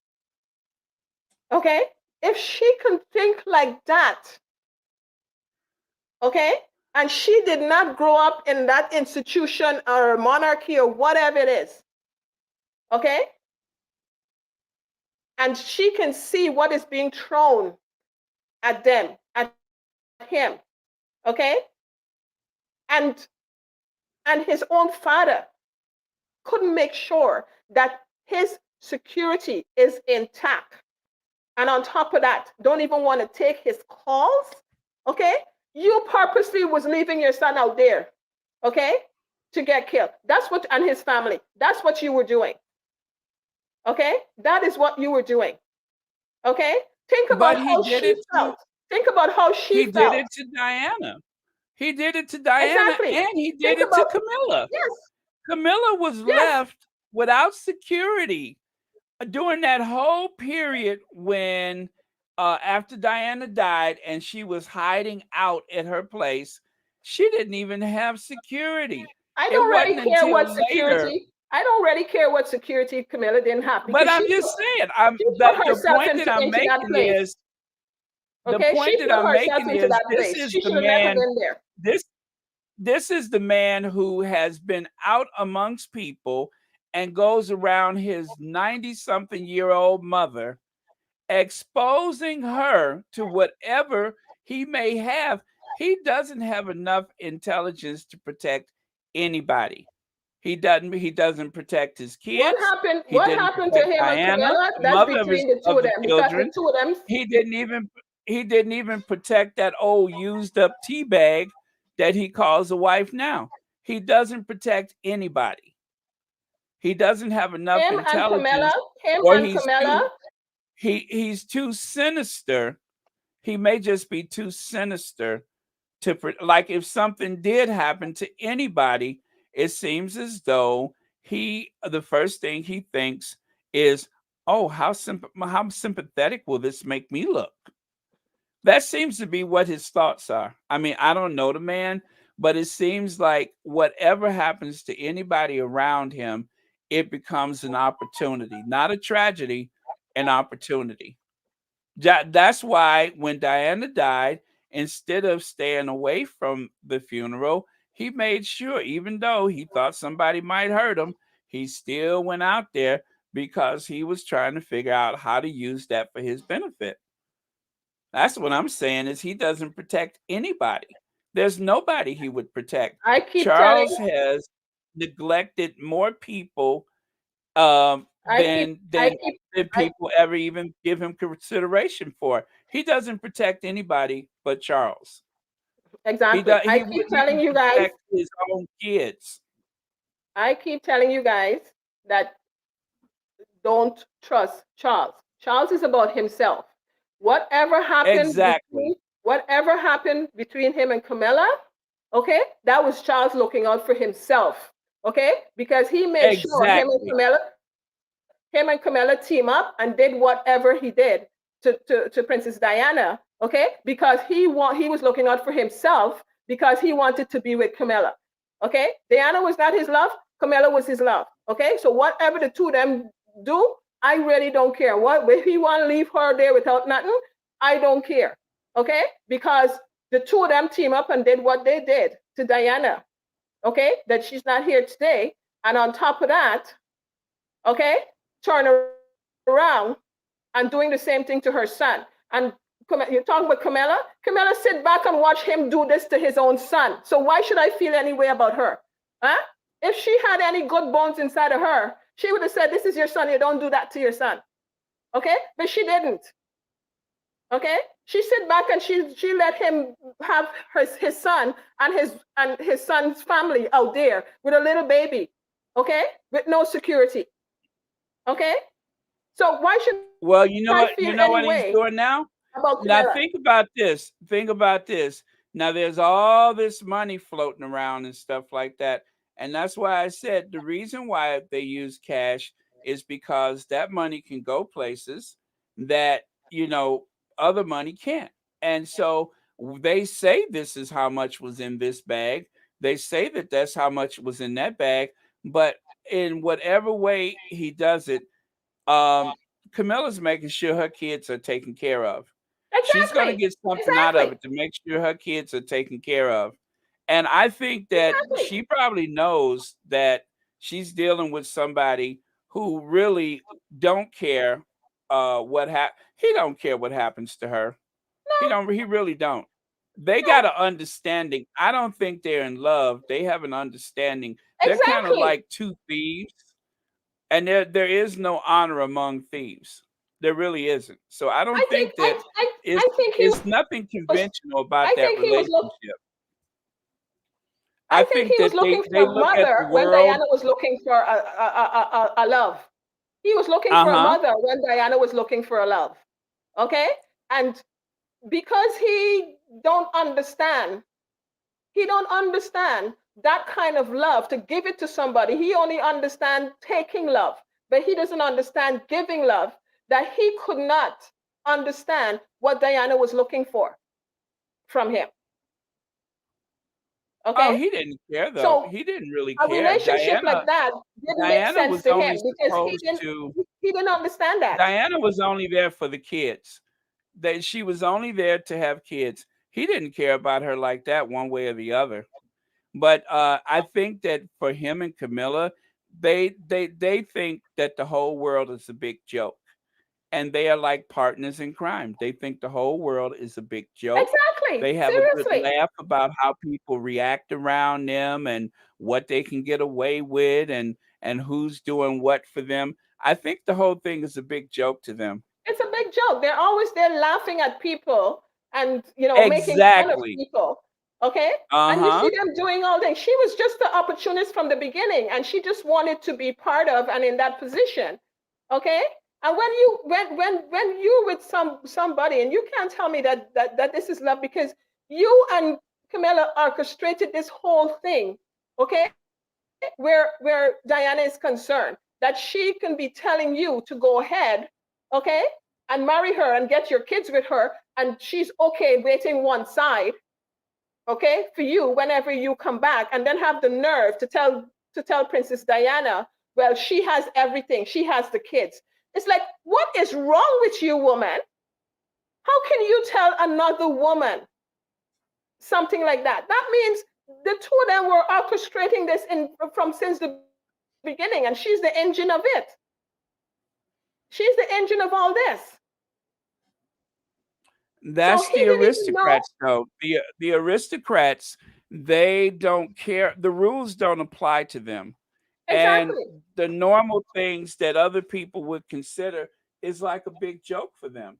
okay? If she can think like that, okay, and she did not grow up in that institution or monarchy or whatever it is, okay, and she can see what is being thrown at them, at him, okay, and his own father couldn't make sure that his security is intact. And on top of that, don't even want to take his calls. Okay? You purposely was leaving your son out there, okay, to get killed. That's what, and his family. That's what you were doing. Okay? That is what you were doing. Okay? Think about But he how did she it felt. to Think about how she he did felt. it to Diana. He did it to Diana Exactly. and he did Think it to about, Camilla. yes, Camilla was yes. left without security during that whole period when after Diana died and she was hiding out at her place. She didn't even have security. I It don't really wasn't care until what later. security. I don't really care what security Camilla didn't have But because I'm just saying, I'm she put the herself point that I'm into that making place. is the Okay, point she that put I'm herself making into is that this place. is She the should have never man been there. this this is the man who has been out amongst people and goes around his 90 something year old mother, exposing her to whatever he may have. He doesn't have enough intelligence to protect anybody. He doesn't protect his What kids. happened? He What didn't happened to protect him and Diana, Camilla? the That's mother of his between the two of of the them because the children. two of them. He didn't even he didn't even protect that old used up tea bag that he calls a wife now. He doesn't protect anybody. He doesn't have enough Him and Camilla. intelligence, Him or and Camilla. he's too sinister. He may just be too sinister like if something did happen to anybody, it seems as though the first thing he thinks is, Oh, how sympathetic will this make me look? That seems to be what his thoughts are. I mean, I don't know the man, but it seems like whatever happens to anybody around him, it becomes an opportunity, not a tragedy, an opportunity. That's why when Diana died, instead of staying away from the funeral, he made sure, even though he thought somebody might hurt him, he still went out there because he was trying to figure out how to use that for his benefit. That's what I'm saying is he doesn't protect anybody. There's nobody he would protect. I keep telling, Charles has neglected more people I keep, than I than keep, than I people ever even give him consideration for. He doesn't protect anybody but Charles. exactly. I He keep wouldn't telling even you guys, protect his own kids. I keep telling you guys that don't trust Charles. Charles is about himself. Whatever happened Exactly. between whatever happened between him and Camilla, okay, that was Charles looking out for himself. Okay, because he made sure Exactly. him and Camilla team up and did whatever he did to Princess Diana. Okay, because he was looking out for himself because he wanted to be with Camilla. Okay, Diana was not his love. Camilla was his love. Okay, so whatever the two of them do, I really don't care. What if he want to leave her there without nothing? I don't care. Okay, because the two of them team up and did what they did to Diana. Okay, that she's not here today, and on top of that, okay, turn around and doing the same thing to her son. And you're talking about Camilla? Camilla sit back and watch him do this to his own son. So why should I feel any way about her? Huh? If she had any good bones inside of her, she would have said, "This is your son. You don't do that to your son." Okay? But she didn't. Okay? She sit back and she let him have his son and his son's family out there with a little baby. Okay? With no security. Okay? So why should I feel Well, any way you know what he's doing about now? Camilla? Now think about this. Think about this. Now there's all this money floating around and stuff like that. And that's why I said the reason why they use cash is because that money can go places that, other money can't. And so they say this is how much was in this bag. They say that that's how much was in that bag, but in whatever way he does it, um, Camilla's making sure her kids are taken care of. She's going to Exactly. get something out of Exactly. it to make sure her kids are taken care of. And I think that Exactly. she probably knows that she's dealing with somebody who really don't care he don't care what happens to her. He really don't. They got No. an understanding. I don't think they're in love. They have an understanding. They're kind of Exactly. like two thieves, and there is no honor among thieves. There really isn't. So I don't I think think that it's I think he it's was nothing conventional about I that think he was look relationship. I I think think he was that looking they for a look at the mother when world. Diana was looking for a love. He was looking for a Uh-huh. mother when Diana was looking for a love. Okay? And because don't understand he don't understand that kind of love to give it to somebody. He only understands taking love, but he doesn't understand giving love, that he could not understand what Diana was looking for from him. Oh, Okay? he didn't care though. So He didn't really a care. relationship like that didn't make Diana sense was to only him because supposed to he didn't understand that. Diana was only there for the kids. That she was only there to have kids. He didn't care about her like that one way or the other. But I think that for him and Camilla, they think that the whole world is a big joke, and they are like partners in crime. They think the whole world is a big joke. Exactly. They have a good Seriously. laugh about how people react around them and what they can get away with and who's doing what for them. I think the whole thing is a big joke to them. It's a big joke. They're always there laughing at people and making fun of Exactly. people. Okay? And you see Uh-huh. them doing all things. She was just the opportunist from the beginning and she just wanted to be part of and in that position. Okay? And when you with somebody and you can't tell me that this is love because you and Camilla orchestrated this whole thing, okay? Where Diana is concerned. that she can be telling you to go ahead, okay, and marry her and get your kids with her, and she's okay waiting one side, okay, for you whenever you come back, and then have the nerve to tell Princess Diana, well, she has everything, she has the kids. It's like, what is wrong with you, woman? How can you tell another woman something like that? That means the two of them were orchestrating this from since the beginning, and she's the engine of it. She's the engine of all this. So he That's the didn't even know. aristocrats, though. The aristocrats, they don't care. The rules don't apply to them, and Exactly. the normal things that other people would consider is like a big joke for them.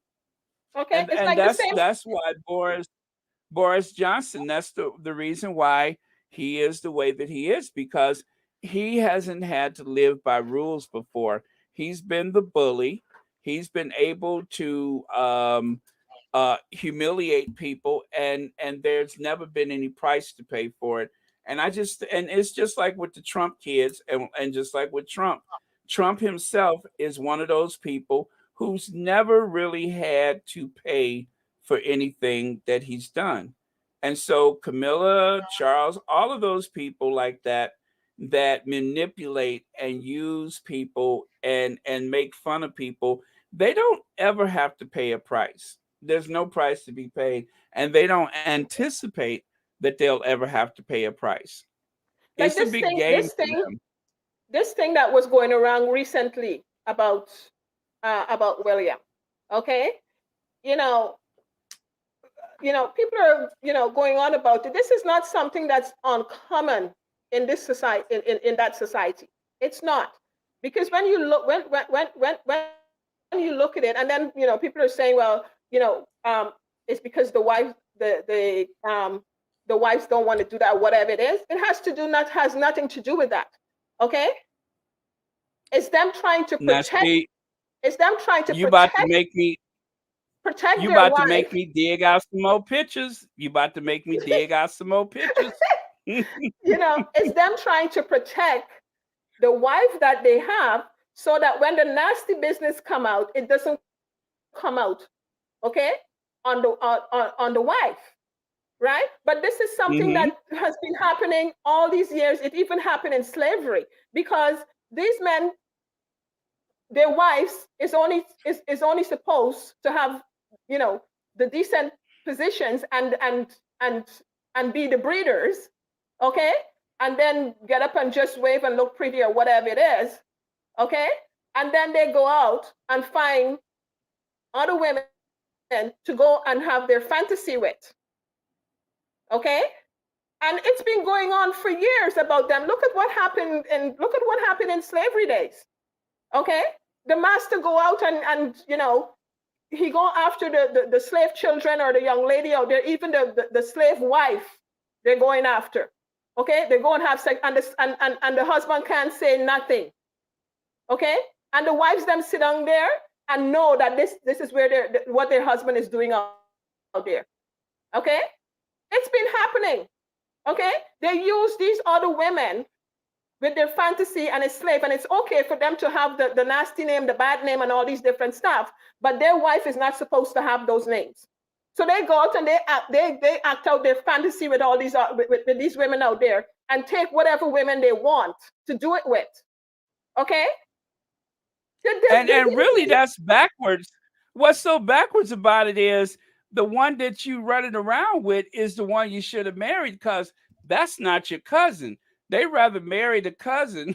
Okay, And it's and like the that's same. that's why Boris Johnson, that's the reason why he is the way that he is, because he hasn't had to live by rules before. He's been the bully. He's been able to humiliate people, and there's never been any price to pay for it. And it's just like with the Trump kids, and just like with Trump. Trump himself is one of those people who's never really had to pay for anything that he's done. And so Camilla, Charles, all of those people like that, that manipulate and use people and make fun of people, they don't ever have to pay a price. There's no price to be paid, and they don't anticipate that they'll ever have to pay a price. Like It's a this big thing, game this for thing, them. this thing that was going around recently about William. Okay, you know, people are going on about it. This is not something that's uncommon in this society, in that society. It's not, because when you look when you look at it, and then people are saying, well, it's because the wives don't want to do that, whatever it is. It has to do not has nothing to do with that. Okay, it's them trying to Now, protect. see, It's them trying to you about to protect you their about to make wife. me dig out some more pictures. You about to make me dig out some more pictures. It's them trying to protect the wife that they have, so that when the nasty business come out, it doesn't come out, okay, on the wife, right? But this is something that Hmm. has been happening all these years. It even happened in slavery, because these men, their wives is only supposed to have, you know the decent positions, and and be the breeders, okay, and then get up and just wave and look pretty or whatever it is, okay, and then they go out and find other women to go and have their fantasy with, okay, and it's been going on for years about them. Look at what happened in slavery days, okay. The master go out and he go after the slave children, or the young lady out there, even the slave wife, they're going after, okay. They go and have sex, and the husband can't say nothing, okay, and the wives them sit down there and know that this is where what their husband is doing out there, okay. It's been happening, okay. They use these other women with their fantasy, and it's slave, and it's okay for them to have the nasty name, the bad name, and all these different stuff, but their wife is not supposed to have those names. So they go out and they act out their fantasy with all these with these women out there, and take whatever women they want to do it with, okay. They And didn't really, even. that's backwards. What's so backwards about it is the one that you running around with is the one you should have married, because that's not your cousin. They rather marry the cousin.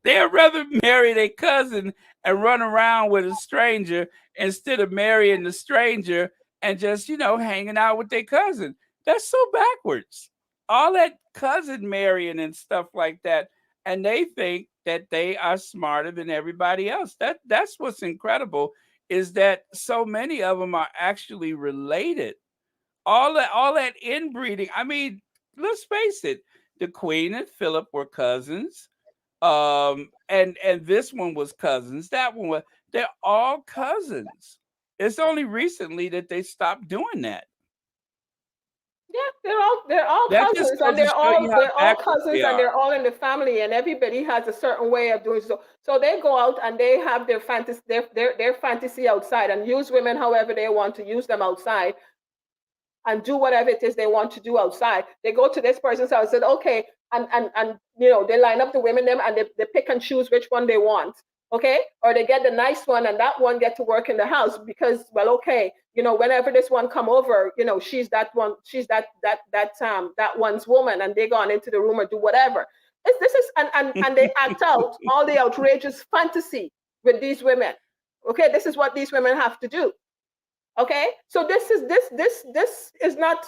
They'd rather marry their cousin and run around with a stranger instead of marrying the stranger and just, hanging out with their cousin. That's so backwards. All that cousin marrying and stuff like that. And they think that they are smarter than everybody else. That's what's incredible, is that so many of them are actually related. All that inbreeding. I mean, let's face it, the Queen and Philip were cousins, and this one was cousins, that one was, they're all cousins. It's only recently that they stopped doing that. Yeah, they're all That just cousins, and goes to show you how they're all backwards cousins, they and are. they're all in the family, and everybody has a certain way of doing so. So they go out and they have their fantasy outside, and use women however they want to use them outside, and do whatever it is they want to do outside. They go to this person's house and said, okay, and they line up the women them, and they pick and choose which one they want. Okay, or they get the nice one, and that one get to work in the house because, well, okay, whenever this one come over, she's that one, she's that one's woman, and they gone into the room or do whatever. This is and they act out all the outrageous fantasy with these women. Okay, this is what these women have to do. Okay, so this is not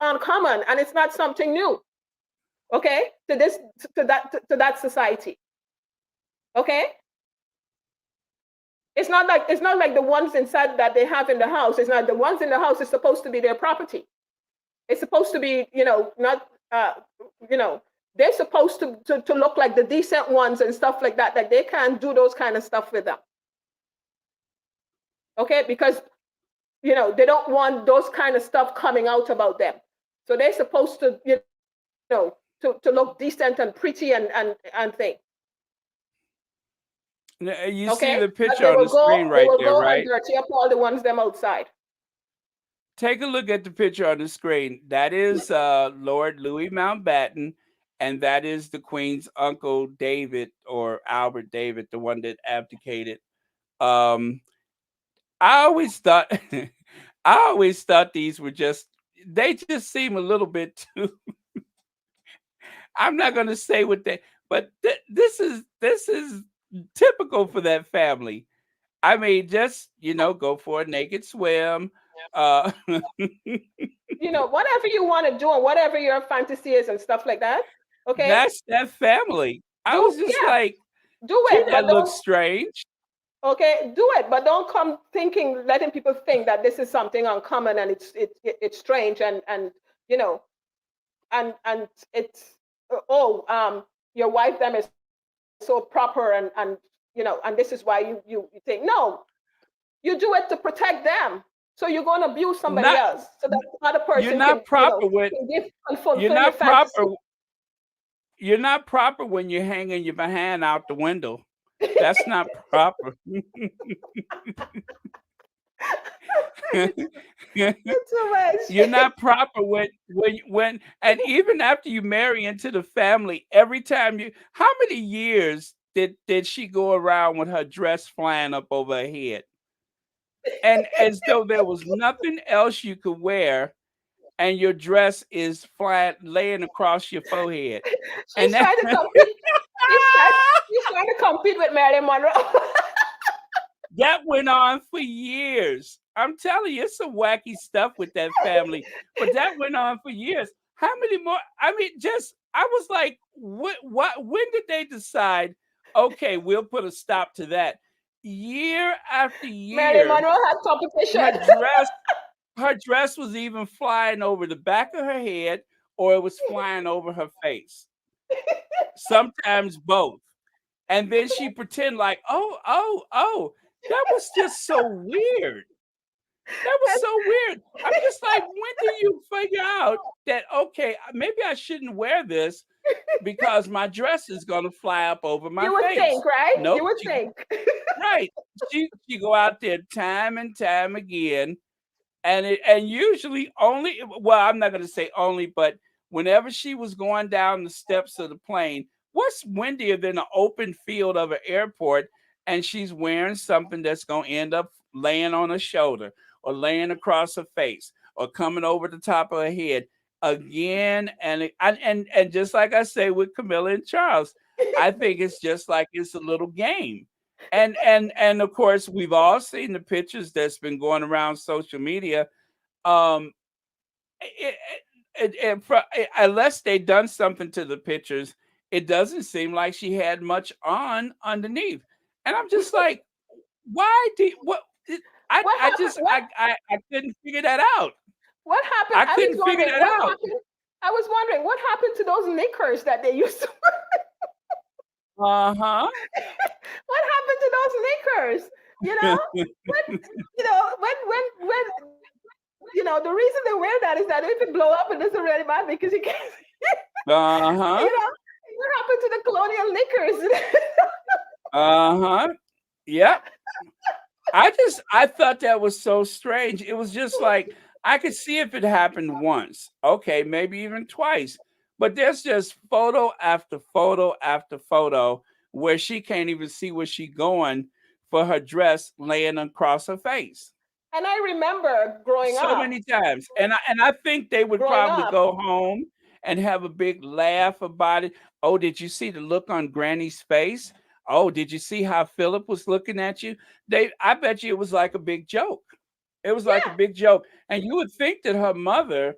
uncommon, and it's not something new. Okay, to that society. Okay, it's not like the ones inside that they have in the house. It's not the ones in the house is supposed to be their property. It's supposed to be, not you know they're supposed to look like the decent ones and stuff like that. Like they can't do those kind of stuff with them. Okay, because they don't want those kind of stuff coming out about them. So they're supposed to, to look decent and pretty and thing. You see Okay, the but picture they on the will screen go they right will there, go and right? dirty up all the ones them outside. Take a look at the picture on the screen. That is Lord Louis Mountbatten, and that is the Queen's uncle David, or Albert David, the one that abdicated. Um, I always thought, I always thought these were just, they just seem a little bit too. I'm not going to say what they, but this is typical for that family. I mean, just go for a naked swim. Uh, Whatever you want to do and whatever your fantasy is and stuff like that. Okay, That's that family. I was just yeah, like, do gee, it, that but looks don't. strange. Okay, do it, but don't come letting people think that this is something uncommon and it's strange, and you know and it's, your wife them is so proper, and this is why you think no. You do it to protect them. So you're going to abuse somebody Not else so that the other you're person not proper when can you're fulfill your not fantasy. proper you're not proper when you're hanging your behind out the window. That's not proper. It's too You're much. not proper when and even after you marry into the family, every time you how many years did she go around with her dress flying up over her head? And as though there was nothing else you could wear, and your dress is flat laying across your forehead. And She's trying to compete. She's trying to compete with Marilyn Monroe. that went on for years. I'm telling you, it's some wacky stuff with that family, but that went on for years. How many more? I mean, just I was like, what when did they decide, okay, we'll put a stop to that? Year after Marilyn year, Monroe had her competition. dress her dress was even flying over the back of her head, or it was flying over her face. Sometimes both. And then she pretend like, oh, oh, oh, that was just so weird. That was so weird. I'm just like, when do you figure out that, okay, maybe I shouldn't wear this because my dress is gonna fly up over my You would face? think, right? You Nope. would think. Right. She go out there time and time again, and usually only, well, I'm not going to say only, but whenever she was going down the steps of the plane, what's windier than an open field of an airport, and she's wearing something that's going to end up laying on her shoulder or laying across her face or coming over the top of her head again and just like I say with Camilla and Charles, I think it's just like it's a little game. And of course we've all seen the pictures that's been going around social media. um it, Unless they done something to the pictures, it doesn't seem like she had much on underneath. And I'm just like, why did what What I happened? just I couldn't figure that out. What happened? I I was couldn't figure wondering that what out. happened. I was wondering what happened to those knickers that they used to. Uh-huh. What happened to those knickers? You know, when when the reason they wear that is that if it blow up, it doesn't really matter because you can't. Uh-huh. What happened to the colonial knickers? Uh-huh. Yep. I thought that was so strange. It was just like I could see if it happened once, okay, maybe even twice, but there's just photo after photo after photo where she can't even see where she going for her dress laying across her face. And I remember growing So up, many times. And I think they would growing probably up, go home and have a big laugh about it. Oh, did you see the look on Granny's face? Oh, did you see how Philip was looking at you? I bet you it was like a big joke. It was like a yeah, big joke. And you would think that her mother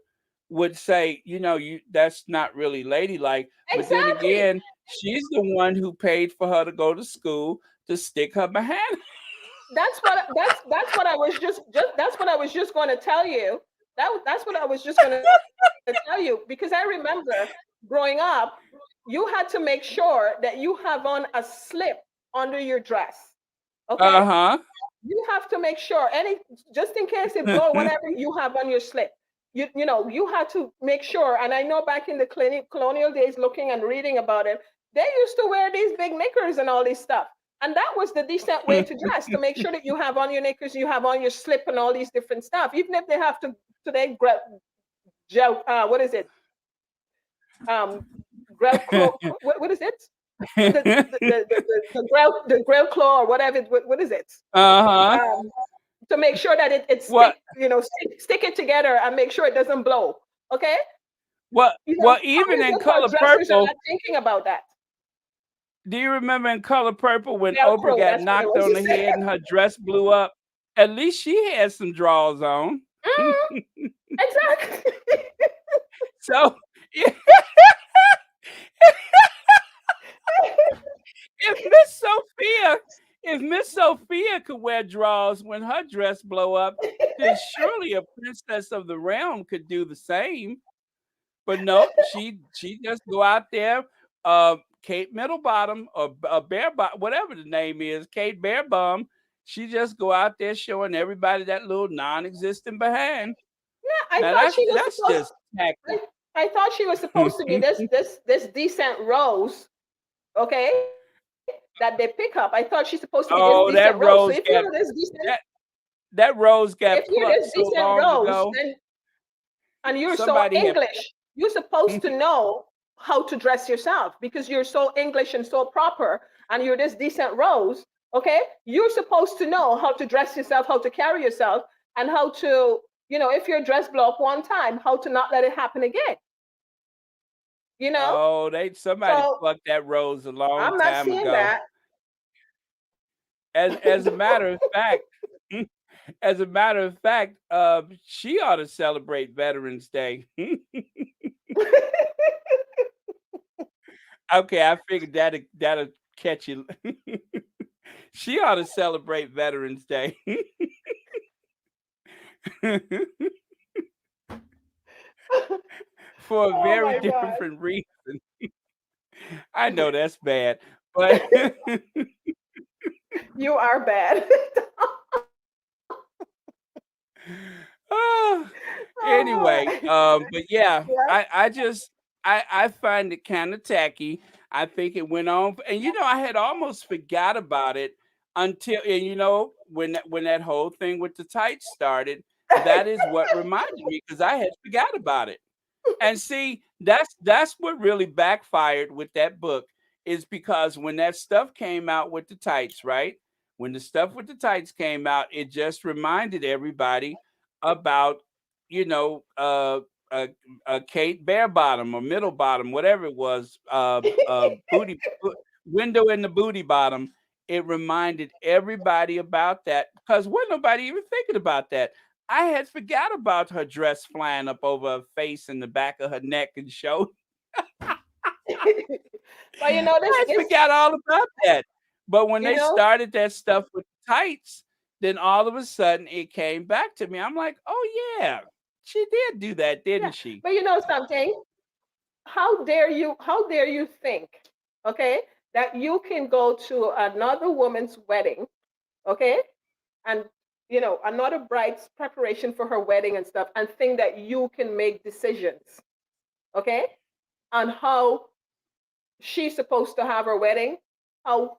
would say, you that's not really ladylike. But then exactly. again, she's the one who paid for her to go to school to stick her behind. That's what I was just that's what I was just going to tell you. That's what I was just going to tell you because I remember growing up, you had to make sure that you have on a slip under your dress. Okay? Uh-huh. You have to make sure any just in case it blow whatever you have on your slip. You had to make sure. And I know back in the colonial days, looking and reading about it, they used to wear these big knickers and all this stuff. And that was the decent way to dress, to make sure that you have on your knickers, you have on your slip and all these different stuff. Even if they have to today what is it? Grab claw. What is it? The grill claw or whatever. What is it? Uh-huh. Um, to make sure that it What stick it together and make sure it doesn't blow. Okay? How even many in of our Color dressers are Purple, not thinking about that? do you remember in Color Purple when Oprah Velcro, got that's what it knocked was. on You the say. head and her dress blew up? At least she had some drawers on. Mm, exactly. So if Miss Sophia, if Miss Sophia could wear drawers when her dress blow up, then surely a princess of the realm could do the same. But nope, she just go out there, Kate Middlebottom or Bear Bottom, whatever the name is, Kate Bear Bum. She just go out there showing everybody that little non-existent behind. Yeah, I Now thought she was that's supposed. just tacky. I, I thought she was supposed to be this decent rose. Okay, that they pick up. I thought she's supposed to be this decent Oh, rose. So if you're this decent, that that rose if got you're this plucked so decent long rose, ago. then and you're so Somebody had English, you're supposed to know how to dress yourself because you're so English and so proper, and you're this decent rose. Okay, you're supposed to know how to dress yourself, how to carry yourself, and how to, if your dress blow up one time, how to not let it happen again. You know. oh, they somebody So plucked that rose a long I'm not time seeing ago. that. As a matter of fact, as a matter of fact, she ought to celebrate Veterans Day. Okay, I figured that'll catch you. She ought to celebrate Veterans Day for a Oh very my God, different reason. I know that's bad, but you are bad. ah, Oh, anyway, but yeah, yeah. I just I find it kind of tacky. I think it went on, and I had almost forgot about it until, and when that whole thing with the tights started, that is what reminded me because I had forgot about it. And see, that's what really backfired with that book is because when that stuff came out with the tights, right? When the stuff with the tights came out, it just reminded everybody about, you know, uh, uh, Kate Bare Bottom or Middle Bottom, whatever it was, window in the booty bottom. It reminded everybody about that because wasn't nobody even thinking about that. I had forgot about her dress flying up over her face and the back of her neck and shoulder. But I forgot all about that. But when you they know, started that stuff with tights, then all of a sudden it came back to me. I'm like, oh yeah, she did do that, yeah. didn't she? But something? How dare you think, okay, that you can go to another woman's wedding, okay, and another bride's preparation for her wedding and stuff, and think that you can make decisions, okay, on how she's supposed to have her wedding, how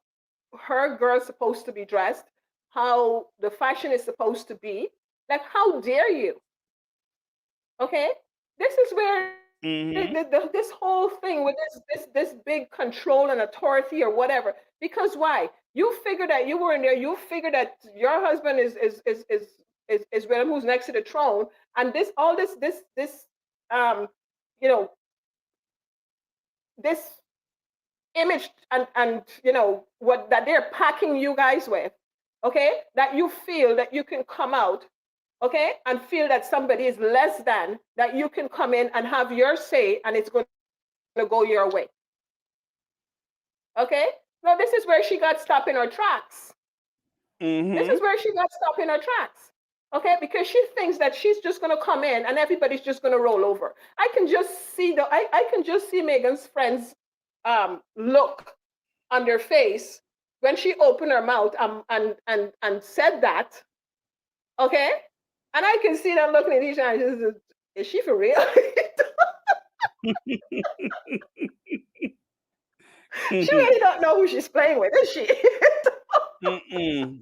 her girl's supposed to be dressed, how the fashion is supposed to be. Like, how dare you? Okay, this is where Mm-hmm. this whole thing with this big control and authority or whatever. Because why? You figure that you were in there. You figure that your husband is William, who's next to the throne, and this all this um you know this image and what that they're packing you guys with, okay, that you feel that you can come out, okay, and feel that somebody is less than, that you can come in and have your say and it's going to go your way. Okay, now this is where she got stopped in her tracks. This is Mm-hmm. where she got stopped in her tracks. Okay, because she thinks that she's just going to come in and everybody's just going to roll over. I can just see Megan's friends look on their face when she opened her mouth and said that. Okay, and I can see them looking at each other. Is she for real? She really don't know who she's playing with, is she? Mm-mm.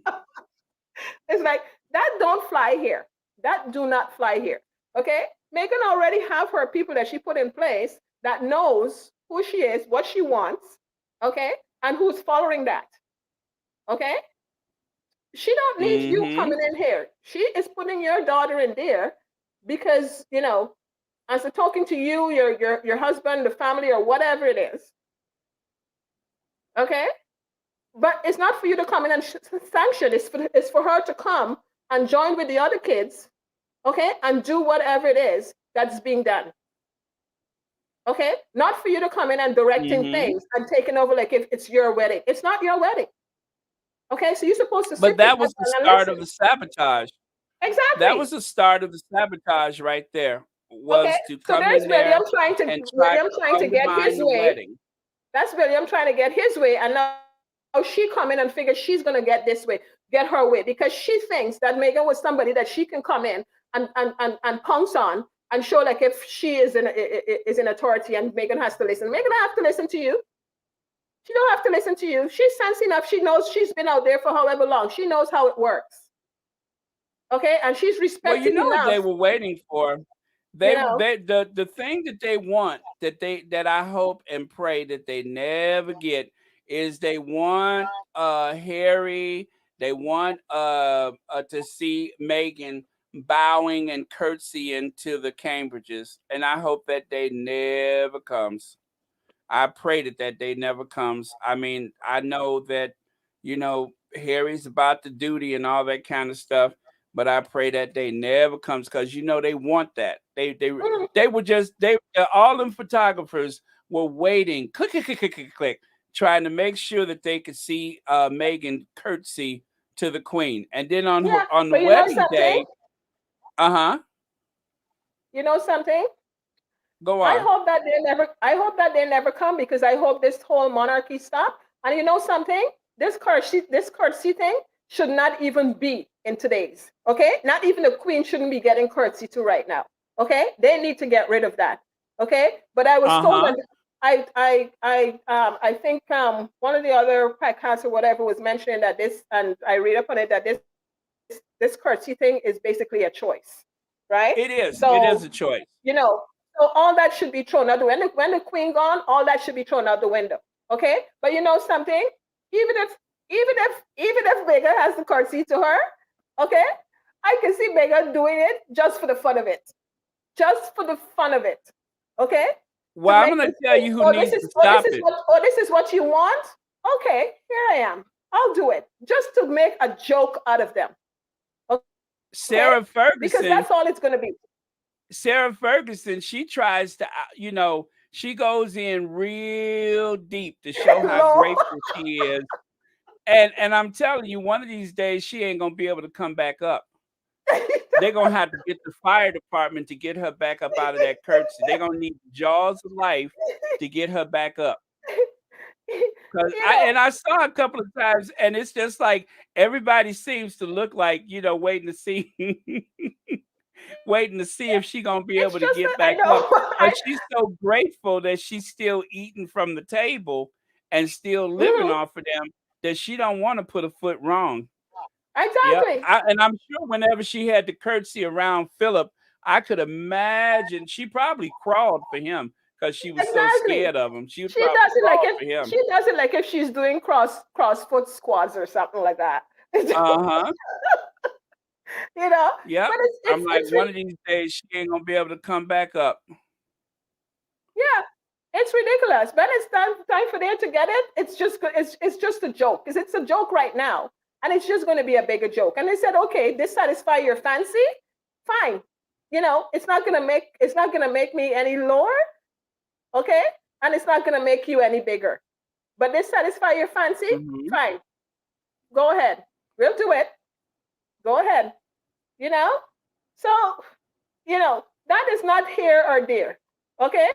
It's like, that don't fly here. That do not fly here. Okay? Megan already have her people that she put in place that knows who she is, what she wants, okay, and who's following that. Okay? She don't need you Mm-hmm. coming in here. She is putting your daughter in there because, as a talking to you, your husband, the family, or whatever it is. Okay? But it's not for you to come in and sanction. It's for her to come and join with the other kids, okay, and do whatever it is that's being done. Okay, not for you to come in and directing Mm-hmm. things and taking over like if it's your wedding. It's not your wedding. Okay, so you're supposed to But sit that with was the and start of listen. the sabotage. That was Exactly. the start of the sabotage right there. Okay, Was to so come there's in there and try William to trying to get undermine his the way. wedding. That's William trying to get his way, and now she come in and figure she's gonna get this way, get her way, because she thinks that Megan was somebody that she can come in and pounce on and show like if she is in authority and Megan has to listen. Megan don't have to listen to you. She don't have to listen to you. She's sense enough. She knows she's been out there for however long. She knows how it works. Okay, and she's Well, you respected know what they enough. were waiting for. You know. The thing that they want, that I hope and pray that they never get, is they want Harry, they want to see Meghan bowing and curtsying to the Cambridges, and I hope that day never comes. I pray that that day never comes. I mean, I know that, Harry's about the duty and all that kind of stuff, but I pray that day never comes because they want that. Mm, They were just they all them photographers were waiting, click click click click click, click, trying to make sure that they could see Meghan curtsy to the Queen, and then yeah, on the but you know wedding something. day, uh-huh, You know something. go I on, hope that they never. I hope that they never come because I hope this whole monarchy stop. And you know something, this courtesy thing should not even be in today's. Okay, not even the queen shouldn't be getting courtesy to right now. Okay, they need to get rid of that. Okay, but I was told uh-huh, that I think one of the other podcasts or whatever was mentioning that this, and I read up on it that this courtesy thing is basically a choice, right? So it is a choice. you know, so all that should be thrown out the window. When the queen gone, all that should be thrown out the window. Okay, but you know something? Even if Megan has the courtesy to her, okay, I can see Megan doing it just for the fun of it, just for the fun of it. Okay, to Well, I'm make gonna them tell say, you who oh, this needs is to oh this stop is it. what oh this is what you want. Okay, here I am. I'll do it just to make a joke out of them. Okay, Sarah because that's all it's Ferguson, going to be. she tries to, she goes in real deep to show how Lord. grateful she is. And I'm telling you, one of these days she ain't gonna be able to come back up. They're gonna have to get the fire department to get her back up out of that curtsy. They're gonna need the jaws of life to get her back up. 'Cause You know, I saw a couple of times, and it's just like everybody seems to look like, waiting to see waiting to see if she gonna be it's able to just get that I back up. know. But she's so grateful that she's still eating from the table and still living Mhm, off of them that she don't wanna put a foot wrong. Yep, exactly, I'm sure whenever she had to curtsy around Philip, I could imagine she probably crawled for him because she was so exactly. scared of him. She would She probably does it like crawl if for him. she does it like if she's doing crossfoot squats or something like that. Uh-huh. You know, Yep. but I'm like, one of these days she ain't gonna be able to come back up. yeah, it's ridiculous. When it's time for them to get it, it's just a joke because it's a joke right now, and it's just going to be a bigger joke. And they said, okay, this satisfy your fancy, fine. It's not gonna make me any lower, okay, and it's not gonna make you any bigger. But this satisfy your fancy, Mhm. fine. Go ahead, we'll do it. Go ahead. You know, so that is not here or there, okay?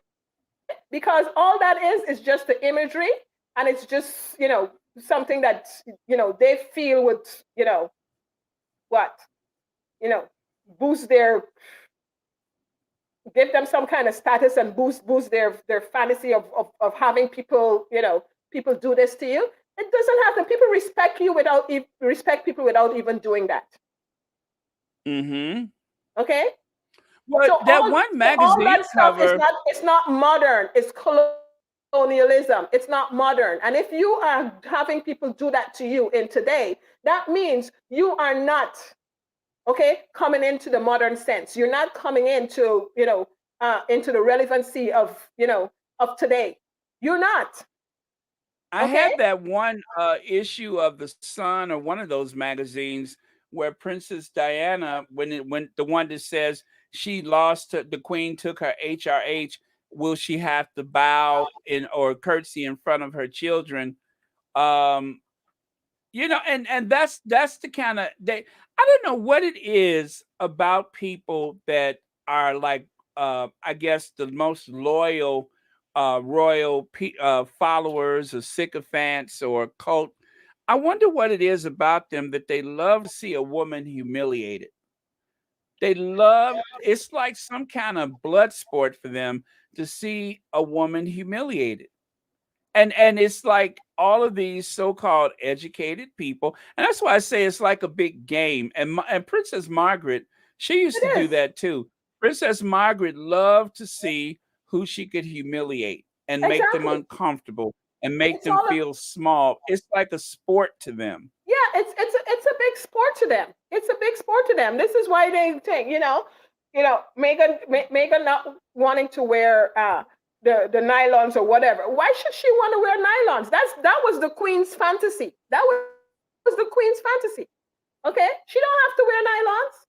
Because all that is just the imagery, and it's just something that they feel would what you know boost their give them some kind of status and boost their fantasy of having people do this to you. It doesn't have to. People respect you without respect people without even doing that. Mhm. Okay, Well, so that all one so all magazine that stuff is cover not modern. It's colonialism. It's not modern. And if you are having people do that to you in today, that means you are not coming into the modern sense. You're not coming into the relevancy of of today. You're not. I Okay. have that one, issue of The Sun or one of those magazines where Princess Diana, when the one that says she lost the queen took her HRH, will she have to bow in or curtsy in front of her children? Um, and that's the kinda they I don't know what it is about people that are like, I guess the most loyal, royal followers or sycophants or cult. I wonder what it is about them that they love to see a woman humiliated. They love it's like some kind of blood sport for them to see a woman humiliated. And it's like all of these so-called educated people, and that's why I say it's like a big game. And Princess Margaret, she used to It do is that too. Princess Margaret loved to see who she could humiliate and make them exactly. uncomfortable and make It's them all feel small. It's like a sport to them. yeah. It's a big sport to them. It's a big sport to them. This is why they think Megan not wanting to wear the nylons or whatever. Why should she want to wear nylons? That was the queen's fantasy. That was the queen's fantasy. Okay, she don't have to wear nylons.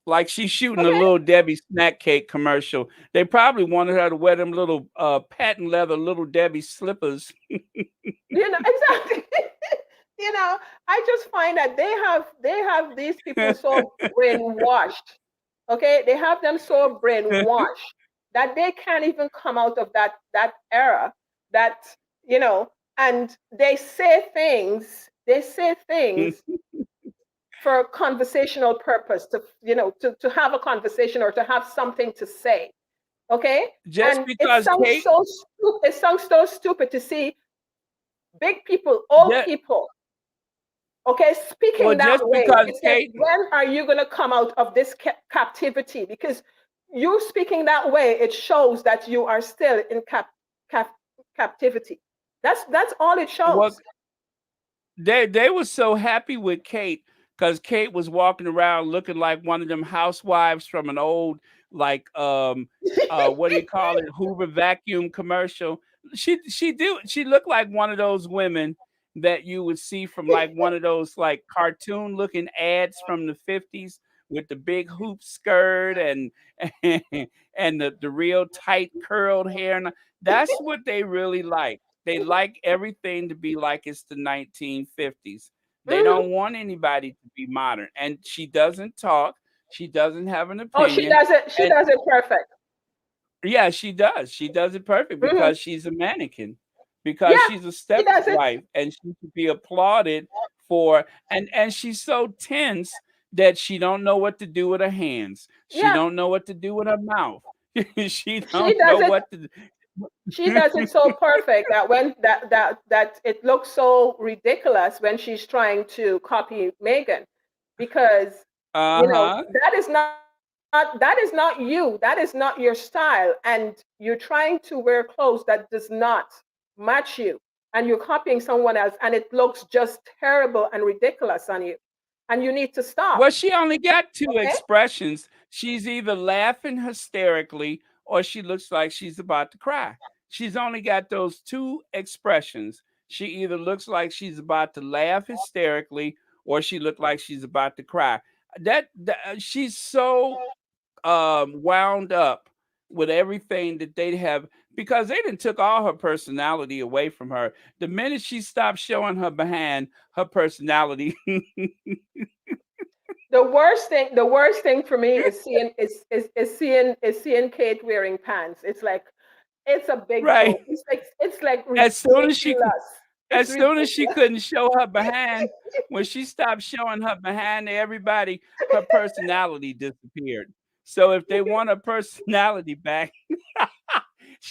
Like she's shooting a Okay, little Debbie snack cake commercial. They probably wanted her to wear them little patent leather little Debbie slippers. exactly. I just find that they have these people so brainwashed. Okay, they have them so brainwashed that they can't even come out of that era. That you know, and they say things for conversational purpose to have a conversation or to have something to say. Okay, Just and because Kate it sounds so stupid to see big people, old just, people, okay, well, speaking that just way. because It's like, Kate when are you going to come out of this captivity? Because you speaking that way, it shows that you are still in cap- captivity. That's all it well, shows. they were so happy with Kate because Kate was walking around looking like one of them housewives from an old like what do you call it, Hoover vacuum commercial. She looked like one of those women that you would see from like one of those like cartoon looking ads from the 50s with the big hoop skirt and and the real tight curled hair. And that's what they really like. They like everything to be like it's the 1950s. They Mhm. don't want anybody to be modern. And she doesn't talk. She doesn't have an Oh, opinion. she And does it perfect. yeah, she does. She does it perfect Hmm. because she's a mannequin. because Yeah, she's a she does it. stepwife and she should be applauded for, and she's so tense that she don't know what to do with her hands. She Yeah, don't know what to do with her mouth. She she don't does know it. what to She does it so perfect that when that it looks so ridiculous when she's trying to copy Megan, because Uh-huh. that is not you. That is not your style, and you're trying to wear clothes that does not match you, and you're copying someone else, and it looks just terrible and ridiculous on you, and you need to stop. Well, she only got two Okay. expressions. She's either laughing hysterically or she looks like she's about to cry. She's only got those two expressions. She either looks like she's about to laugh hysterically or she looked like she's about to cry. She's so wound up with everything that they have, because they didn't took all her personality away from her. The minute she stopped showing her behind, her personality The worst thing for me is seeing Kate wearing pants. It's like, it's a big right. joke. It's like As soon as she ridiculous. It's as soon as she ridiculous. couldn't show her behind, when she stopped showing her behind to everybody, her personality disappeared. So if they want her personality back,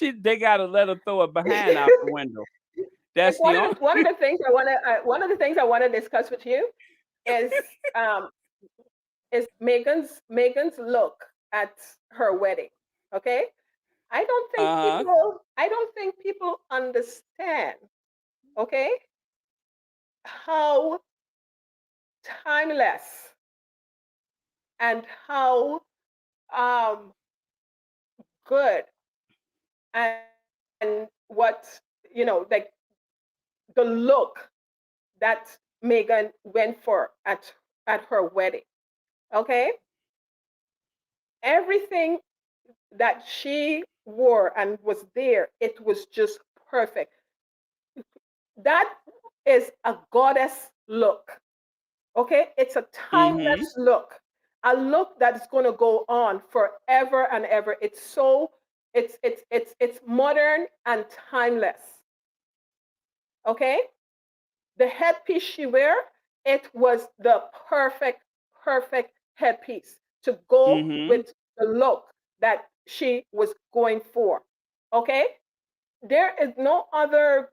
they gotta let her throw her behind out the window. Like That's the only one of the things I want to discuss with you is um Megan's look at her wedding. Okay, uh-huh. I don't think people understand. Okay, how timeless and how um good and what, like the look that Megan went for at her wedding. Okay, everything that she wore and was there, it was just perfect. That is a goddess look. Okay, it's a Mm-hmm. timeless look, a look that is going to go on forever and ever. It's modern and timeless. Okay, the headpiece she wear, it was the perfect headpiece to go Mm-hmm. with the look that she was going for. Okay, there is no other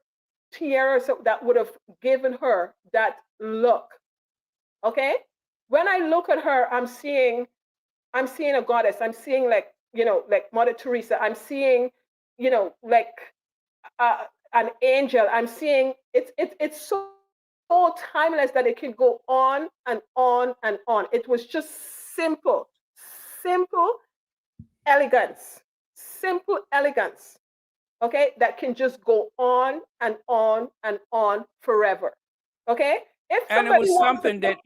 tiara that would have given her that look. Okay, when I look at her, I'm seeing a goddess. I'm seeing, like, like Mother Teresa. I'm seeing, like, uh, an angel. I'm seeing it's so timeless that it can go on and on and on. It was just simple elegance, simple elegance. Okay, that can just go on and on and on forever. Okay, if And it somebody was wants to something that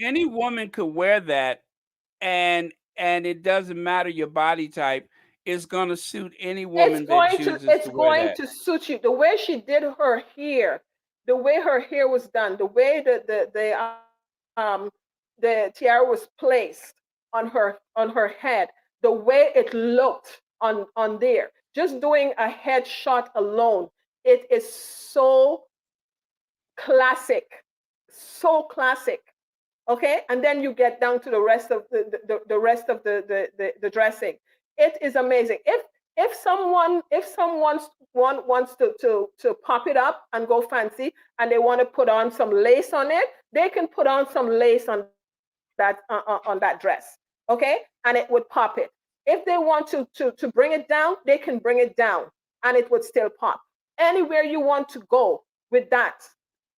any woman could wear that, and it doesn't matter your body type, it's gonna suit any it's woman that going to chooses it's to wear going that. to suit you. The way she did her hair, the way her hair was done, the way the tiara was placed on her head, the way it looked on there, just doing a headshot alone, it is so classic, so classic. Okay, and then you get down to the rest of the rest of the dressing. It is amazing. If someone wants to pop it up and go fancy, and they want to put on some lace on it, they can put on some lace on that dress. Okay, and it would pop it. If they want to bring it down, they can bring it down, and it would still pop. Anywhere you want to go with that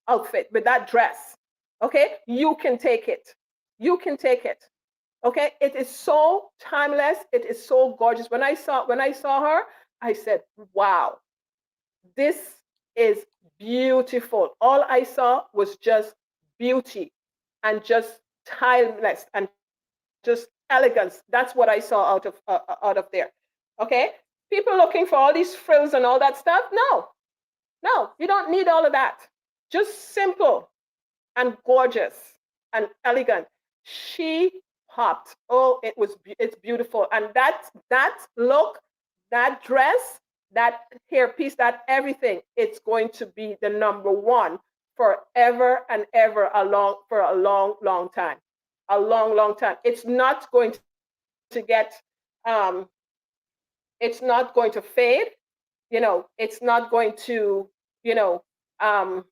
outfit, with that dress, okay, you can take it. You can take it. Okay, it is so timeless. It is so gorgeous. When I saw her, I said, wow, this is beautiful. All I saw was just beauty and just timeless and just elegance. That's what I saw out of there. Okay, people looking for all these frills and all that stuff. No, no, you don't need all of that. Just simple and gorgeous and elegant. She popped. Oh, it's beautiful. And that look, that dress, that hairpiece, that everything, it's going to be the number one forever and ever, along for a long, long time. A long, long time. It's not going to get, um, it's not going to fade. It's not going to, you know, um,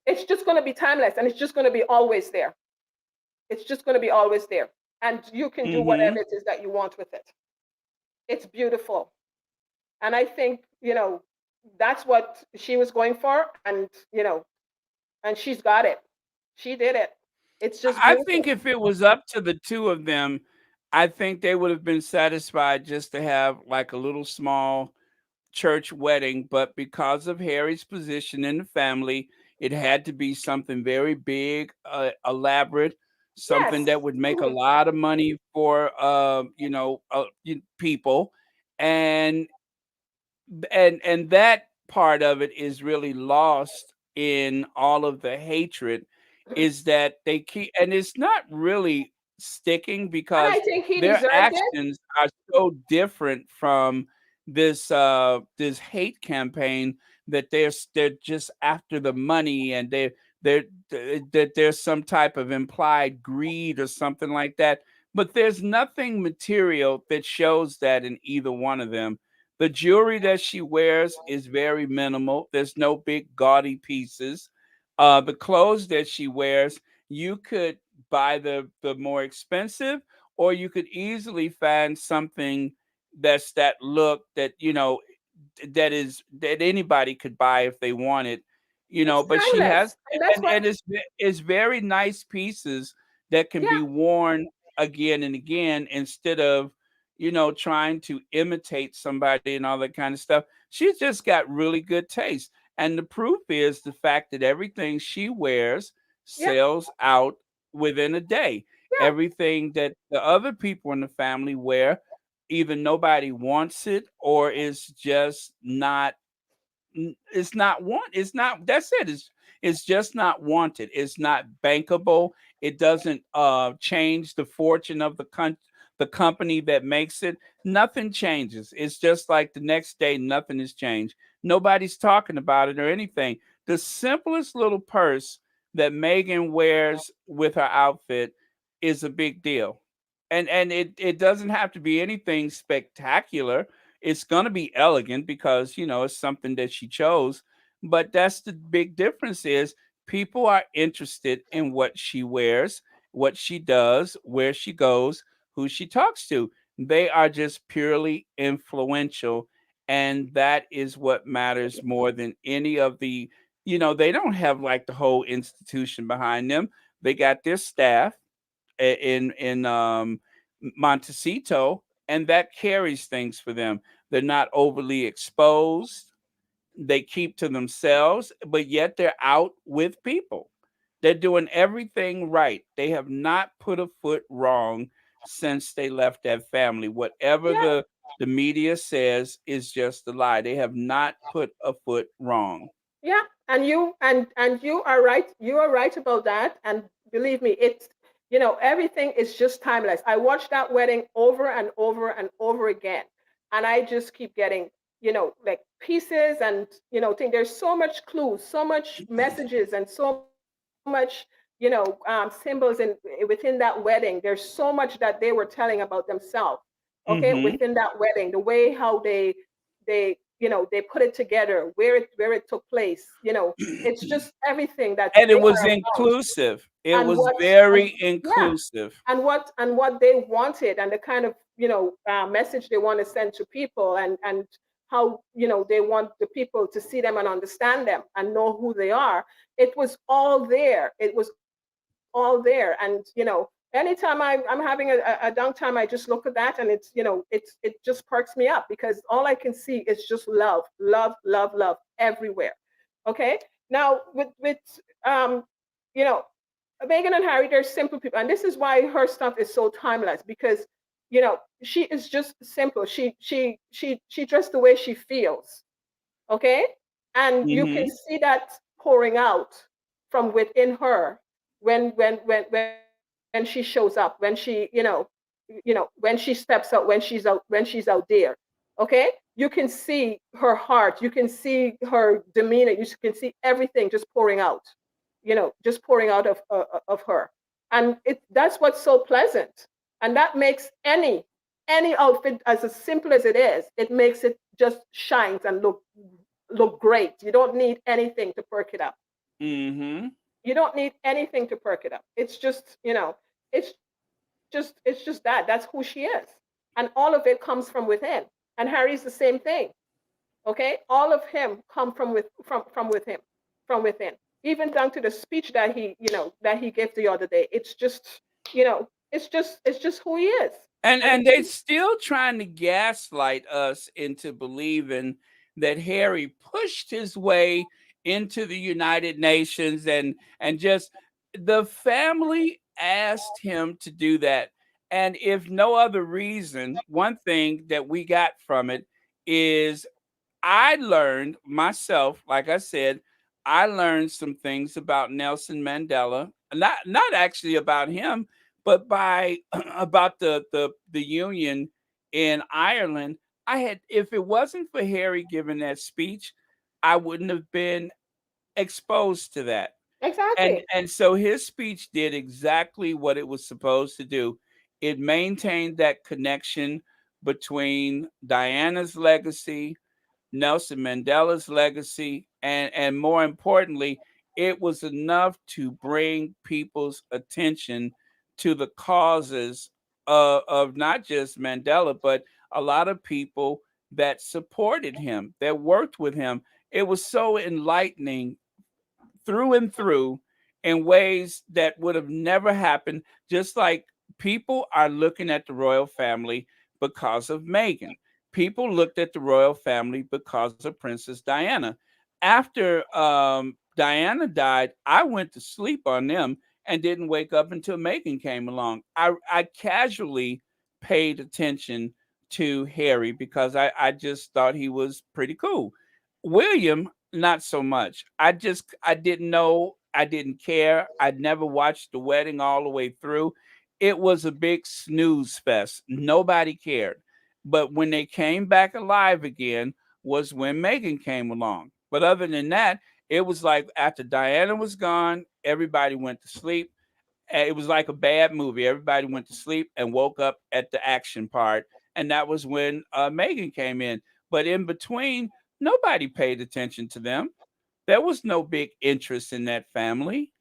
it's just going to be timeless, and it's just going to be always there. It's just going to be always there. And you can do Mm-hmm. whatever it is that you want with it. It's beautiful. And I think, that's what she was going for. And she's got it. She did it. It's just I think beautiful. if it was up to the two of them, I think they would have been satisfied just to have like a little small church wedding, but because of Harry's position in the family, it had to be something very big, elaborate, something Yes. that would make a Mhm. lot of money for people, and and that part of it is really lost in all of the hatred, is that they keep, and it's not really sticking And I because think he their deserved it. actions are so different from this hate campaign, that they're just after the money, and they're that there's some type of implied greed or something like that, but there's nothing material that shows that in either one of them. The jewelry that she wears is very minimal. There's no big gaudy pieces. The clothes that she wears, you could buy the more expensive, or you could easily find something that's that look that that anybody could buy if they wanted, It's but she has, timeless. And that's what, and it's very nice pieces that can yeah, be worn again and again, instead of trying to imitate somebody and all that kind of stuff. She's just got really good taste. And the proof is the fact that everything she wears yeah, sells out within a day. yeah, Everything that the other people in the family wear, either nobody wants it or is just not it's not want it's not that's it, it's just not wanted, it's not bankable, it doesn't change the fortune of the company that makes it. Nothing changes, it's just like the next day nothing has changed, nobody's talking about it or anything. The simplest little purse that Megan wears with her outfit is a big deal, and it doesn't have to be anything spectacular. It's going to be elegant because it's something that she chose, but that's the big difference, is people are interested in what she wears, what she does, where she goes, who she talks to. They are just purely influential, and that is what matters more than any of the they don't have like the whole institution behind them. They got their staff in Montecito, and that carries things for them. They're not overly exposed. They keep to themselves, but yet they're out with people. They're doing everything right. They have not put a foot wrong since they left that family. Whatever yeah. the media says is just a lie. They have not put a foot wrong. Yeah, and you are right. You are right about that. And believe me, it's everything is just timeless. I watched that wedding over and over and over again, and I just keep getting like pieces, and think there's so much clues, so much messages, and so much symbols within that wedding. There's so much that they were telling about themselves. Okay, within Hmm. that wedding, the way how they put it together, where it took place. It's just everything that And they it was are about, inclusive. It and was what and very yeah, inclusive. and what they wanted, and the kind of message they want to send to people, and how they want the people to see them and understand them and know who they are. It was all there. It was all there. And anytime I'm having a down time, I just look at that, and it just perks me up, because all I can see is just love, love, love, love everywhere. Okay. Now with um you know Meghan and Harry, they're simple people, and this is why her stuff is so timeless, because she is just simple. She dressed the way she feels. Okay. And you can Hmm. see that pouring out from within her when she shows up, when when she steps out, when she's out there. Okay. you can see her heart, you can see her demeanor, you can see everything just pouring out, just pouring out of her. And that's what's so pleasant. And that makes any outfit, as simple as it is, it makes it just shines and look great. You don't need anything to perk it up. Mm-hmm. You don't need anything to perk it up. It's just, it's just that. That's who she is. And all of it comes from within. And Harry's the same thing. Okay? All of him come from with him, from within. Even down to the speech that he gave the other day. It's just, it's just who he is. And And they still trying to gaslight us into believing that Harry pushed his way into the United Nations, and just the family asked him to do that. And if no other reason, one thing that we got from it is I learned myself, like I said, I learned some things about Nelson Mandela, not actually about him, but by about the union in Ireland. I had, if it wasn't for Harry giving that speech, I wouldn't have been exposed to that. And exactly. and so his speech did exactly what it was supposed to do. It maintained that connection between Diana's legacy, Nelson Mandela's legacy, and more importantly, it was enough to bring people's attention to the causes of not just Mandela, but a lot of people that supported him, that worked with him. It was so enlightening through and through in ways that would have never happened. Just like people are looking at the royal family because of Meghan. People looked at the royal family because of Princess Diana. After Diana died, I went to sleep on them and didn't wake up until Meghan came along. I casually paid attention to Harry because I just thought he was pretty cool. William, not so much. I didn't know, I didn't care. I'd never watched the wedding all the way through. It was a big snooze fest. Nobody cared. But when they came back alive again was when Meghan came along. But other than that, it was like after Diana was gone, everybody went to sleep. It was like a bad movie. Everybody went to sleep and woke up at the action part, and that was when Megan came in. But in between, nobody paid attention to them. There was no big interest in that family.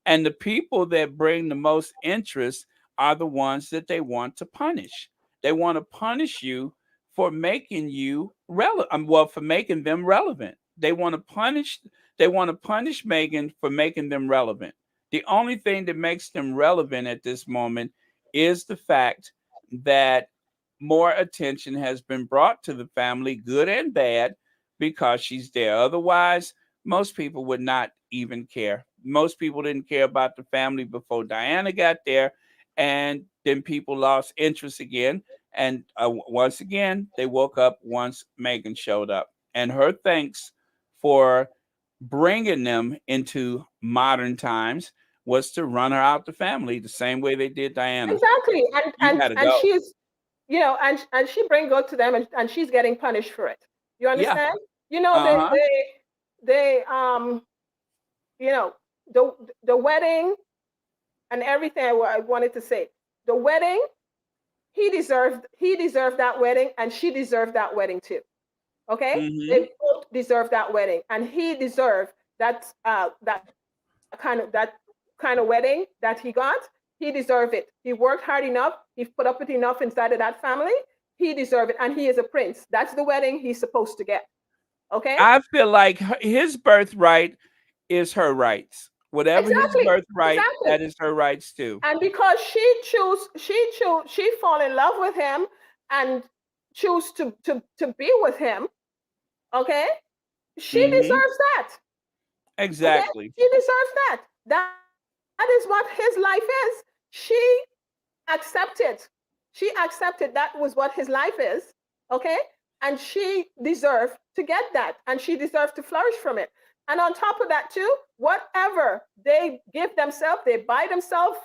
And the people that bring the most interest are the ones that they want to punish. They want to punish you for making you relevant. Well, for making them relevant. They want to punish Megan for making them relevant. The only thing that makes them relevant at this moment is the fact that more attention has been brought to the family, good and bad, because she's there. Otherwise, most people would not even care. Most people didn't care about the family before Diana got there, and then people lost interest again. And once again, they woke up once Megan showed up. And her thanks for bringing them into modern times was to run her out the family the same way they did Diana. Exactly. and You and got to and go. she's, and she bring God to them, and she's getting punished for it. You Yeah. understand? Uh They huh. you know the the wedding and everything. I wanted to say, the wedding, he deserved that wedding, and she deserved that wedding too. Okay? Mm-hmm. They both deserve that wedding, and he deserved that kind of wedding that he got. He deserved it. He worked hard enough. He put up with enough inside of that family. He deserved it, and he is a prince. That's the wedding he's supposed to get. Okay? I feel like his birthright is her rights. Whatever his Exactly. birthright, Exactly. that is her rights too. And because she fall in love with him and choose to be with him. Okay? She Mm-hmm. deserves that. Okay? Exactly. She deserves that. That is what his life is. She accepted. She accepted that was what his life is. Okay? And she deserved to get that. And she deserved to flourish from it. And on top of that, too, whatever they give themselves, they buy themselves,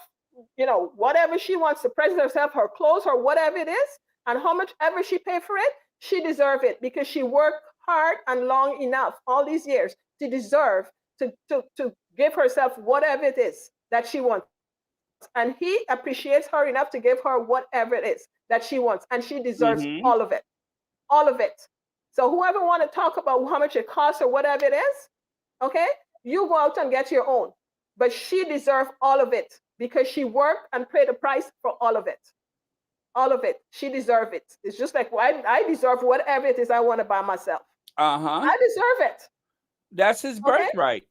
whatever she wants to present herself, her clothes, or whatever it is, and how much ever she paid for it, She deserves it because she worked hard and long enough all these years to deserve to give herself whatever it is that she wants. And he appreciates her enough to give her whatever it is that she wants. And she deserves all of it. Mm-hmm. All of it. So whoever want to talk about how much it costs or whatever it is, okay, you go out and get your own. But she deserves all of it because she worked and paid the price for all of it. All of it. She deserves it. It's just like I deserve whatever it is I want to buy myself. Uh-huh. I deserve it. That's his Okay? birthright.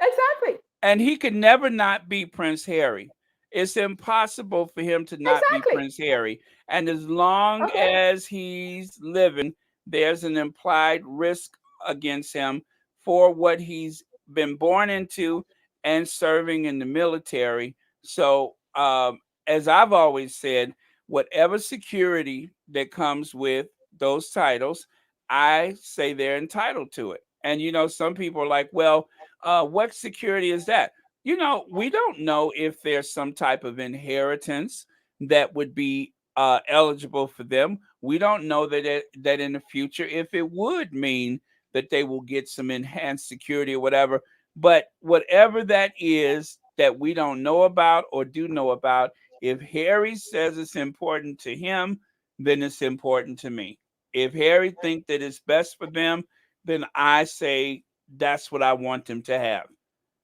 Exactly. And he could never not be Prince Harry. It's impossible for him to not be Exactly. Prince Harry. And as long Okay. as he's living, there's an implied risk against him for what he's been born into and serving in the military. So, as I've always said, whatever security that comes with those titles, I say they're entitled to it. And, some people are like, well, what security is that? We don't know if there's some type of inheritance that would be eligible for them. We don't know that in the future if it would mean that they will get some enhanced security or whatever. But whatever that is that we don't know about or do know about, if Harry says it's important to him, then it's important to me. If Harry thinks that it's best for them, then I say that's what I want them to have.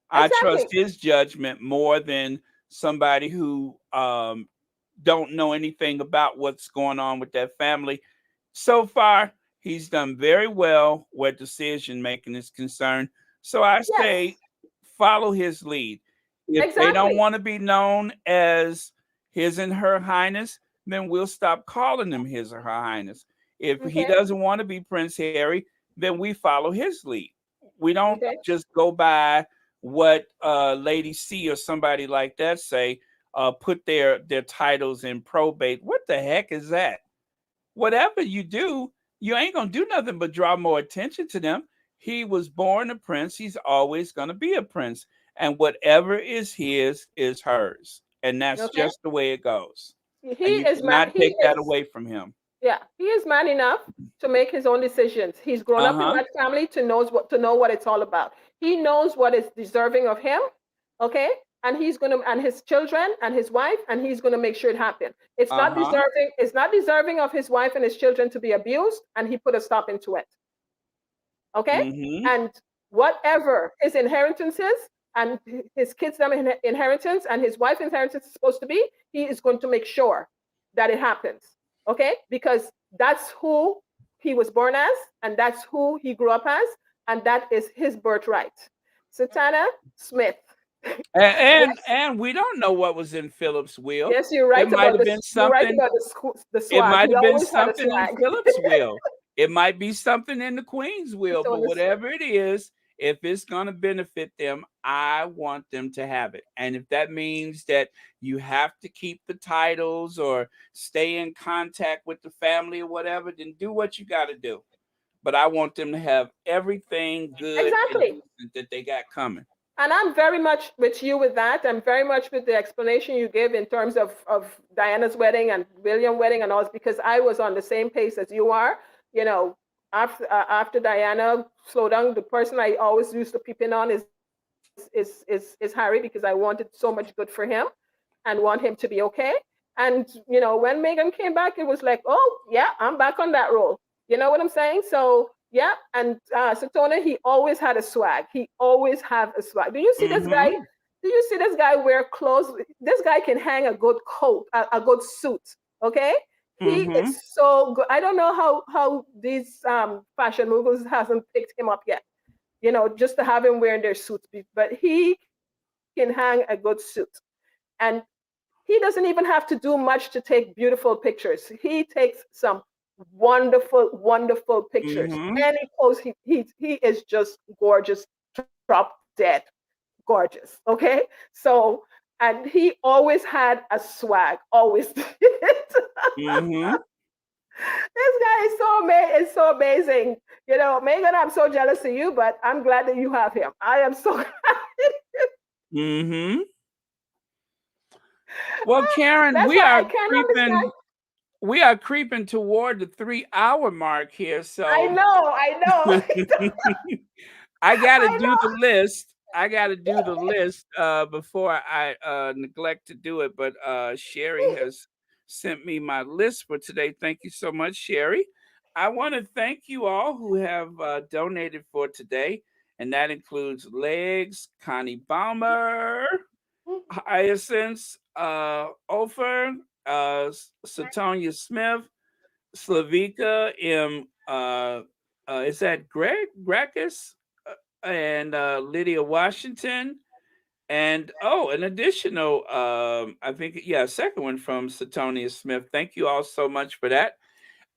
I trust Exactly. his judgment more than somebody who don't know anything about what's going on with that family. So far, he's done very well where decision making is concerned. So I say Yes. follow his lead. If they don't Exactly. want to be known as his and her highness, then we'll stop calling them his or her highness. If he Okay. doesn't want to be Prince Harry, then we follow his lead. We don't Okay. just go by what Lady C or somebody like that say, put their titles in probate. What the heck is that? Whatever you do, you ain't gonna do nothing but draw more attention to them. He was born a prince. He's always gonna be a prince, and whatever is his is hers, and that's Okay. just the way it goes. He And you is man. cannot He take that is. away from him. Yeah, he is man enough to make his own decisions. He's grown Uh up in huh. that family to know what it's all about. He knows what is deserving of him, okay? And he's gonna and his children and his wife, and he's gonna make sure it happens. Uh huh. It's not deserving of his wife and his children to be abused, and he put a stop into it. Okay? Mm-hmm. And whatever his inheritance is, and his kids' inheritance and his wife's inheritance is supposed to be, he is going to make sure that it happens. Okay? Because that's who he was born as, and that's who he grew up as, and that is his birthright. Satana Smith. Yes, And we don't know what was in Philip's will. yes, you're It right might about have this. been You're right something. about the It swag. might He have been always had a something in swag. Philip's will. It might be something in the Queen's will, So but whatever it is, if it's going to benefit them, I want them to have it. And if that means that you have to keep the titles or stay in contact with the family or whatever, then do what you got to do. But I want them to have everything good and exactly. decent that they got coming. And I'm very much with you with that. I'm very much with the explanation you give in terms of Diana's wedding and William wedding and all, because I was on the same pace as you are. You know, after Diana slowed down, the person I always used to peep in on is Harry, because I wanted so much good for him and want him to be okay. And when Megan came back, it was like, oh yeah, I'm back on that roll. You know what I'm saying? So yeah, and Satona, he always had a swag. He always have a swag. Do you see this guy? Mm-hmm. Do you see this guy wear clothes? This guy can hang a good coat, a good suit. Okay, he Mm-hmm. is so good. I don't know how these fashion moguls hasn't picked him up yet. Just to have him wearing their suits, but he can hang a good suit, and he doesn't even have to do much to take beautiful pictures. He takes some wonderful, wonderful pictures. Mm-hmm. Any pose, he is just gorgeous, drop dead gorgeous. Okay, so and he always had a swag, always. This Mm-hmm. guy is so amazing. Megan, I'm so jealous of you, but I'm glad that you have him. I am so. Mm-hmm. Well, Karen, That's we why I are can't understand. creeping. we are creeping toward the 3 hour mark here. I So know, I know, I gotta I do the know. list. I gotta do the list before I neglect to do it. But Sherry has sent me my list for today. Thank you so much, Sherry. I want to thank you all who have donated for today, and that includes Legs, Connie Baumer, Hyacinth, Ofer, Satonia Smith, Slavika M. Is that Greg Gracchus and Lydia Washington, and an additional I think, yeah, second one from Satonia Smith. Thank you all so much for that.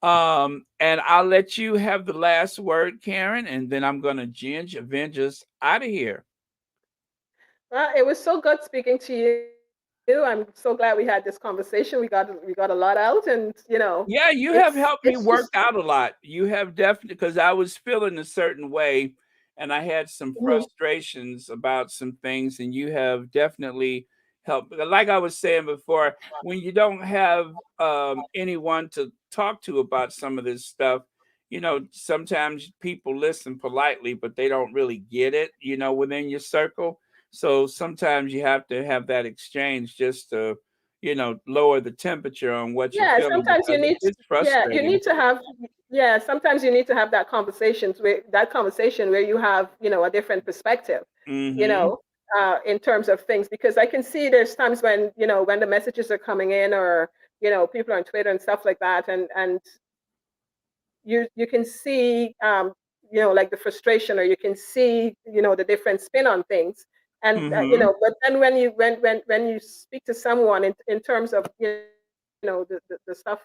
And I'll let you have the last word, Karen, and then I'm gonna ginge Avengers out of here. Well, it was so good speaking to you. I'm so glad we had this conversation. We got a lot out, and Yeah, you it's have it's helped me just work out a lot. You have definitely, because I was feeling a certain way and I had some mhm. frustrations about some things, and you have definitely helped. Like I was saying before, when you don't have anyone to talk to about some of this stuff, sometimes people listen politely, but they don't really get it, within your circle. So sometimes you have to have that exchange just to lower the temperature on what you're Yeah, feeling sometimes you because need it's yeah, you frustrating. need to have yeah, sometimes you need to have that conversation where you have, a different perspective, you Mhm. know, in terms of things because I can see there's times when, when the messages are coming in or, people on Twitter and stuff like that and you can see like the frustration or you can see the different spin on things and Mhm. but then when you speak to someone in terms of the stuff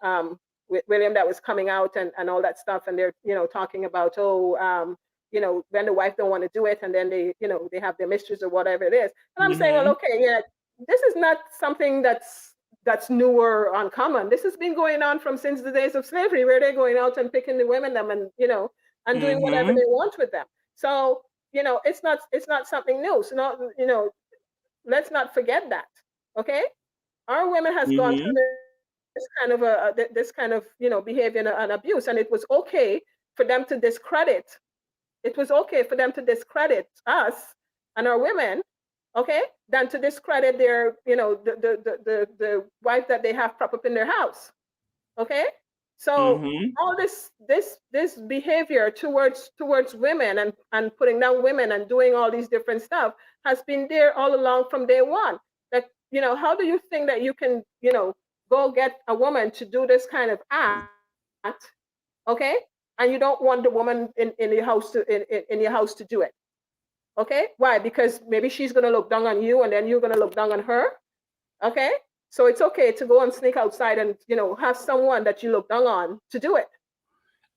um with William that was coming out and all that stuff and they're talking about when the wife don't want to do it and then they they have their mistress or whatever it is and I'm saying well Mhm. okay yeah this is not something that's newer or uncommon. This has been going on from since the days of slavery, where they're going out and picking the women them and and doing whatever Mhm. they want with them. So it's not something new. So not let's not forget that. Okay, our women has gone through Mhm. this kind of behavior and abuse, and it was okay for them to discredit. It was okay for them to discredit us and our women okay, than to discredit their, the wife that they have prop up in their house. Okay, so Mhm. all this behavior towards women and putting down women and doing all these different stuff has been there all along from day one. Like, how do you think that you can, go get a woman to do this kind of act, okay, and you don't want the woman in your house in your house to do it? Okay, why? Because maybe she's going to look down on you and then you're going to look down on her. Okay, so it's okay to go and sneak outside and have someone that you look down on to do it.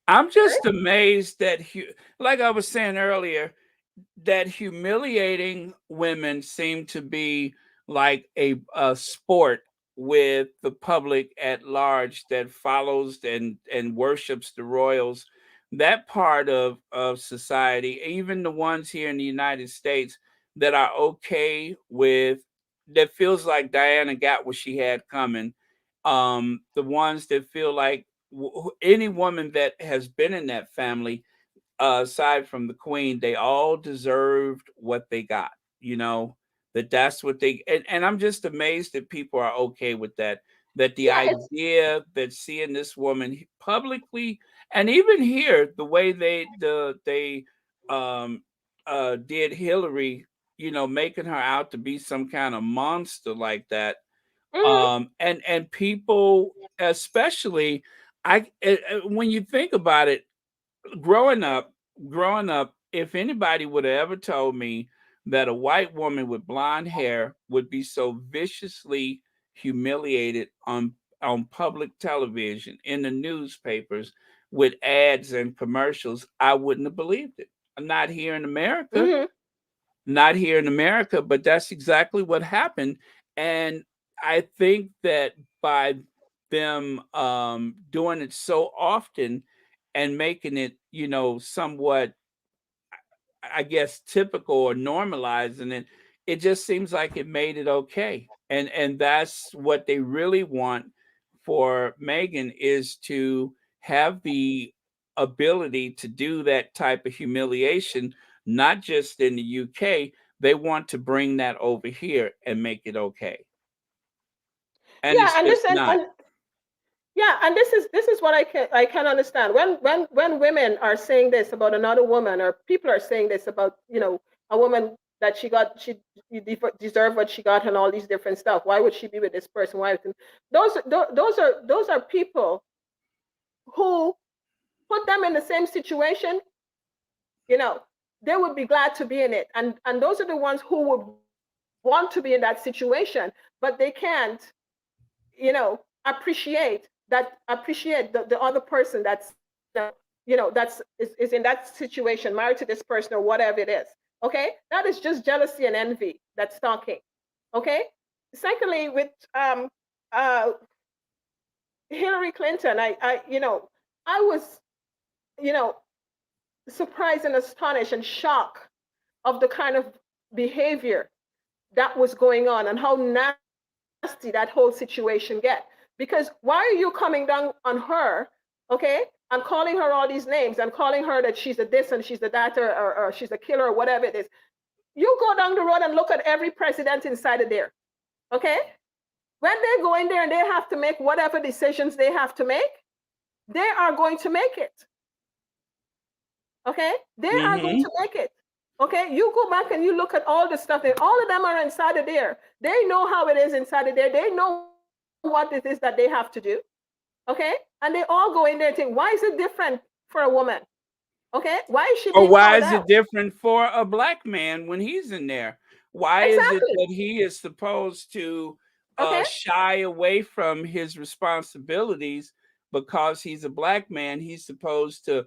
I'm Okay. just amazed that like I was saying earlier, that humiliating women seem to be like a sport with the public at large that follows and worships the royals. That part of society, even the ones here in the United States that are okay with, that feels like Diana got what she had coming. The ones that feel like any woman that has been in that family, aside from the queen, they all deserved what they got. You know that's what they, and I'm just amazed that people are okay with that. That the Yeah, it's idea that seeing this woman publicly, and even here, the way they um did Hillary, making her out to be some kind of monster like that. mhm, And people, especially, when you think about it, growing up, if anybody would have ever told me that a white woman with blonde hair would be so viciously humiliated on public television, in the newspapers, with ads and commercials, I woun't have believed it. Not here in America, mhm, not here in America, but that's exactly what happened. And I think that by them doing it so often and making it, somewhat, I guess, typical or normalizing it, it just seems like it made it okay. And that's what they really want for Meghan is to have the ability to do that type of humiliation, not just in the UK. They want to bring that over here and make it okay. And Yeah, it's and just this not. and yeah, and this is what I can understand. When women are saying this about another woman, or people are saying this about, a woman that deserved what she got and all these different stuff. Why would she be with this person? Why would those are people who put them in the same situation, you know, they would be glad to be in it. And those are the ones who would want to be in that situation, but they can't, appreciate the other person that's, is in that situation, married to this person or whatever it is. Okay, that is just jealousy and envy that's talking. Okay. Secondly, with uh Hillary Clinton, I was, you know surprised and astonished and shocked of the kind of behavior that was going on and how nasty that whole situation get. Because why are you coming down on her, okay, and calling her all these names and calling her that she's a this and she's a that, or she's a killer or whatever it is? You go down the road and look at every president inside of there, okay? When they go in there and they have to make whatever decisions they have to make, they are going to make it. Okay, they are going Hmm. to make it. Okay, you go back and you look at all the stuff, and all of them are inside of there. They know how it is inside of there. They know what it is that they have to do. Okay, and they all go in there and think, why is it different for a woman? Okay, why is she being Or called why is out? it different for a black man when he's in there? Why is it Exactly. that he is supposed to Okay, shy away from his responsibilities because he's a black man? He's supposed to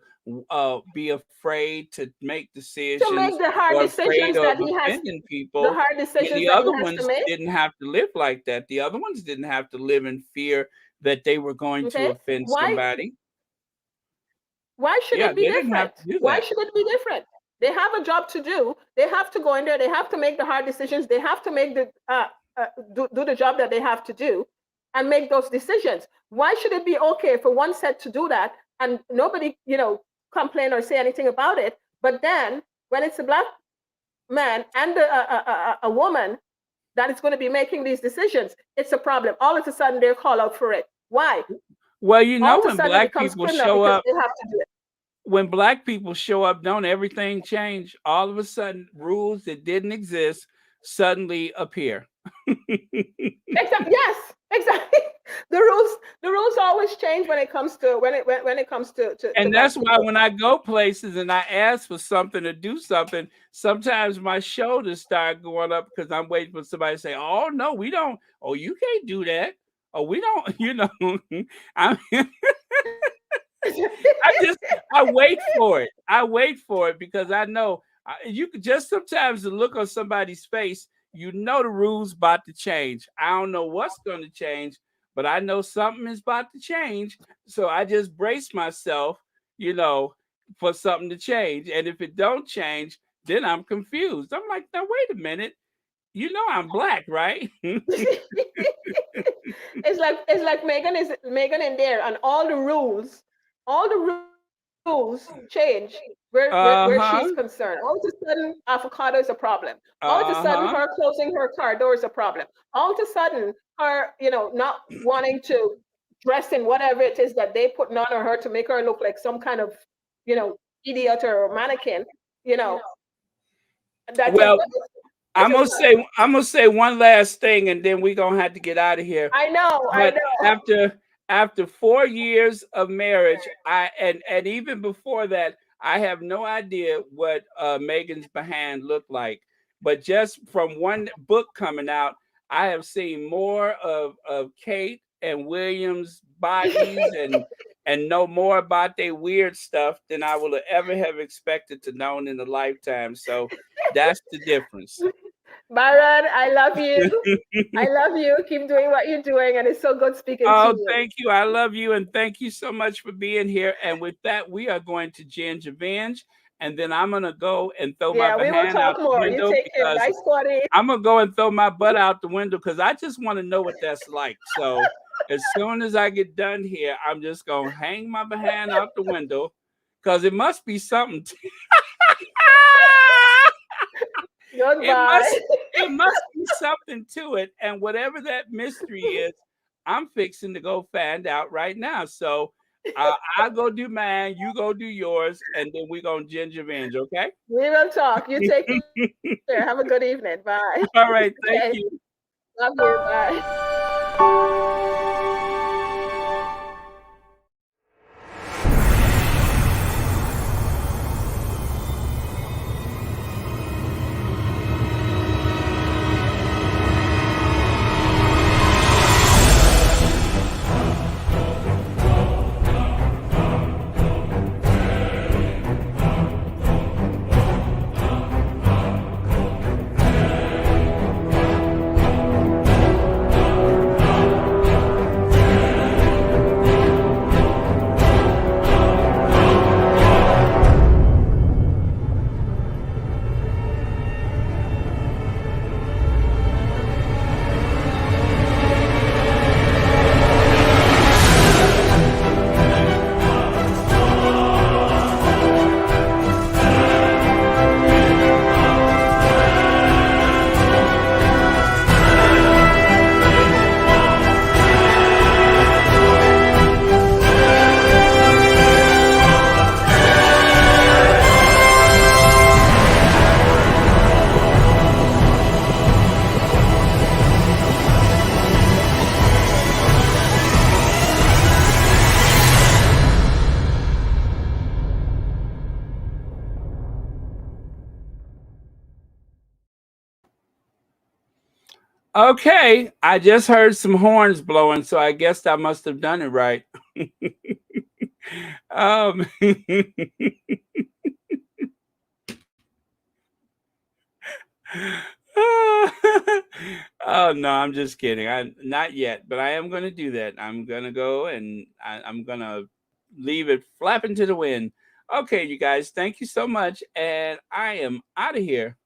be afraid to make to make decisions the hard or afraid decisions that of he has, offending the people hard when decisions the that he other has to ones make. didn't have to live like that. The other ones didn't have to live in fear that they were going to Okay, offend why somebody. Why should Yeah, it be they didn't have different? to do Why that. should it be different? They have a job to do. They have to go in there. They have to make the hard decisions. They have to make do the job that they have to do, and make those decisions. Why should it be okay for one set to do that and nobody, complain or say anything about it? But then when it's a black man and a woman that is going to be making these decisions, it's a problem. All of a sudden they're called out for it. Why? Well, All of a sudden it becomes criminal because they have to do it. when black people show up, don't everything change? All of a sudden, rules that didn't exist suddenly appear. Exactly. Yes. Exactly. The rules always change when it comes to when it comes to And that's black why people. when I go places and I ask for something to do something, sometimes my shoulders start going up because I'm waiting for somebody to say, "Oh no, we don't. Oh, you can't do that. Oh, we don't." I I just I wait for it. I wait for it because I know you could just sometimes the look on somebody's face, the rules about to change. I don't know what's going to change, but I know something is about to change. So I just brace myself, you know, for something to change. And if it don't change, then I'm confused. I'm like, now wait a minute. I'm black, right? It's like Megan in there, and all the rules change where she's Uh-huh. concerned. All of a sudden, avocado is a problem. All of a sudden, her Uh-huh. closing her car door is a problem. All of a sudden, her not wanting to dress in whatever it is that they putting on her to make her look like some kind of you know idiot or mannequin. You know that is Well, it's a I'm gonna say one last thing, and then we're gonna have to get out of here. I But know. after 4 years of marriage, and even before that, I have no idea what Megan's behind looked like. But just from one book coming out, I have seen more of Kate and William's bodies and know more about their weird stuff than I will ever have expected to know in a lifetime. So that's the difference. Baron, I love you. I love you. Keep doing what you're doing, and it's so good speaking to Oh, you. thank you. I love you. And thank you so much for being here. And with that, we are going to Ginge Revenge. And then I'm going to go and throw my Yeah, we will behind talk out the more. You window take care. because Bye, Scotty. I'm going to go and throw my butt out the window because I just want to know what that's like. So As soon as I get done here, I'm just gonna hang my behind out the window, cause it must be something. It Goodbye. must it must be something to it, and whatever that mystery is, I'm fixing to go find out right now. So I'll go do mine, you go do yours, and then we're gonna ginger binge, okay? We will talk. You take care. Have a good evening. Bye. All right, Okay. thank you. Love you. Bye. Okay, I just heard some horns blowing, so I guess I must have done it right. um, oh no, I'm just kidding. I not yet, but I am going to do that. I'm going to go and I'm going to leave it flapping to the wind. Okay, you guys, thank you so much, and I am out of here.